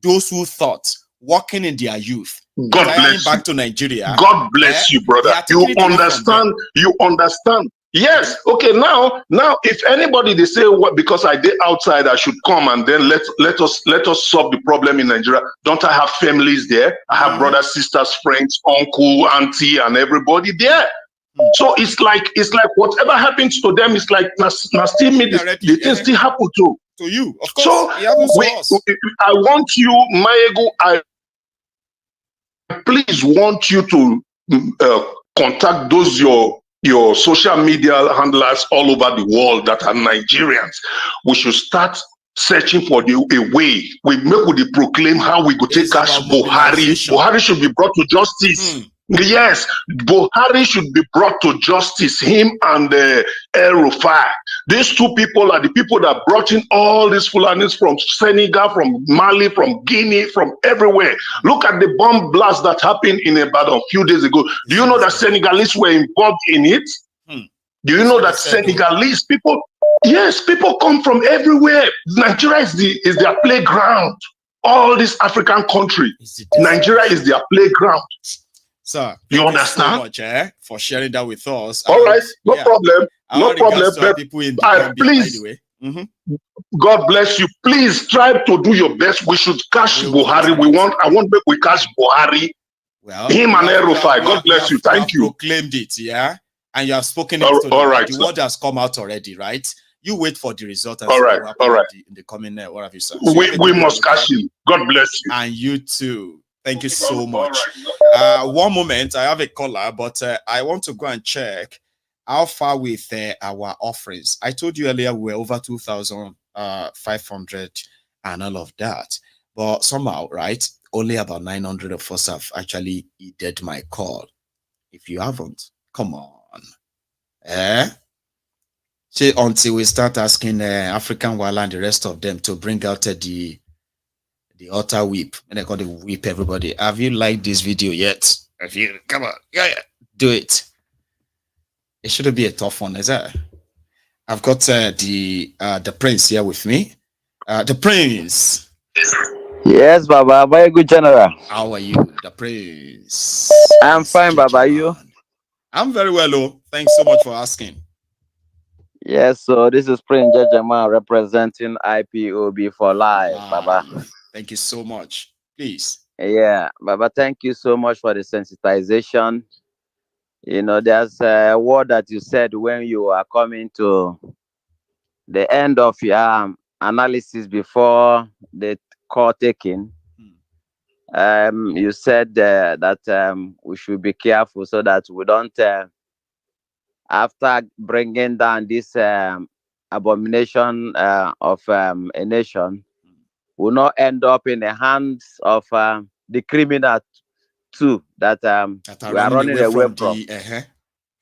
Those who thought working in their youth, God bless back you. to Nigeria. God bless you, brother. You understand. Yes. Okay. Now, if anybody they say because I did outside, I should come and then let us solve the problem in Nigeria. Don't I have families there? I have brothers, sisters, friends, uncle, auntie, and everybody there. So it's like whatever happens to them, it's like still me. The thing still happen to you. Of course. So I want you, Maiyegun. I please want you to contact those your social media handlers all over the world that are Nigerians. We should start searching for a way. We proclaim how we go take cash Buhari. Buhari should be brought to justice. Yes, Buhari should be brought to justice. Him and El Rufai. These two people are the people that brought in all these Fulanis from Senegal, from Mali, from Guinea, from everywhere. Look at the bomb blast that happened in Ibadan a few days ago. Do you know that Senegalese were involved in it? Do you know that Senegalese people? Yes, people come from everywhere. Nigeria is their playground. All this African country, Nigeria is their playground. Sir, you understand? So much, for sharing that with us. All right, no problem. No problem. Please, God bless you. Please try to do your best. We should catch Buhari. I want we catch Buhari. Well, him and El Rufai. God bless you. Thank you. Proclaimed it, and you have spoken it to all right. The word has come out already, right? You wait for the result. And all right. In the coming, what have you said? We must catch him. God bless you. And you too. Thank you so much. One moment, I have a caller, but I want to go and check how far with our offerings. I told you earlier we were over 2,500 and all of that. But somehow, right, only about 900 of us have actually heeded my call. If you haven't, come on. See, until we start asking African Wala and the rest of them to bring out the altar whip, and I call it whip everybody. Have you liked this video yet? Come on, do it. It shouldn't be a tough one, is it? I've got the prince here with me. The prince. Yes, Baba. Very good general. How are you, the prince? I'm fine, Baba. You? I'm very well, oh. Thanks so much for asking. Yes, so this is Prince Jajama representing IPOB for life, Baba. Thank you so much. Please, Yeah, but thank you so much for the sensitization. You know, there's a word that you said when you are coming to the end of your analysis before the call taking. You said that we should be careful so that we don't, after bringing down this abomination of a nation, will not end up in the hands of the criminal too that that are we are running away from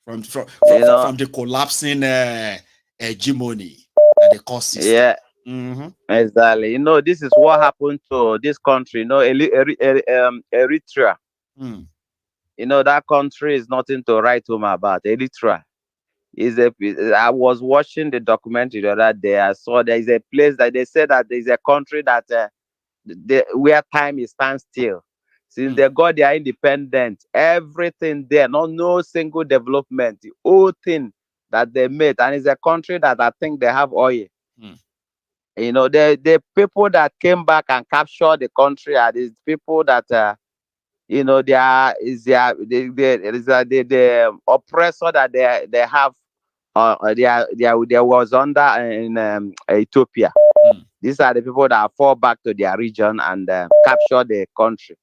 from. the from the collapsing hegemony that the cost system. Yeah, exactly. You know, this is what happened to this country. You know, Eritrea. You know, that country is nothing to write home about. Eritrea I was watching the documentary the other day. I saw there is a place that they said that there is a country that where time is standstill. Since they got their independence, everything there, no single development, the whole thing that they made, and it's a country that I think they have oil. You know, the people that came back and captured the country are these people that you know, the oppressor that they have there was under in Ethiopia. These are the people that fall back to their region and capture the country.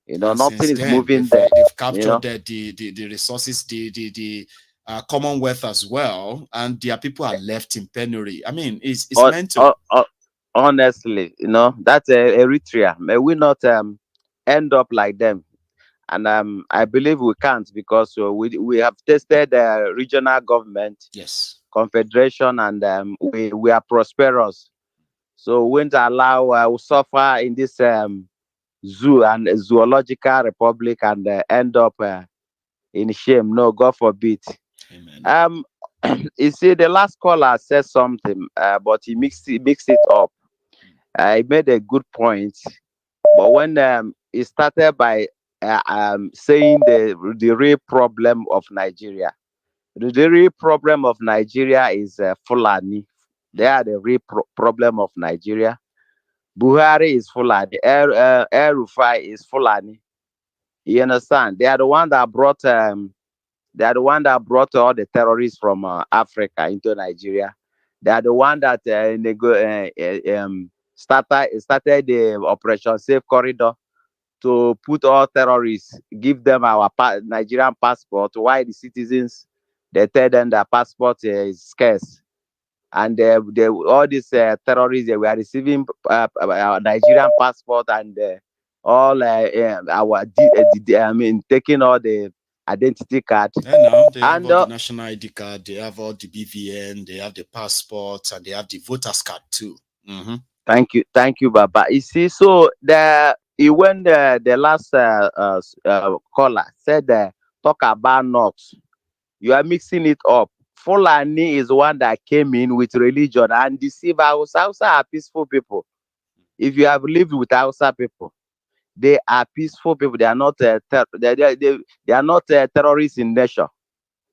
You know, nothing is moving there. They've captured, you know, the resources, the Commonwealth as well, and their people are left in penury. I mean, it's meant to. Honestly, you know, that's Eritrea. May we not end up like them? And I believe we can't, because we have tested regional government, yes, confederation, and we are prosperous. So we won't allow we suffer in this zoo and zoological republic and end up in shame. No, God forbid. Amen. You see, the last caller said something, but he mixed it up. He made a good point, but when he started by saying the real problem of Nigeria. The real problem of Nigeria is Fulani. They are the real problem of Nigeria. Buhari is Fulani. Rufai is Fulani. You understand? They are the one that brought all the terrorists from Africa into Nigeria. They are the one that started the Operation Safe Corridor to put all terrorists, give them our Nigerian passport, while the citizens, they tell them their passport is scarce. And all these terrorists, they were receiving our Nigerian passport and all taking all the identity card. Now they have all the national ID card, they have all the BVN, they have the passport, and they have the voters card too. Thank you, Baba. You see, so when the last caller said talk about North, you are mixing it up. Fulani is one that came in with religion and deceive Hausa. Hausa are peaceful people. If you have lived with Hausa people, they are peaceful people. They are not they are not terrorists in nature.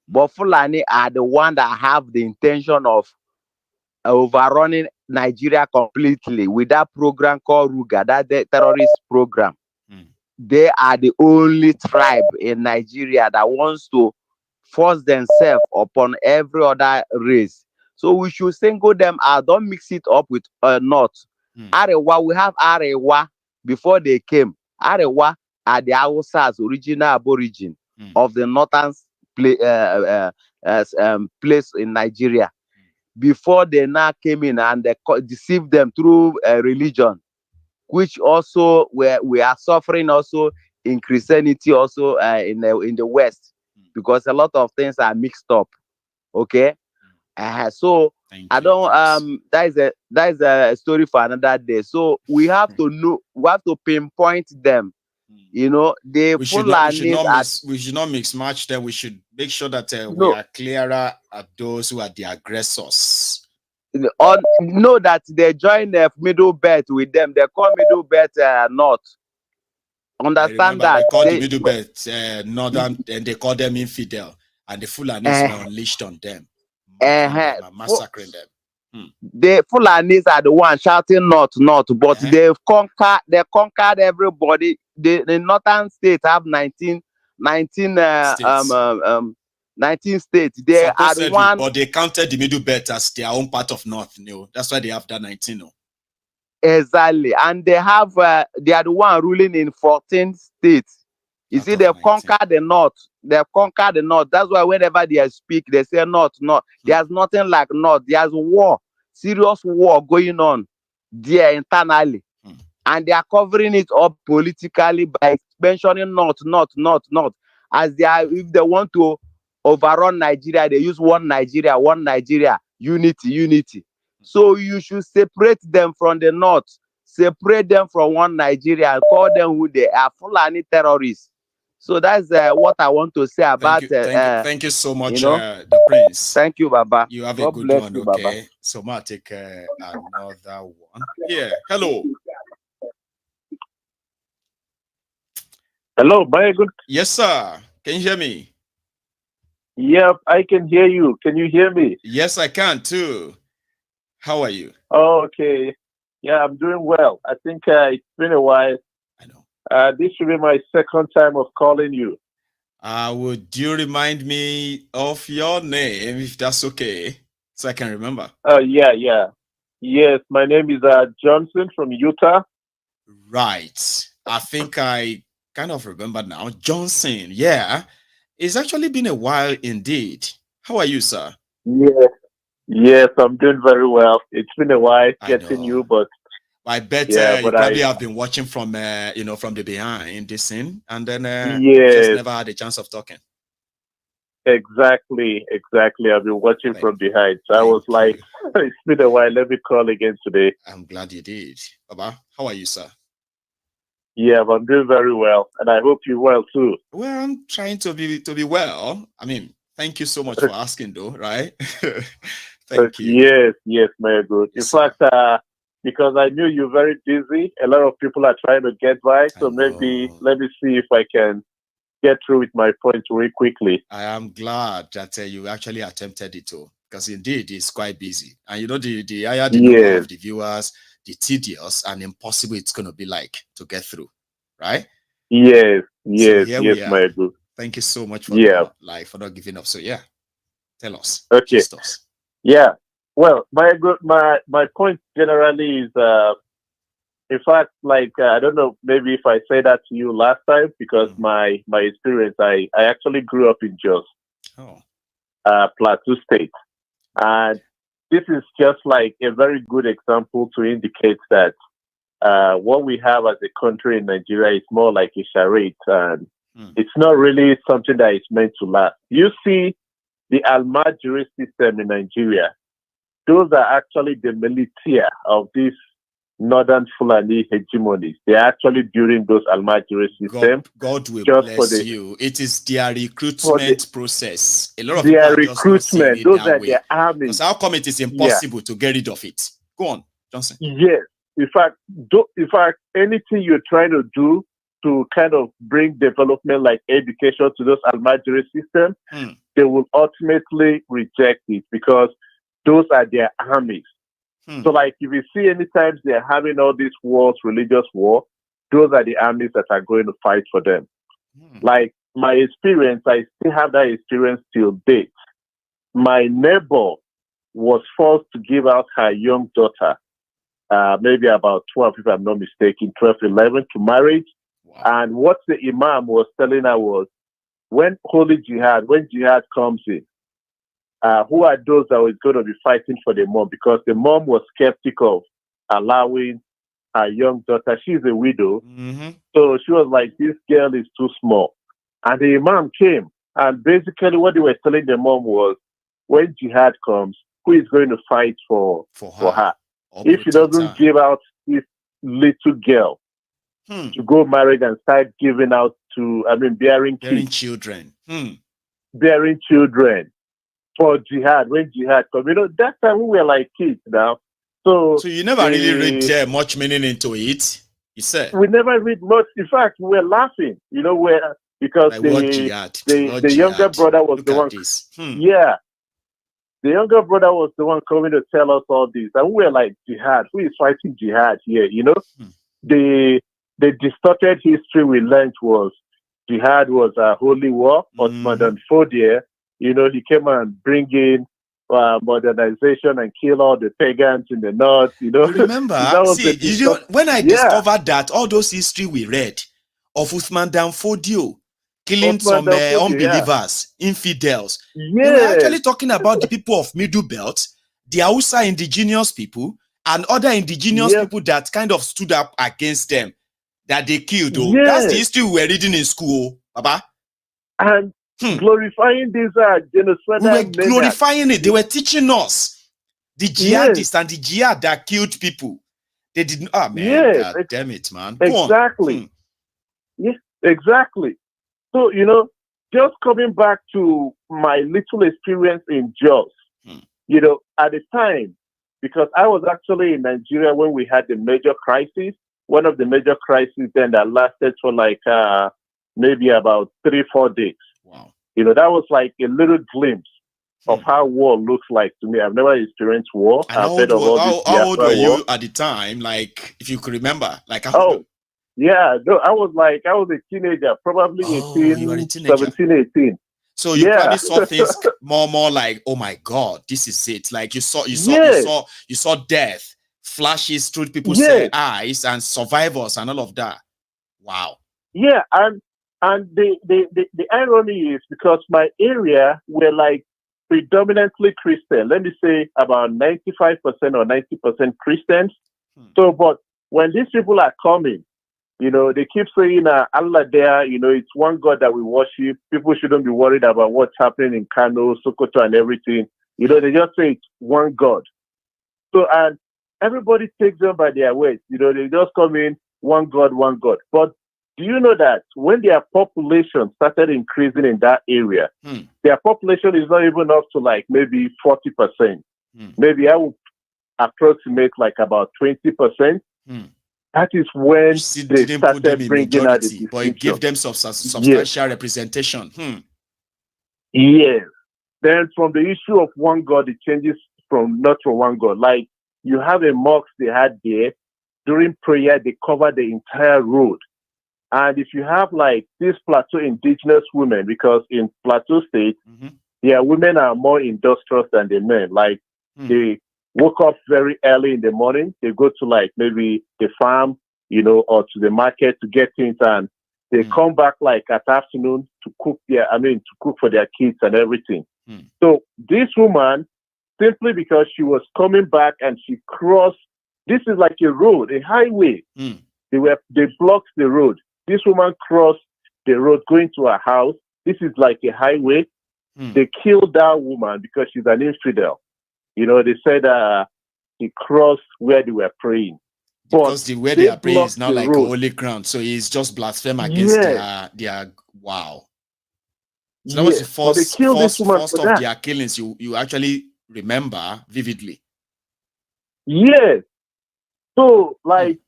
But Fulani are the one that have the intention of overrunning Nigeria completely with that program called Ruga, that terrorist program. They are the only tribe in Nigeria that wants to force themselves upon every other race. So we should single them out. Don't mix it up with North. Arewa, we have Arewa before they came. Arewa are the Hausas, original aborigine of the northern place in Nigeria. Before they now came in and they deceived them through religion, which also we are suffering also in Christianity, also in the West, because a lot of things are mixed up. Okay, so I don't that is a story for another day. So we have to know, we have to pinpoint them. You know, we should not mix match them. We should make sure that we are clearer at those who are the aggressors. Know that they join the middle belt with them. They call middle belt North. Understand that they call the middle belt Northern, and they call them infidel, and the Fulanis were unleashed on them, and massacring them. The Fulanis are the ones shouting north, north, but they've conquered everybody. The northern states have 19 states. They are the one, but they counted the middle belt as their own part of north. No, that's why they have that 19. No. Exactly, and they have they are the one ruling in 14 states. You see, they've conquered the north. They've conquered the north. That's why whenever they speak, they say north, north. There's nothing like north. There's war, serious war going on there internally, and they are covering it up politically by mentioning north, north, north, north. As they are, if they want to overrun Nigeria, they use one Nigeria, unity, unity. So you should separate them from the north, separate them from one Nigeria, and call them who they are, Fulani terrorists. So that's what I want to say about. Thank you so much, the Prince. Thank you, Baba. You have God a good bless one, you, okay? Baba. So I'll take another one. Yeah, hello. Hello, Maiyegun. Yes, sir. Can you hear me? Yep, I can hear you. Can you hear me? Yes, I can too. How are you? Oh, okay. Yeah, I'm doing well. I think it's been a while. I know. This should be my second time of calling you. Would you remind me of your name, if that's okay, so I can remember? Yeah. Yes, my name is Johnson from Utah. Right. I think I kind of remember now. Johnson, yeah. It's actually been a while indeed. How are you, sir? Yes, I'm doing very well. It's been a while getting you, but I bet you probably have been watching from from the behind this scene, and then just never had a chance of talking. Exactly. I've been watching from behind. So I was like, it's been a while. Let me call again today. I'm glad you did. Baba, how are you, sir? Yeah, I'm doing very well, and I hope you're well too. Well, I'm trying to be well. I mean, thank you so much for asking, though. Right? Thank you. Yes, Maiyegun. In fact, because I knew you're very busy, a lot of people are trying to get by. So maybe let me see if I can get through with my point really quickly. I am glad that you actually attempted it too, because indeed it's quite busy. And the higher the number of the viewers, the tedious and impossible it's going to be like to get through, right? Yes, Maiyegun. Thank you so much for for not giving up. So yeah, tell us. Okay. Yeah. Well, my point generally is, in fact, like I don't know, maybe if I say that to you last time, because my experience, I actually grew up in Jos, Plateau State, and this is just like a very good example to indicate that what we have as a country in Nigeria is more like a charade, and it's not really something that is meant to last. You see, the Almajiri system in Nigeria, those are actually the militia of these northern Fulani hegemonies. They're actually building those Almajiri systems. God will bless you. It is their recruitment process. A lot of people their recruitment, those are their armies. How come it is impossible to get rid of it? Go on, Johnson. Yes. In fact, anything you're trying to do to kind of bring development like education to those Almajiri systems, they will ultimately reject it because those are their armies. So like if you see any times they're having all these wars, religious war, those are the armies that are going to fight for them. Like my experience, I still have that experience till date. My neighbor was forced to give out her young daughter, maybe about 12, if I'm not mistaken, 12, 11 to marriage. Wow. And what the imam was telling her was, when holy jihad, when jihad comes in, who are those that were going to be fighting for the mom? Because the mom was skeptical of allowing her young daughter. She's a widow. So she was like, this girl is too small. And the imam came. And basically what they were telling the mom was, when jihad comes, who is going to fight for her? If she doesn't give out this little girl to go married and start giving out to, bearing children. Bearing children. For jihad, when jihad comes, that time we were like kids now. So you never really read much meaning into it, you said? We never read much. In fact, we were laughing, because like the younger brother was the one. Yeah. The younger brother was the one coming to tell us all this. And we were like, jihad. Who is fighting jihad here? You know? The distorted history we learned was jihad was a holy war. Osman Dan Fodio, you know, he came and bring in modernization and kill all the pagans in the north, you know. Remember, when I discovered that all those history we read of Usman Dan Fodio killing some unbelievers, infidels, they were actually talking about the people of Middle Belt, the Hausa indigenous people, and other indigenous people that kind of stood up against them, that they killed. That's the history we were reading in school, Baba. And glorifying these genocide. We were glorifying it. They were teaching us the jihadists and the jihad that killed people. They didn't. Oh man, God damn it, man. Exactly. Yes, exactly. So you know, just coming back to my little experience in Jos, you know, at the time, because I was actually in Nigeria when we had the major crisis. One of the major crises then that lasted for like maybe about 3-4 days. Wow. You know, that was like a little glimpse of how war looks like to me. I've never experienced war. How old were you at the time? Like, if you could remember, like, yeah, no, I was a teenager, probably 17, 18. So you probably saw things more like, oh my God, this is it. Like you saw death flashes through people's eyes and survivors and all of that. Wow. Yeah, and the irony is because my area were like predominantly Christian. Let me say about 95% or 90% Christians. So, but when these people are coming, you know, they keep saying Allah there, you know, it's one God that we worship. People shouldn't be worried about what's happening in Kano, Sokoto, and everything. You know, they just say it's one God. So, and everybody takes them by their words. You know, they just come in, one God, one God. But do you know that when their population started increasing in that area, their population is not even up to like maybe 40%. Maybe I would approximate like about 20%. That is when they started bringing out the but it gave them substantial representation. Yes. Then from the issue of one God, it changes from not from one God. Like you have a mosque they had there. During prayer, they cover the entire road. And if you have like these Plateau indigenous women, because in Plateau State, their women are more industrious than the men. Like they woke up very early in the morning. They go to like maybe the farm, you know, or to the market to get things, and they come back like at afternoon to cook for their kids and everything. So this woman, simply because she was coming back and she crossed, this is like a road, a highway. They blocked the road. This woman crossed the road going to her house. This is like a highway. They killed that woman because she's an infidel. You know, they said he crossed where they were praying. Because where they are praying is now like a holy ground. So he's just blaspheme against their wow. So that was the first of their killings you actually remember vividly. Yes. So like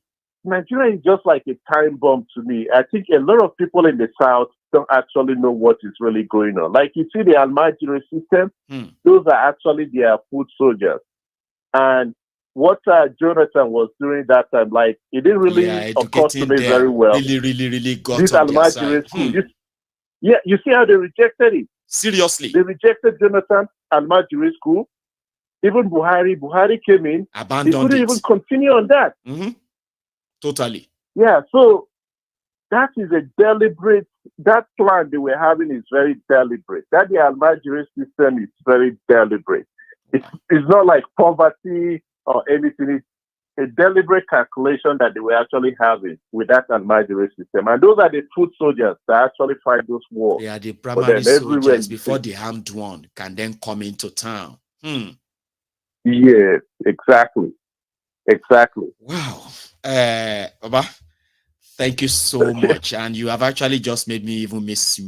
Nigeria is just like a time bomb to me. I think a lot of people in the South don't actually know what is really going on. Like you see the Almajiri system, those are actually their foot soldiers. And what Jonathan was doing that time, like it didn't really occur to me very well. Really got this on their Almajiri side. school. You see how they rejected it. Seriously. They rejected Jonathan Almajiri school. Even Buhari came in. Abandoned he couldn't even continue on that. Totally. Yeah, so that is a deliberate, that plan they were having is very deliberate. That the Almajiri system is very deliberate. It's not like poverty or anything. It's a deliberate calculation that they were actually having with that Almajiri system. And those are the foot soldiers that actually fight those wars. They are the primary soldiers before the armed one can then come into town. Yes, exactly. Wow. Baba, thank you so much. And you have actually just made me even miss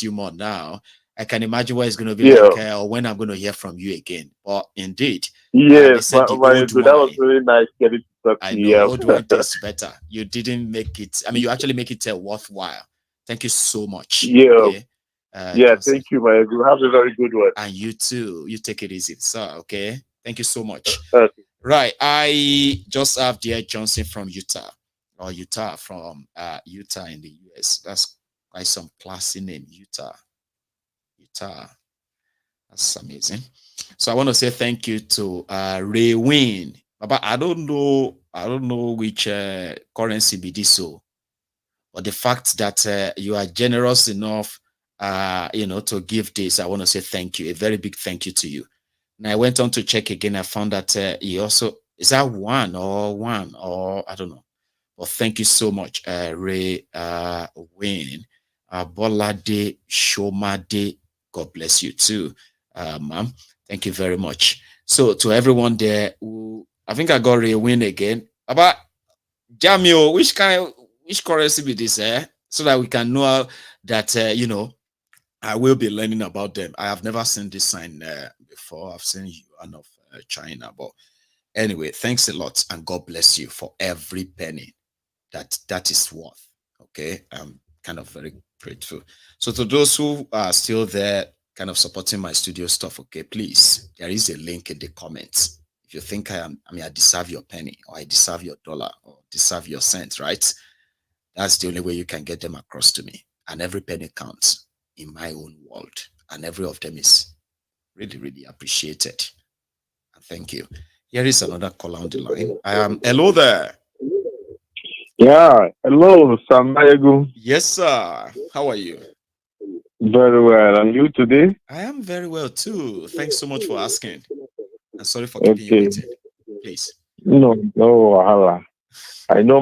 you more now. I can imagine what it's going to be like or when I'm going to hear from you again. But indeed, yes, that was really nice getting to talk to you. Old wine tastes better. You didn't make it. I mean, you actually make it worthwhile. Thank you so much. Yeah. Yeah, thank you, Maiyegun. Have a very good one. And you too. You take it easy, sir. Okay. Thank you so much. Okay. Right. I just have Dear Johnson from Utah, or Utah from Utah in the US. That's quite some classy name, Utah. Utah. That's amazing. So I want to say thank you to Ray Wayne. But I don't know which currency be this so. But the fact that you are generous enough to give this, I want to say thank you. A very big thank you to you. And I went on to check again. I found that he also, is that one or I don't know. Well, thank you so much, Ray Wayne. Bolade Shomade, God bless you too, ma'am. Thank you very much. So to everyone there, I think I got Ray Wayne again. About Jamio, which currency be this, so that we can know that I will be learning about them. I have never seen this sign before. I've seen yuan of China, but anyway, thanks a lot, and God bless you for every penny that is worth. Okay, I'm kind of very grateful. So to those who are still there, kind of supporting my studio stuff, okay, please, there is a link in the comments. If you think I deserve your penny, or I deserve your dollar, or deserve your cent, right? That's the only way you can get them across to me. And every penny counts in my own world. And every of them is really, really appreciated. And thank you. Here is another call on the line. Hello there. Yeah, hello, Maiyegun. Yes, sir. How are you? Very well. And you today? I am very well too. Thanks so much for asking. I'm sorry for keeping you waiting. Please. No, wahala. I know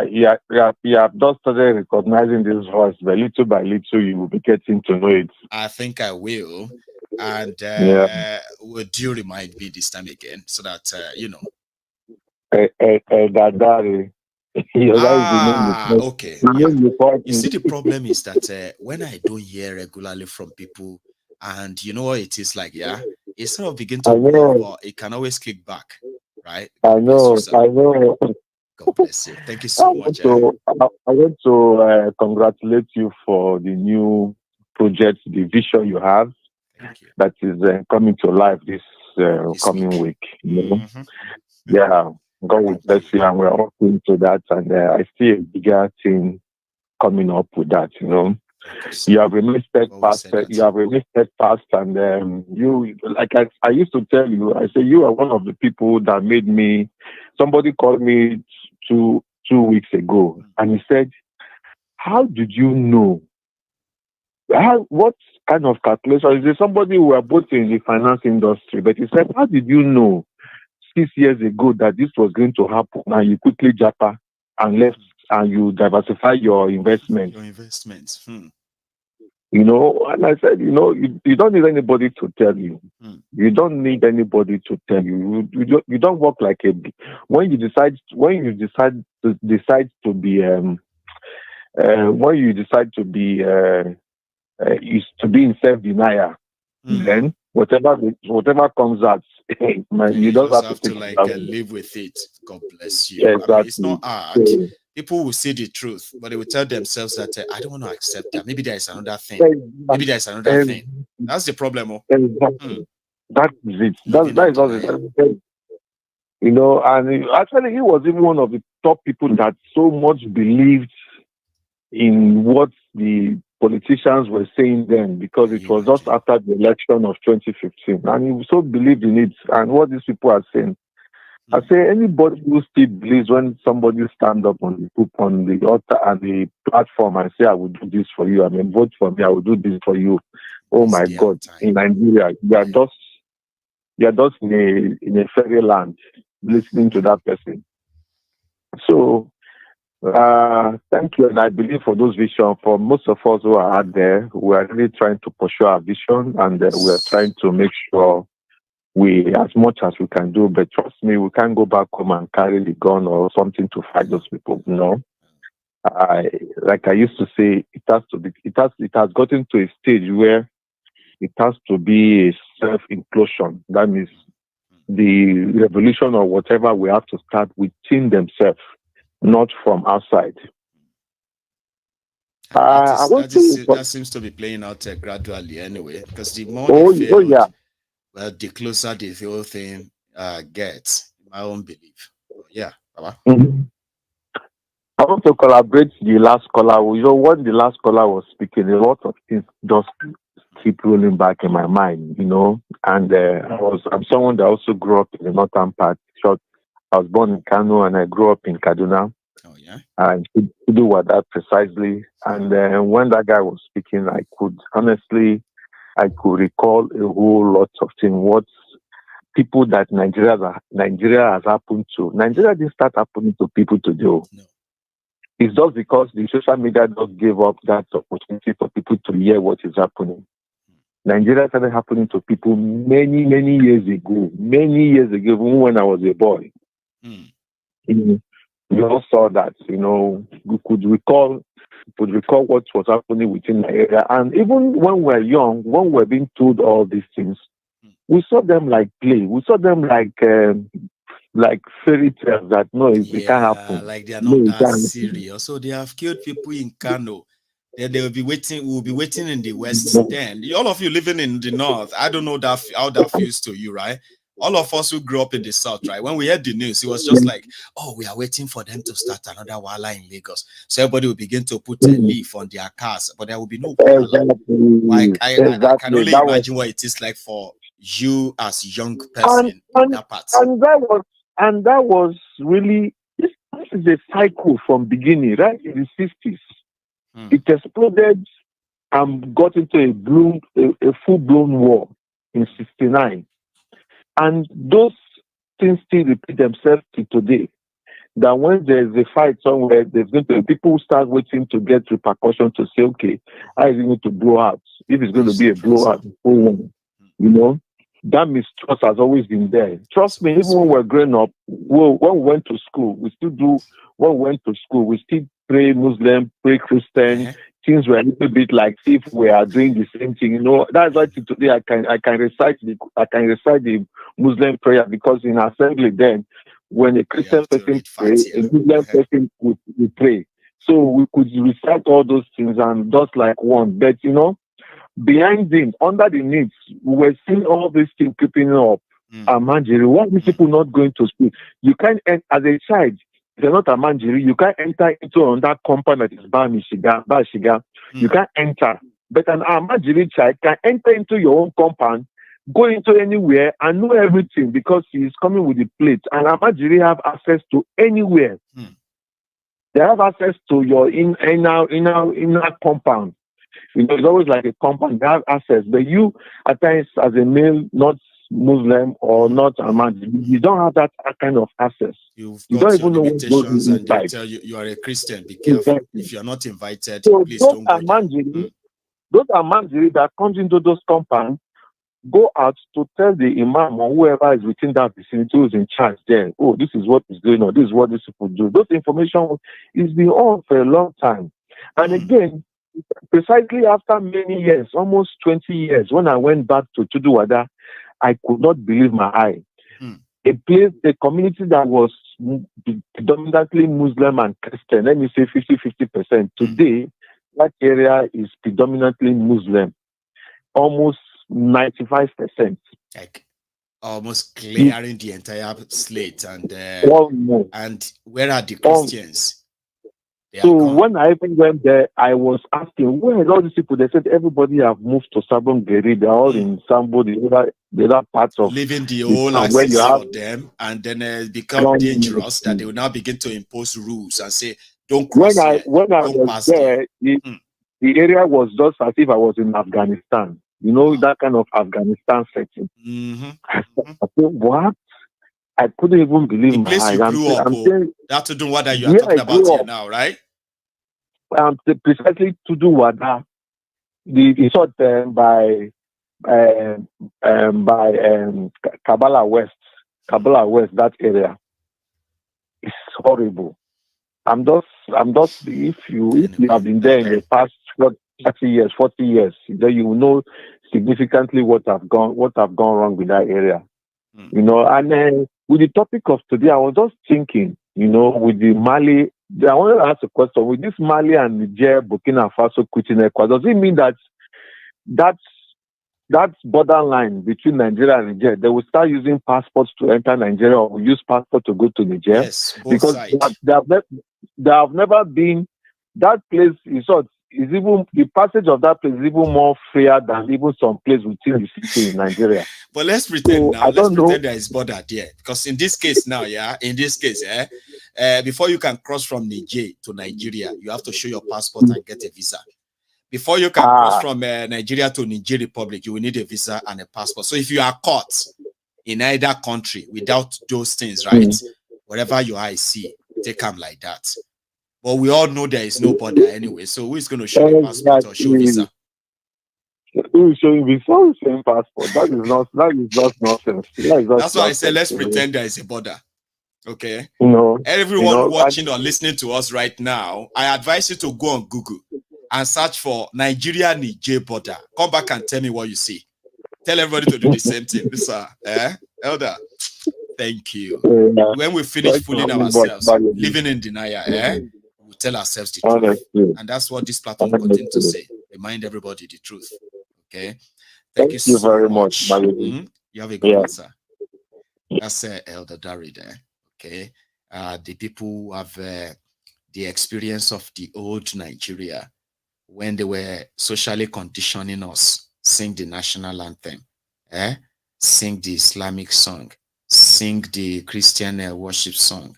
you have just started recognizing this voice, but little by little you will be getting to know it. I think I will. And would you remind me this time again so that Daddy. Okay. You see, the problem is that when I don't hear regularly from people, and you know what it is like, yeah, it sort of begin to move, but it can always click back, right? I know. God bless you. Thank you so much. I want to congratulate you for the new project, the vision you have. Thank you. That is coming to life this coming week. You know? Yeah. God will bless you, and we're all into that. And I see a bigger thing coming up with that. You know, you have remained steadfast. You have remained steadfast, and you, like I used to tell you, I say you are one of the people that made me. Somebody called me two weeks ago, and he said, "How did you know? What kind of calculation?" Is there somebody who are both in the finance industry? But he said, "How did you know 6 years ago that this was going to happen, and you quickly japa and left, and you diversify your investments?" You know, and I said, you know, you don't need anybody to tell you. You don't need anybody to tell you. You don't work like a. When you decide to be in self-denial, then whatever comes out, you don't have to like live with it. God bless you. Exactly. I mean, it's not hard. People will say the truth, but they will tell themselves that I don't want to accept that. Maybe there is another thing. Maybe there is another thing. That's the problem. Exactly. That is it. That is all it. You know, and actually, he was even one of the top people that so much believed in what the politicians were saying then, because it was just after the election of 2015, and he so believed in it and what these people are saying. I say anybody who still believes when somebody stand up on the altar and the platform and say, "I will do this for you," I mean, vote for me, I will do this for you. Oh my God! In Nigeria, you are just in a fairy land listening to that person. So thank you, and I believe for those visions, for most of us who are out there, we are really trying to pursue our vision, and we are trying to make sure we, as much as we can do, but trust me, we can't go back home and carry the gun or something to fight those people. No, like I used to say, it has gotten to a stage where it has to be a self-implosion. That means the revolution or whatever we have to start within themselves, not from outside. That seems to be playing out gradually anyway, because the more they failed, well, the closer the whole thing gets, in my own belief. Yeah, Baba. I want to collaborate the last caller. You know, when the last caller was speaking, a lot of things just keep rolling back in my mind, you know. And I'm someone that also grew up in the northern part. I was born in Kano and I grew up in Kaduna. Oh yeah. And to do what that precisely. And when that guy was speaking, I could recall a whole lot of things. What people that Nigeria has happened to. Nigeria didn't start happening to people today. No. It's just because the social media just gave up that opportunity for people to hear what is happening. Nigeria started happening to people many years ago. Many years ago, even when I was a boy. We all saw that, you know, we could recall what was happening within Nigeria. And even when we were young, when we were being told all these things, we saw them like play. We saw them like fairy tales that it can't happen. Like they are not that serious. So they have killed people in Kano. Then they will be waiting. We'll be waiting in the West. Then all of you living in the North, I don't know how that feels to you, right? All of us who grew up in the South, right? When we heard the news, it was just like, oh, we are waiting for them to start another wala in Lagos. So everybody will begin to put a leaf on their cars, but there will be no wala. Like I can only imagine what it is like for you as young person in that part. And that was really, this is a cycle from beginning, right? In the 60s. It exploded and got into a full-blown war in 69. And those things still repeat themselves to today. That when there's a fight somewhere, there's going to be people who start waiting to get repercussion to say, okay, how is it going to blow out? If it's going to be a blowout, you know, that mistrust has always been there. Trust me, even when we're growing up, when we went to school, we still pray Muslim, pray Christian. Things were a little bit like if we are doing the same thing. You know, that's why today I can recite the Muslim prayer, because in assembly then, when a Christian person prays, a Muslim person would pray. So we could recite all those things and just like one. But you know, behind him, under the needs, we were seeing all these things creeping up. Manjiri, why are these people not going to school? You can't, as a child, if you're not a Manjiri, you can't enter into that compound that is Bashiga. You can't enter. But an Manjiri child can enter into your own compound, go into anywhere and know everything because he is coming with the plate. And Manjiri have access to anywhere. They have access to your inner compound. You know, it's always like a compound. They have access. But you, at times, as a male, not Muslim or not Ahmad, you don't have that kind of access. You don't even know what goes and they tell you you are a Christian. Be careful. If you're not invited, please don't go there. Those Manjiri that comes into those compounds go out to tell the imam or whoever is within that vicinity who is in charge there. Oh, this is what is going on. This is what these people do. Those information is been on for a long time. And again, precisely after many years, almost 20 years, when I went back to Tuduwada, I could not believe my eye. A community that was predominantly Muslim and Christian, let me say 50-50%. Today, that area is predominantly Muslim, almost 95%. Like almost clearing the entire slate. And where are the Christians? So when I even went there, I was asking, where are all these people? They said everybody have moved to Sabon Geri. They're all in Sambo, the other parts of living the whole access for them, and then it become dangerous that they will now begin to impose rules and say, don't cross when I was there, the area was just as if I was in Afghanistan. You know, that kind of Afghanistan setting. I said, what? I couldn't even believe my eyes. That's to do what you are talking about here now, right? Precisely to do what the sort by Kabbalah West, that area. It's horrible. I'm just if you have been there in the past 40 years, then you will know significantly what have gone wrong with that area. You know, and with the topic of today, I was just thinking, you know, with the Mali I wanted to ask a question. With this Mali and Niger, Burkina Faso quitting ECOWAS, does it mean that that borderline between Nigeria and Niger, they will start using passports to enter Nigeria, or will use passport to go to Niger? Yes, both because sides. they have never been. That place is even the passage of that place is even more freer than even some place within the city in Nigeria. But let's pretend So, now. Let's pretend know. there is border there, because in this case now, before you can cross from Niger to Nigeria, you have to show your passport and get a visa. Before you can cross from Nigeria to Niger Republic, you will need a visa and a passport. So if you are caught in either country without those things, right, wherever your eyes see, take them like that. But we all know there is no border anyway. So who is going to show the passport or show visa? Who is showing visa? Who is showing passport? That is just nonsense. That's why I say let's pretend there is a border. Okay. Everyone watching or listening to us right now, I advise you to go on Google and search for Nigeria-Niger border. Come back and tell me what you see. Tell everybody to do the same thing. Elder, thank you. When we finish fooling ourselves, living in denial, we'll tell ourselves the truth. And that's what this platform continues to say. Remind everybody the truth. Okay. Thank you so very much. You have a good answer. That's Elder Dari there. Okay. The people who have the experience of the old Nigeria, when they were socially conditioning us, sing the national anthem, sing the Islamic song, sing the Christian worship song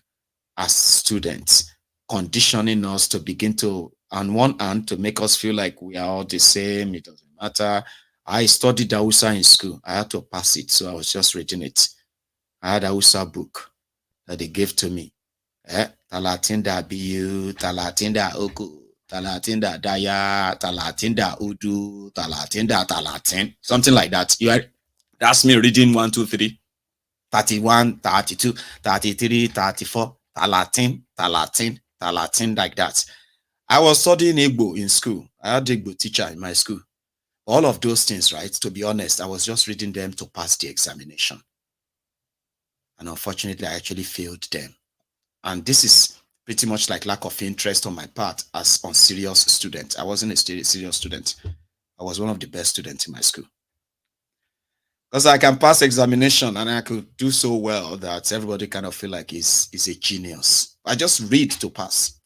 as students, conditioning us to begin to, on one hand, to make us feel like we are all the same, it doesn't matter. I studied Hausa in school. I had to pass it, so I was just reading it. I had a Hausa book that they gave to me. Talatinda Biu, Talatinda Oku, Talatinda Daya, Talatinda Udu, Talatinda Talatin, something like that. That's me reading 1, 2, 3, 31, 32, 33, 34, Talatin, Talatin, Talatin, like that. I was studying Igbo in school. I had Igbo teacher in my school. All of those things, right? To be honest, I was just reading them to pass the examination. And unfortunately, I actually failed them. And this is pretty much like lack of interest on my part as unserious student. I wasn't a serious student. I was one of the best students in my school. Because I can pass examination and I could do so well that everybody kind of feel like he's a genius. I just read to pass.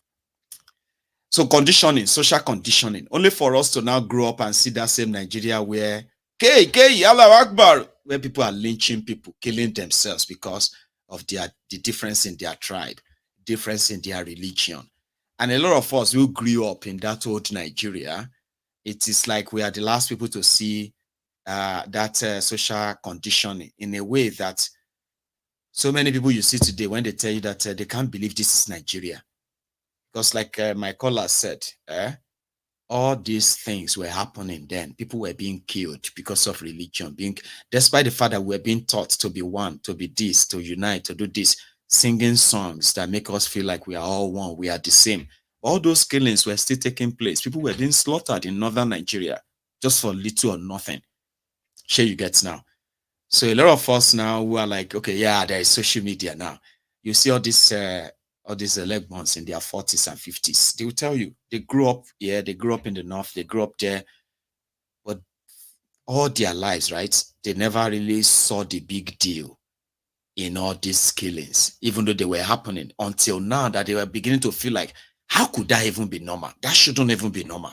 So conditioning, social conditioning, only for us to now grow up and see that same Nigeria where Allah Akbar, where people are lynching people, killing themselves because of the difference in their tribe, difference in their religion. And a lot of us who grew up in that old Nigeria, it is like we are the last people to see that social conditioning in a way that so many people you see today, when they tell you that they can't believe this is Nigeria. Because like my caller said, all these things were happening then. People were being killed because of religion, despite the fact that we're being taught to be one, to be this, to unite, to do this, singing songs that make us feel like we are all one, we are the same. All those killings were still taking place. People were being slaughtered in northern Nigeria just for little or nothing. Sure, you get now. So a lot of us now who are like, okay, yeah, there is social media now. You see all these leg bonds in their 40s and 50s. They will tell you they grew up here, they grew up in the north, they grew up there, but all their lives, right? They never really saw the big deal in all these killings, even though they were happening until now that they were beginning to feel like, how could that even be normal? That shouldn't even be normal.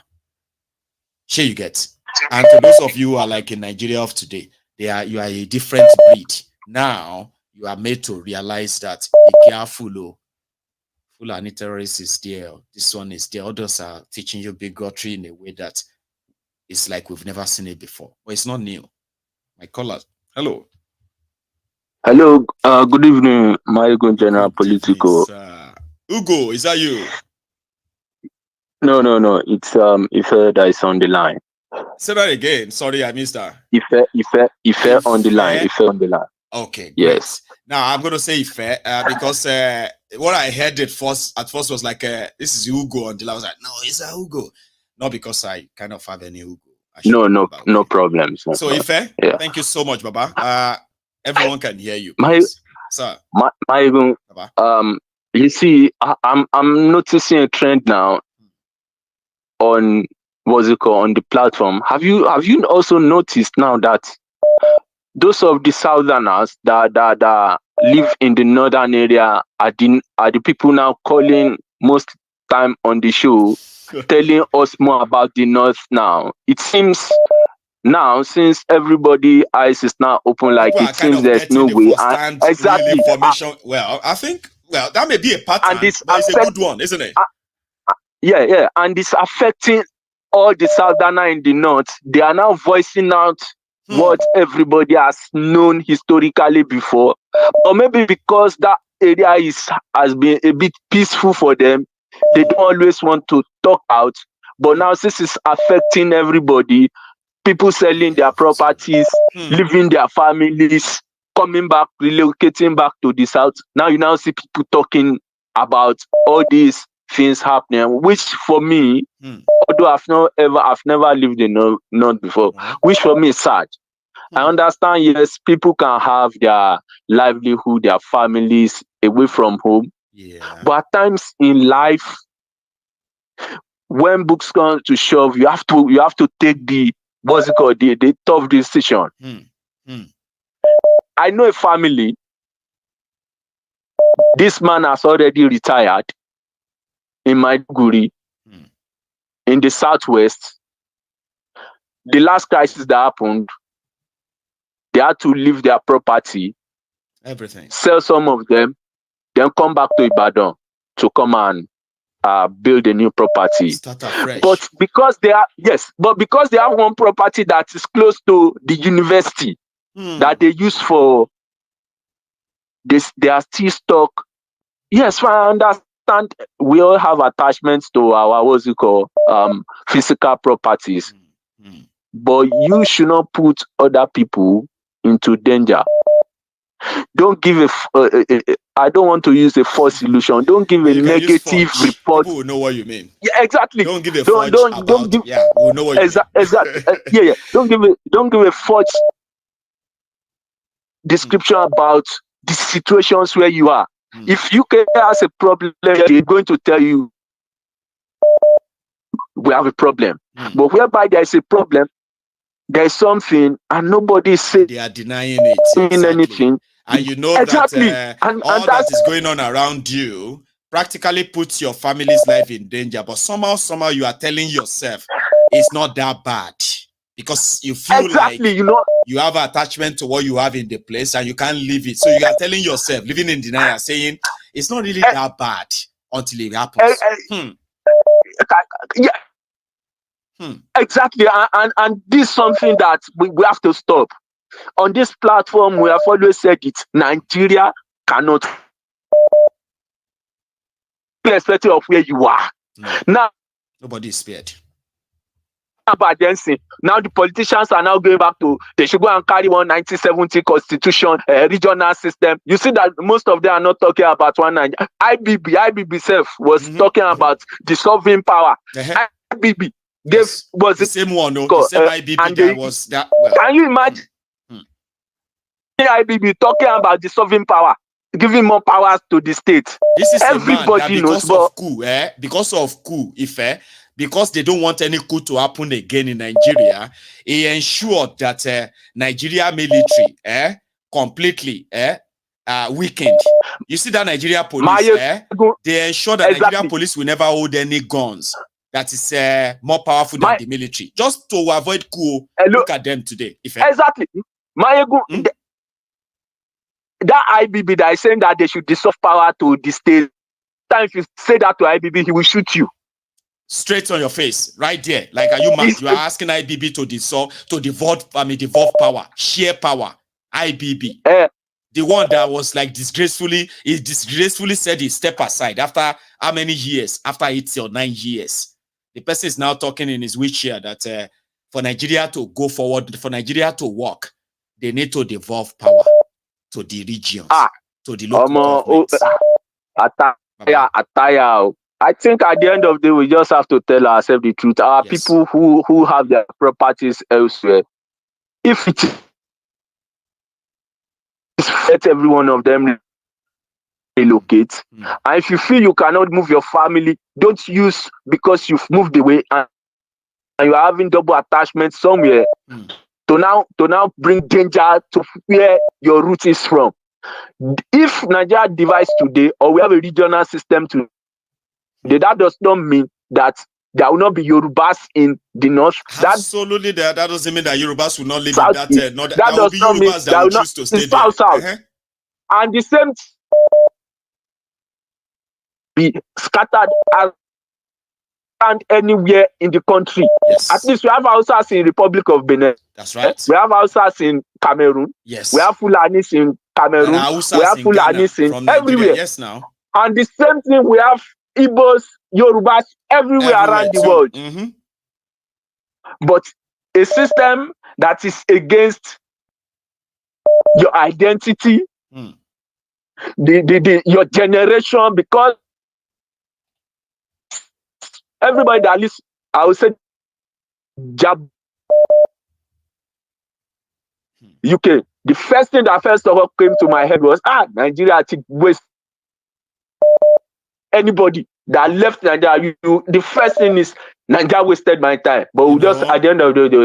Sure, you get. And to those of you who are like in Nigeria of today, you are a different breed. Now you are made to realize that be careful. Fulani terrorists is there. This one is there. Others are teaching you bigotry in a way that it's like we've never seen it before. But it's not new. My caller. Hello. Hello. Good evening, Maiyegun General Politico. Ugo, is that you? No. It's Ife that is on the line. Say that again. Sorry, I missed that. Ife on the line. Ife on the line. Okay. Yes. Great. Now I'm going to say Ife because what I heard at first was like, this is Ugo on the line. I was like, no, it's a Ugo. Not because I kind of have any Ugo. No problems. So Ife, thank you so much, Baba. Everyone can hear you. Sir. Maiyegun, You see, I'm noticing a trend now on on the platform. Have you also noticed now that those of the southerners that live in the northern area are the people now calling most time on the show, telling us more about the north now. It seems now, since everybody eyes is now open, like People it are kind seems of there's getting no the way. first-hand real Exactly. information. Well, I think that may be a pattern, but it's a good one, isn't it? Yeah. And it's affecting all the southerner in the north. They are now voicing out what everybody has known historically before. Or maybe because that area has been a bit peaceful for them, they don't always want to talk out. But now since it's affecting everybody, people selling their properties, leaving their families, coming back, relocating back to the south. Now you now see people talking about all these things happening, which for me, although I've never lived in north before, which for me is sad. I understand, yes, people can have their livelihood, their families away from home. Yeah. But at times in life, when books come to shove, you have to take the tough decision. I know a family. This man has already retired in Maiduguri, in the southwest. The last crisis that happened, they had to leave their property, everything, sell some of them, then come back to Ibadan to come and build a new property. Start afresh. But because they have one property that is close to the university that they use for this, they are still stuck. Yes, I understand. We all have attachments to our physical properties, but you should not put other people into danger. Don't give I don't want to use a false illusion. Don't give a negative report. People will know what you mean. Yeah, exactly. Don't give a fudge about. Yeah, we'll know what you mean. Exactly. Yeah. Don't give a false description about the situations where you are. If you has a problem, they're going to tell you we have a problem. But whereby there is a problem, there is something, and nobody is saying they are denying it. Anything. And you know that all that is going on around you practically puts your family's life in danger. But somehow you are telling yourself it's not that bad because you feel like you have attachment to what you have in the place and you can't leave it. So you are telling yourself, living in denial, saying it's not really that bad until it happens. Exactly. And this is something that we have to stop. On this platform, we have always said it. Nigeria cannot, irrespective of where you are. Now, nobody is spared. Now the politicians are now going back to, they should go and carry one 1970 constitution, regional system. You see that most of them are not talking about one Nigeria. IBB self was talking about the sovereign power. IBB was the same one, no? The same IBB that was that. Well, can you imagine? IBB talking about the sovereign power, giving more powers to the state. This is everybody knows, because of coup, because they don't want any coup to happen again in Nigeria, he ensured that Nigeria military completely weakened. You see that Nigeria police, they ensure that Nigeria police will never hold any guns. That is more powerful than the military. Just to avoid coup, look at them today. Exactly. Maiyegun, that IBB that is saying that they should dissolve power to the state. If you say that to IBB, he will shoot you. Straight on your face, right there. Like, are you mad? You are asking IBB to devolve power, share power. IBB. The one that was like disgracefully said he step aside after how many years? After 8 or 9 years. The person is now talking in his wheelchair that for Nigeria to go forward, for Nigeria to work, they need to devolve power to the regions, to the local governments. I think at the end of the day, we just have to tell ourselves the truth. Our people who have their properties elsewhere, if it is every one of them relocate. And if you feel you cannot move your family, don't use because you've moved away and you are having double attachment somewhere to now bring danger to where your root is from. If Nigeria divides today, or we have a regional system today, that does not mean that there will not be Yorubas in the north. Absolutely, that doesn't mean that Yorubas will not live south in that. That there will does be not mean Yorubas that will choose to stay there. South. And the same be scattered around anywhere in the country. Yes. At least we have Hausas in Republic of Benin. That's right. We have Hausas in Cameroon. Yes. We have Fulanis in Cameroon. We have Fulanis in everywhere. Yes, now. And the same thing, we have Igbos, Yorubas everywhere around the world. But a system that is against your identity, your generation, because everybody that lives, I would say, UK. The first thing that first of all came to my head was, Nigeria waste. Anybody that left Nigeria, the first thing is Nigeria wasted my time. But we just at the end of the day,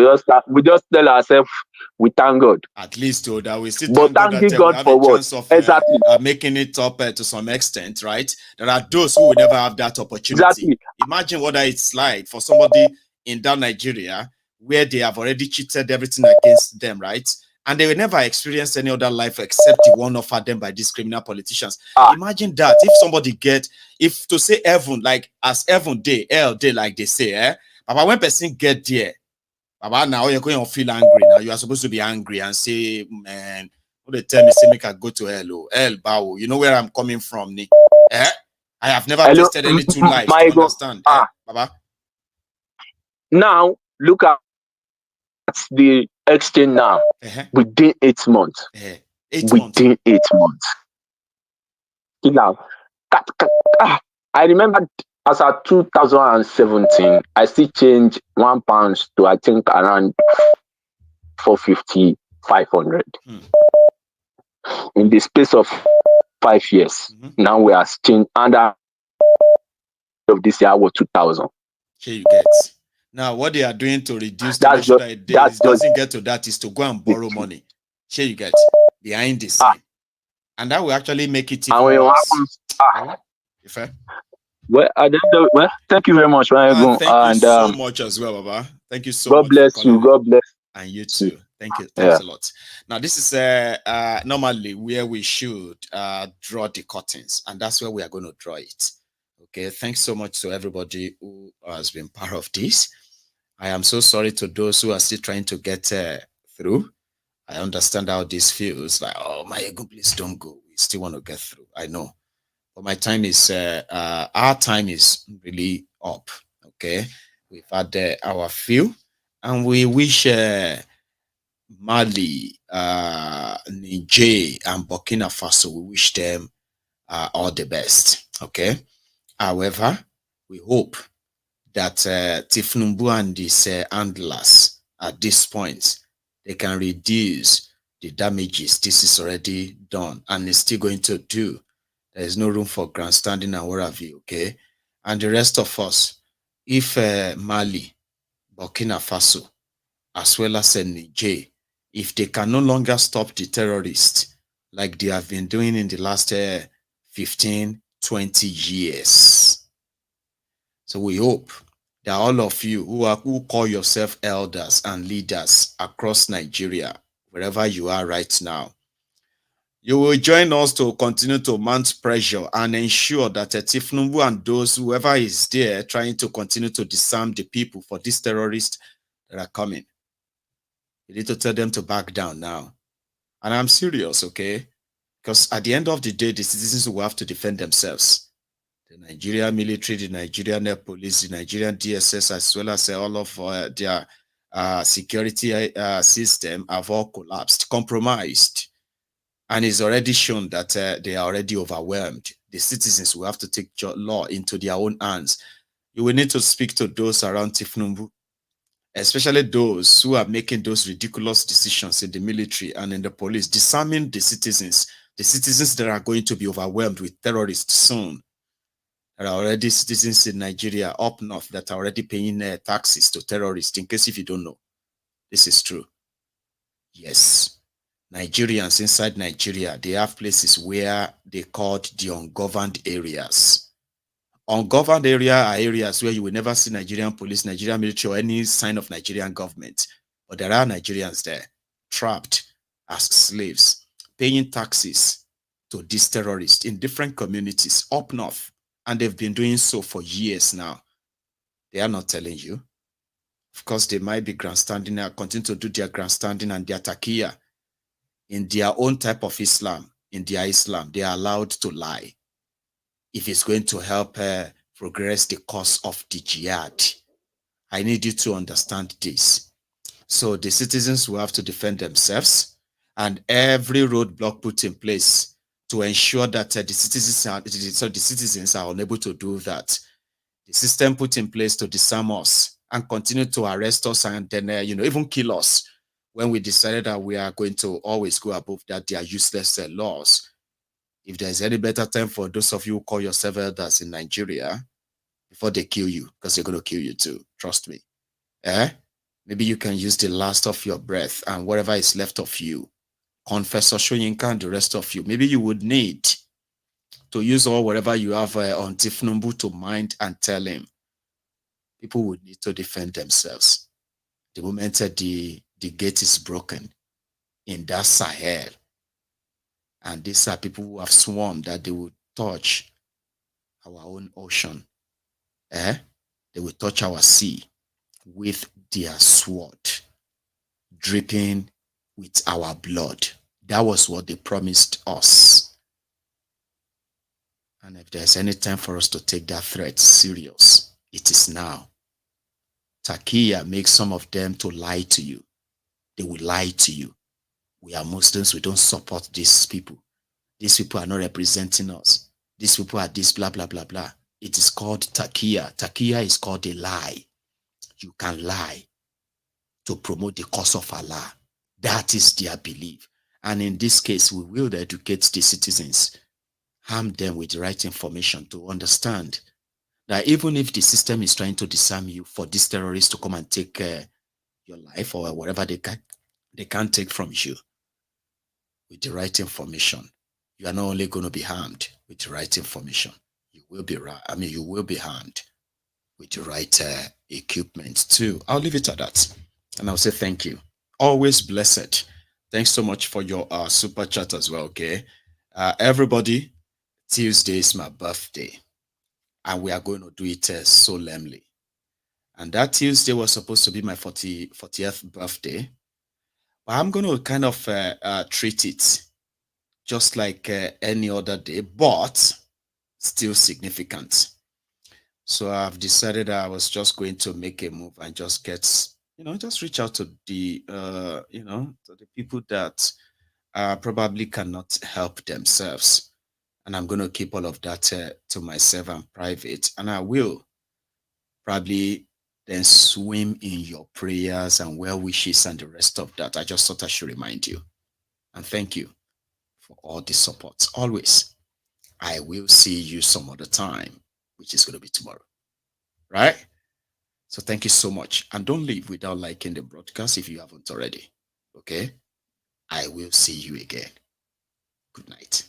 we just tell ourselves we thank God. At least that we still but thank God for what? Exactly. Making it up to some extent, right? There are those who will never have that opportunity. Exactly. Imagine what it's like for somebody in that Nigeria where they have already cheated everything against them, right? And they will never experience any other life except the one offered them by these criminal politicians. Imagine that if somebody if to say heaven, like as heaven day, hell day, like they say, But when person get there, Baba, now you're going to feel angry. Now you are supposed to be angry and say, man, what they tell me, say make I go to hell, hell, bow. You know where I'm coming from, Nick? I have never tasted any two lives. To understand, Baba. Now look at the exchange now within 8 months. 8 months. Within 8 months. Now, I remember as of 2017, I still changed £1 to I think around 450, 500. In the space of 5 years, now we are still under of this year was 2,000. Here you get. Now, what they are doing to reduce the ratio that it doesn't get to that is to go and borrow money. Here you get behind the scene. And that will actually make it even worse. Well, thank you very much, Maiyegun. Thank you so much as well, Baba. Thank you so much. God bless you. God bless. And you too. Thank you. Thanks a lot. Now, this is normally where we should draw the curtains, and that's where we are going to draw it. Okay. Thanks so much to everybody who has been part of this. I am so sorry to those who are still trying to get through. I understand how this feels. Like, oh, Maiyegun, please don't go. We still want to get through. I know. But my time is, our time is really up. Okay. We've had our few, and we wish Mali, Niger, and Burkina Faso, we wish them all the best. Okay. However, we hope that Tinubu and his handlers at this point, they can reduce the damages this is already done and is still going to do. There is no room for grandstanding and what have you, okay? And the rest of us, if Mali, Burkina Faso, as well as Niger, if they can no longer stop the terrorists like they have been doing in the last 15, 20 years. So we hope that all of you who call yourself elders and leaders across Nigeria, wherever you are right now, you will join us to continue to mount pressure and ensure that Tinubu and those, whoever is there, trying to continue to disarm the people for these terrorists that are coming. You need to tell them to back down now. And I'm serious, okay? Because at the end of the day, the citizens will have to defend themselves. The Nigerian military, the Nigerian police, the Nigerian DSS, as well as all of their security system have all collapsed, compromised. And it's already shown that they are already overwhelmed. The citizens will have to take law into their own hands. You will need to speak to those around Tinubu, especially those who are making those ridiculous decisions in the military and in the police, disarming the citizens The citizens that are going to be overwhelmed with terrorists soon. There are already citizens in Nigeria up north that are already paying taxes to terrorists, in case if you don't know. This is true. Yes. Nigerians inside Nigeria, they have places where they called the ungoverned areas. Ungoverned area are areas where you will never see Nigerian police, Nigerian military, or any sign of Nigerian government. But there are Nigerians there, trapped as slaves, paying taxes to these terrorists in different communities up north. And they've been doing so for years now. They are not telling you. Of course, they might be grandstanding and continue to do their grandstanding and their taqiyya. In their own type of Islam, in their Islam, they are allowed to lie. If it's going to help progress the cause of the jihad. I need you to understand this. So the citizens will have to defend themselves, and every roadblock put in place to ensure that the citizens are unable to do that. The system put in place to disarm us and continue to arrest us and then, even kill us when we decided that we are going to always go above that. They are useless laws. If there's any better time for those of you who call yourself elders in Nigeria, before they kill you, because they're going to kill you too, trust me. Maybe you can use the last of your breath and whatever is left of you, Confessor Shoyinka and the rest of you, maybe you would need to use all whatever you have on Tinubu to mind and tell him. People would need to defend themselves. The moment the gate is broken in that Sahel, and these are people who have sworn that they would touch our own ocean. They will touch our sea with their sword, dripping with our blood. That was what they promised us. And if there's any time for us to take that threat serious, it is now. Taqiyya makes some of them to lie to you. They will lie to you. We are Muslims, we don't support these people. These people are not representing us. These people are this, blah, blah, blah, blah. It is called taqiyya. Taqiyya is called a lie. You can lie to promote the cause of Allah. That is their belief. And in this case, we will educate the citizens, harm them with the right information to understand that even if the system is trying to disarm you for these terrorists to come and take your life or whatever they can't take from you, with the right information, you are not only going to be harmed with the right information, you will be harmed with the right equipment too. I'll leave it at that. And I'll say thank you. Always blessed. Thanks so much for your super chat as well, okay? Everybody, Tuesday is my birthday. And we are going to do it solemnly. And that Tuesday was supposed to be my 40th birthday. But I'm going to kind of treat it just like any other day, but still significant. So I've decided I was just going to make a move and just get, just reach out to the, to the people that probably cannot help themselves. And I'm going to keep all of that to myself and private. And I will probably then swim in your prayers and well wishes and the rest of that. I just thought I should remind you. And thank you for all the support. Always. I will see you some other time, which is going to be tomorrow. Right? So thank you so much. And don't leave without liking the broadcast if you haven't already. Okay? I will see you again. Good night.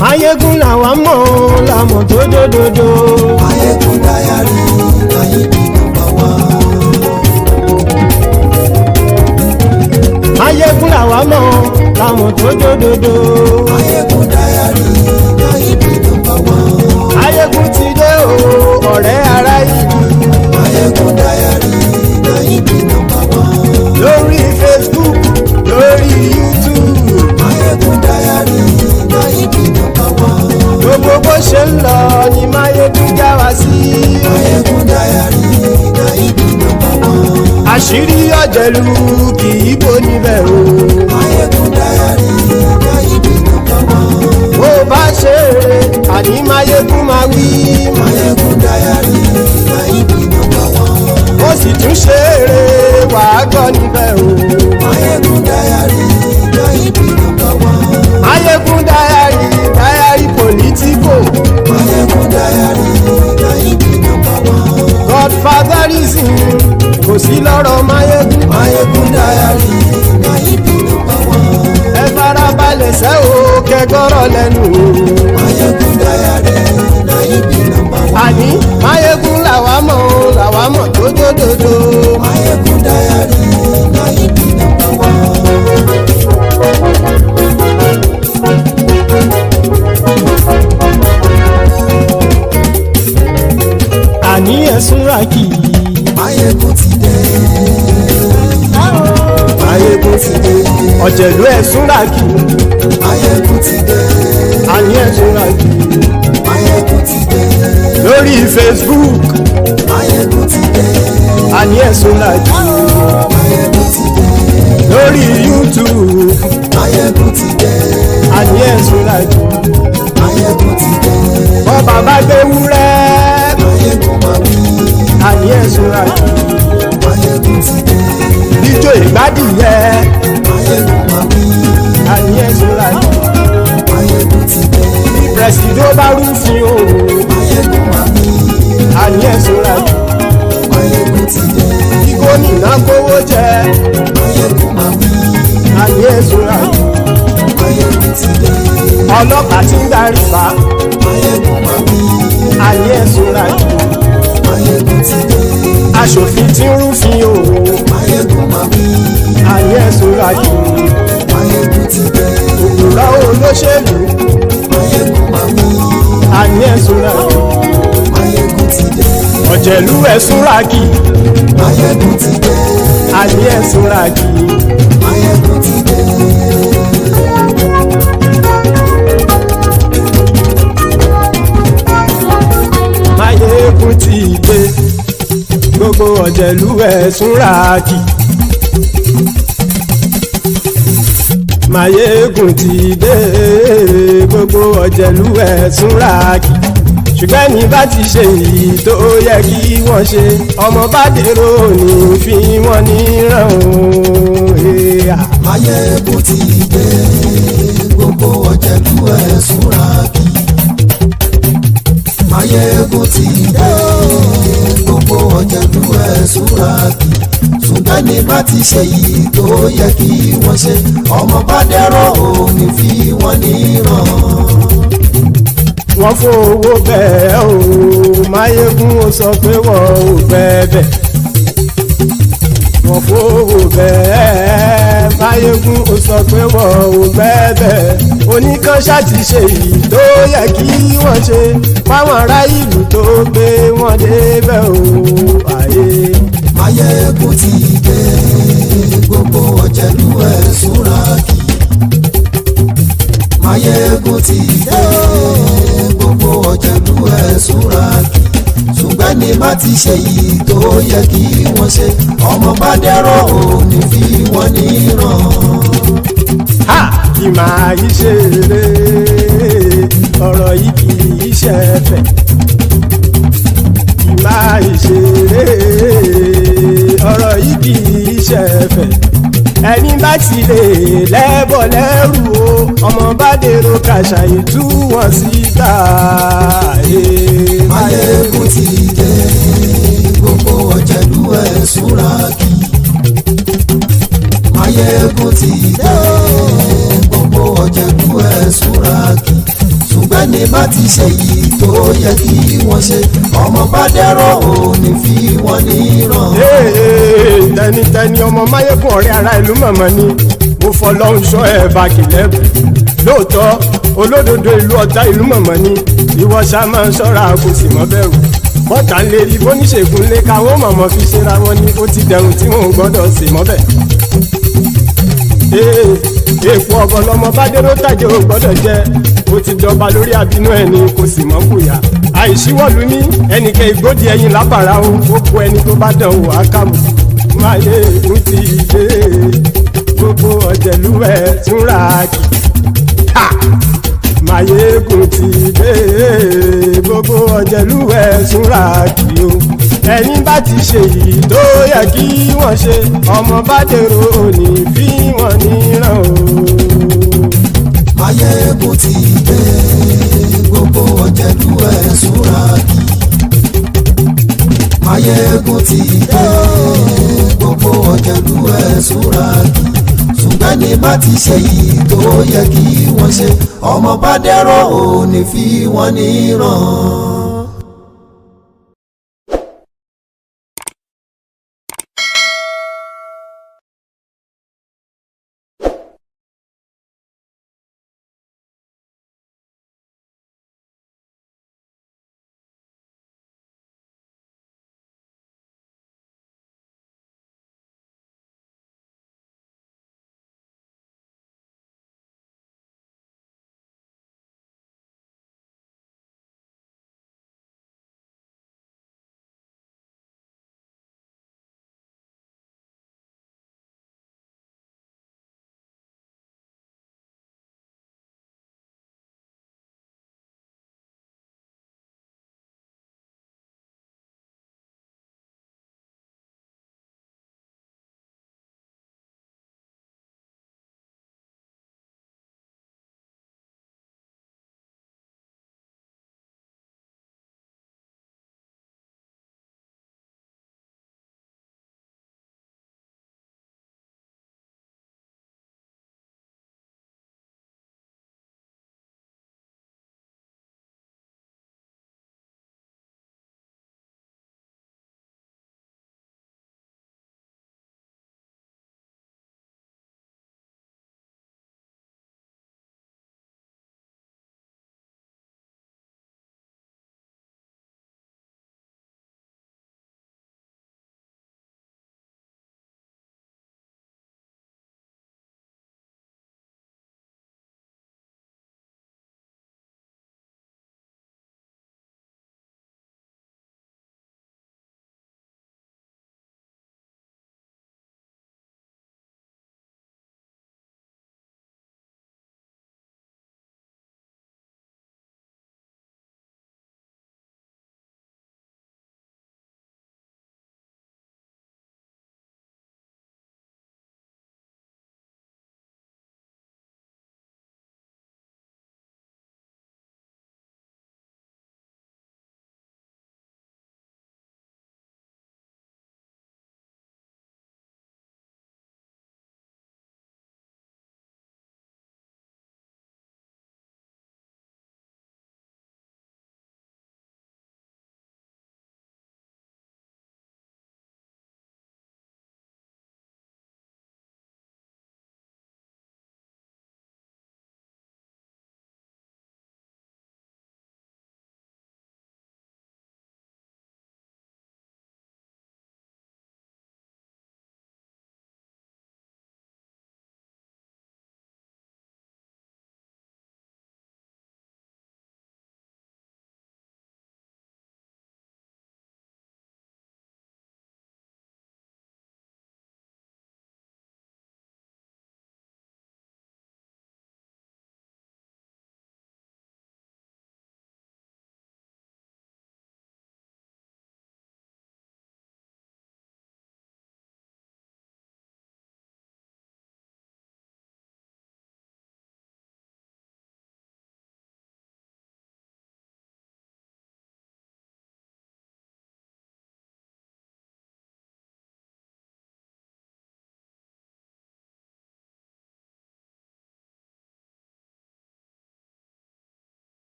Maiyegun làwa mọ̀ làmọ̀ tó dòdòdò. MaiyegunDiary, Maiyegun #1. Maiyegun làwa mọ̀ làmọ̀ tó dòdòdò. MaiyegunDiary, Maiyegun #1. Maiyegun ti dé o, ọ̀rẹ́ ará ìlú. MaiyegunDiary, Maiyegun #1. Lórí Facebook, lórí YouTube. MaiyegunDiary, Maiyegun #1. Gbogbo bó ṣe ń lọ ni Maiyegun já wa sí. MaiyegunDiary, Maiyegun #1. Àṣírí ọ̀jẹ̀lú kì í bò níbẹ̀ o. MaiyegunDiary. àní Maiyegun máa wí. MaiyegunDiary na ibi number one. ó sì tún ṣe eré wàá gbọ́ níbẹ̀ o. MaiyegunDiary na ibi number one. MaiyegunDiary diary Politico. MaiyegunDiary na ibi number one. Godfatherism kò sí lọ́rọ̀ Maiyegun. MaiyegunDiary na ibi number one. ẹ farabalẹ̀ sẹ́ o kẹgọ́rọ̀ lẹ́nu o. MaiyegunDiary na ibi number one. àní Maiyegun làwa mọ̀ tó dòdòdò. MaiyegunDiary na ibi number one. àní ẹ̀sùn ràkì. Maiyegun ti dé. Maiyegun ti dé. ọ̀jẹ̀lú ẹ̀sùn ràkì. Maiyegun ti dé. àní ẹ̀sùn ràkì. Maiyegun ti dé. lórí Facebook. Maiyegun ti dé. àní ẹ̀sùn ràkì. Maiyegun ti dé. lórí YouTube. Maiyegun ti dé. àní ẹ̀sùn ràkì. Maiyegun ti dé. bọ́ba bá gbé wúrẹ́. Maiyegun máa wí. àní ẹ̀sùn ràkì. Maiyegun ti dé. ijó ìgbádìyẹ. Maiyegun máa wí. àní ẹ̀sùn ràkì. Maiyegun ti dé. bí pẹ̀sìdó bá rúfin o. Maiyegun máa wí. àní ẹ̀sùn ràkì. Maiyegun ti dé. bí gómìnà kówó jẹ. Maiyegun máa wí. àní ẹ̀sùn ràkì. Maiyegun ti dé. ọlọ́pàá tí ń darí bá. Maiyegun máa wí. àní ẹ̀sùn ràkì. Maiyegun ti dé. aṣòfin tí ń rúfin o. Maiyegun máa wí. àní ẹ̀sùn ràkì. Maiyegun ti dé. òkúra olóṣèlú. Maiyegun máa wí. àní ẹ̀sùn ràkì. Maiyegun ti dé. ọ̀jẹ̀lú ẹ̀sùn ràkì. Maiyegun ti dé. àní ẹ̀sùn ràkì. Maiyegun ti dé. Maiyegun ti dé. gbogbo ọ̀jẹ̀lú ẹ̀sùn ràkì. Maiyegun ti dé. gbogbo ọ̀jẹ̀lú ẹ̀sùn ràkì. ṣùgbọ́n ní bá ti ṣe èyí tó yẹ kí wọ́n ṣe ọmọ bá dèrò ní fi wọ́n níran o. Maiyegun ti dé. Gbogbo ọ̀jẹ̀lú ẹ̀sùn ràkì. Maiyegun ti dé. Gbogbo ọ̀jẹ̀lú ẹ̀sùn ràkì. ṣùgbọ́n ní bá ti ṣe èyí tó yẹ kí wọ́n ṣe ọmọ bá dẹ́rọ̀ ò ní fi wọ́n níran. wọ́n fowó bẹ́ẹ̀ o Maiyegun ó sọ pé wọ́n ò bẹ́ẹ̀ wọ́n fowó bẹ́ẹ̀ Maiyegun ó sọ pé wọ́n ò bẹ́ẹ̀ oníkanṣá ti ṣe èyí tó yẹ kí wọ́n ṣe fáwọn ará ìlú tó gbé wọn débẹ̀ o àyè. Maiyegun ti dé gbogbo ọ̀jẹ̀lú ẹ̀sùn ràkì. Maiyegun ti dé gbogbo ọ̀jẹ̀lú ẹ̀sùn ràkì. ṣùgbọ́n ní bá ti ṣe èyí tó yẹ kí wọ́n ṣe ọmọ bá dẹ́rọ̀ ò ní fi wọ́n níran. ha kì máa yí ṣe eré ọ̀rọ̀ yìí kì í ṣe ẹ̀fẹ̀ kì máa yí ṣe eré ọ̀rọ̀ yìí kì í ṣe ẹ̀fẹ̀ ẹni bá ti lè lẹ́bọ̀ lẹ́rù o ọmọ bá dèrò kàṣàyè tú wọn síta. Maiyegun ti dé gbogbo ọ̀jẹ̀lú ẹ̀sùn ràkì. Maiyegun ti dé gbogbo ọ̀jẹ̀lú ẹ̀sùn ràkì. ṣùgbọ́n ní bá ti ṣe yìí tó yẹ kí wọ́n ṣe ọmọ bá dẹ́rọ̀ ò ní fi wọ́n níran. tẹnitẹni ọmọ Maiyegun ọ̀rẹ́ ara ìlú mọ̀mọ́ ni mo fọlọ́hún sọ ẹ̀ bá kìlẹ́bù lóòótọ́ olódodo ìlú ọ̀tá ìlú mọ̀mọ́ ni ìwọ ṣá máa ń ṣọ́ra kò sì mọ́ bẹ̀rù bọ́tà ń lè rí bóníṣègùn lé káwọn mọ̀mọ́ fi ṣera wọn ni ó ti dẹrùn tí wọn ò gbọ́dọ̀ sì mọ́ bẹ̀. èèpo ọ̀bọ̀ lọmọ bá dérò tàjẹ́ ò gbọ́dọ̀ jẹ́ ó ti jọba lórí àbínú ẹni kò sì mọ́ bùyà àìsíwọ́lu ní ẹnìkẹ́ ìgbódì ẹyin lápàrà ó kó ẹni tó bá dán wò á kàmù. Maiyegun ti dé gbogbo ọ̀jẹ̀lú ẹ̀ tún ràkì. Maiyegun ti dé gbogbo ọ̀jẹ̀lú ẹ̀ súnra kí o ẹni bá ti ṣe yìí tó yẹ kí wọ́n ṣe ọmọ bá dèrò òní fi wọ́n níran o. Maiyegun ti dé gbogbo ọ̀jẹ̀lú ẹ̀ súnra kí. Maiyegun ti dé gbogbo ọ̀jẹ̀lú ẹ̀ súnra kí. Ṣùgbọ́n ní bá ti ṣe yìí tó yẹ kí wọ́n ṣe ọmọ bá dẹ̀rọ̀ òní fi wọ́n níran.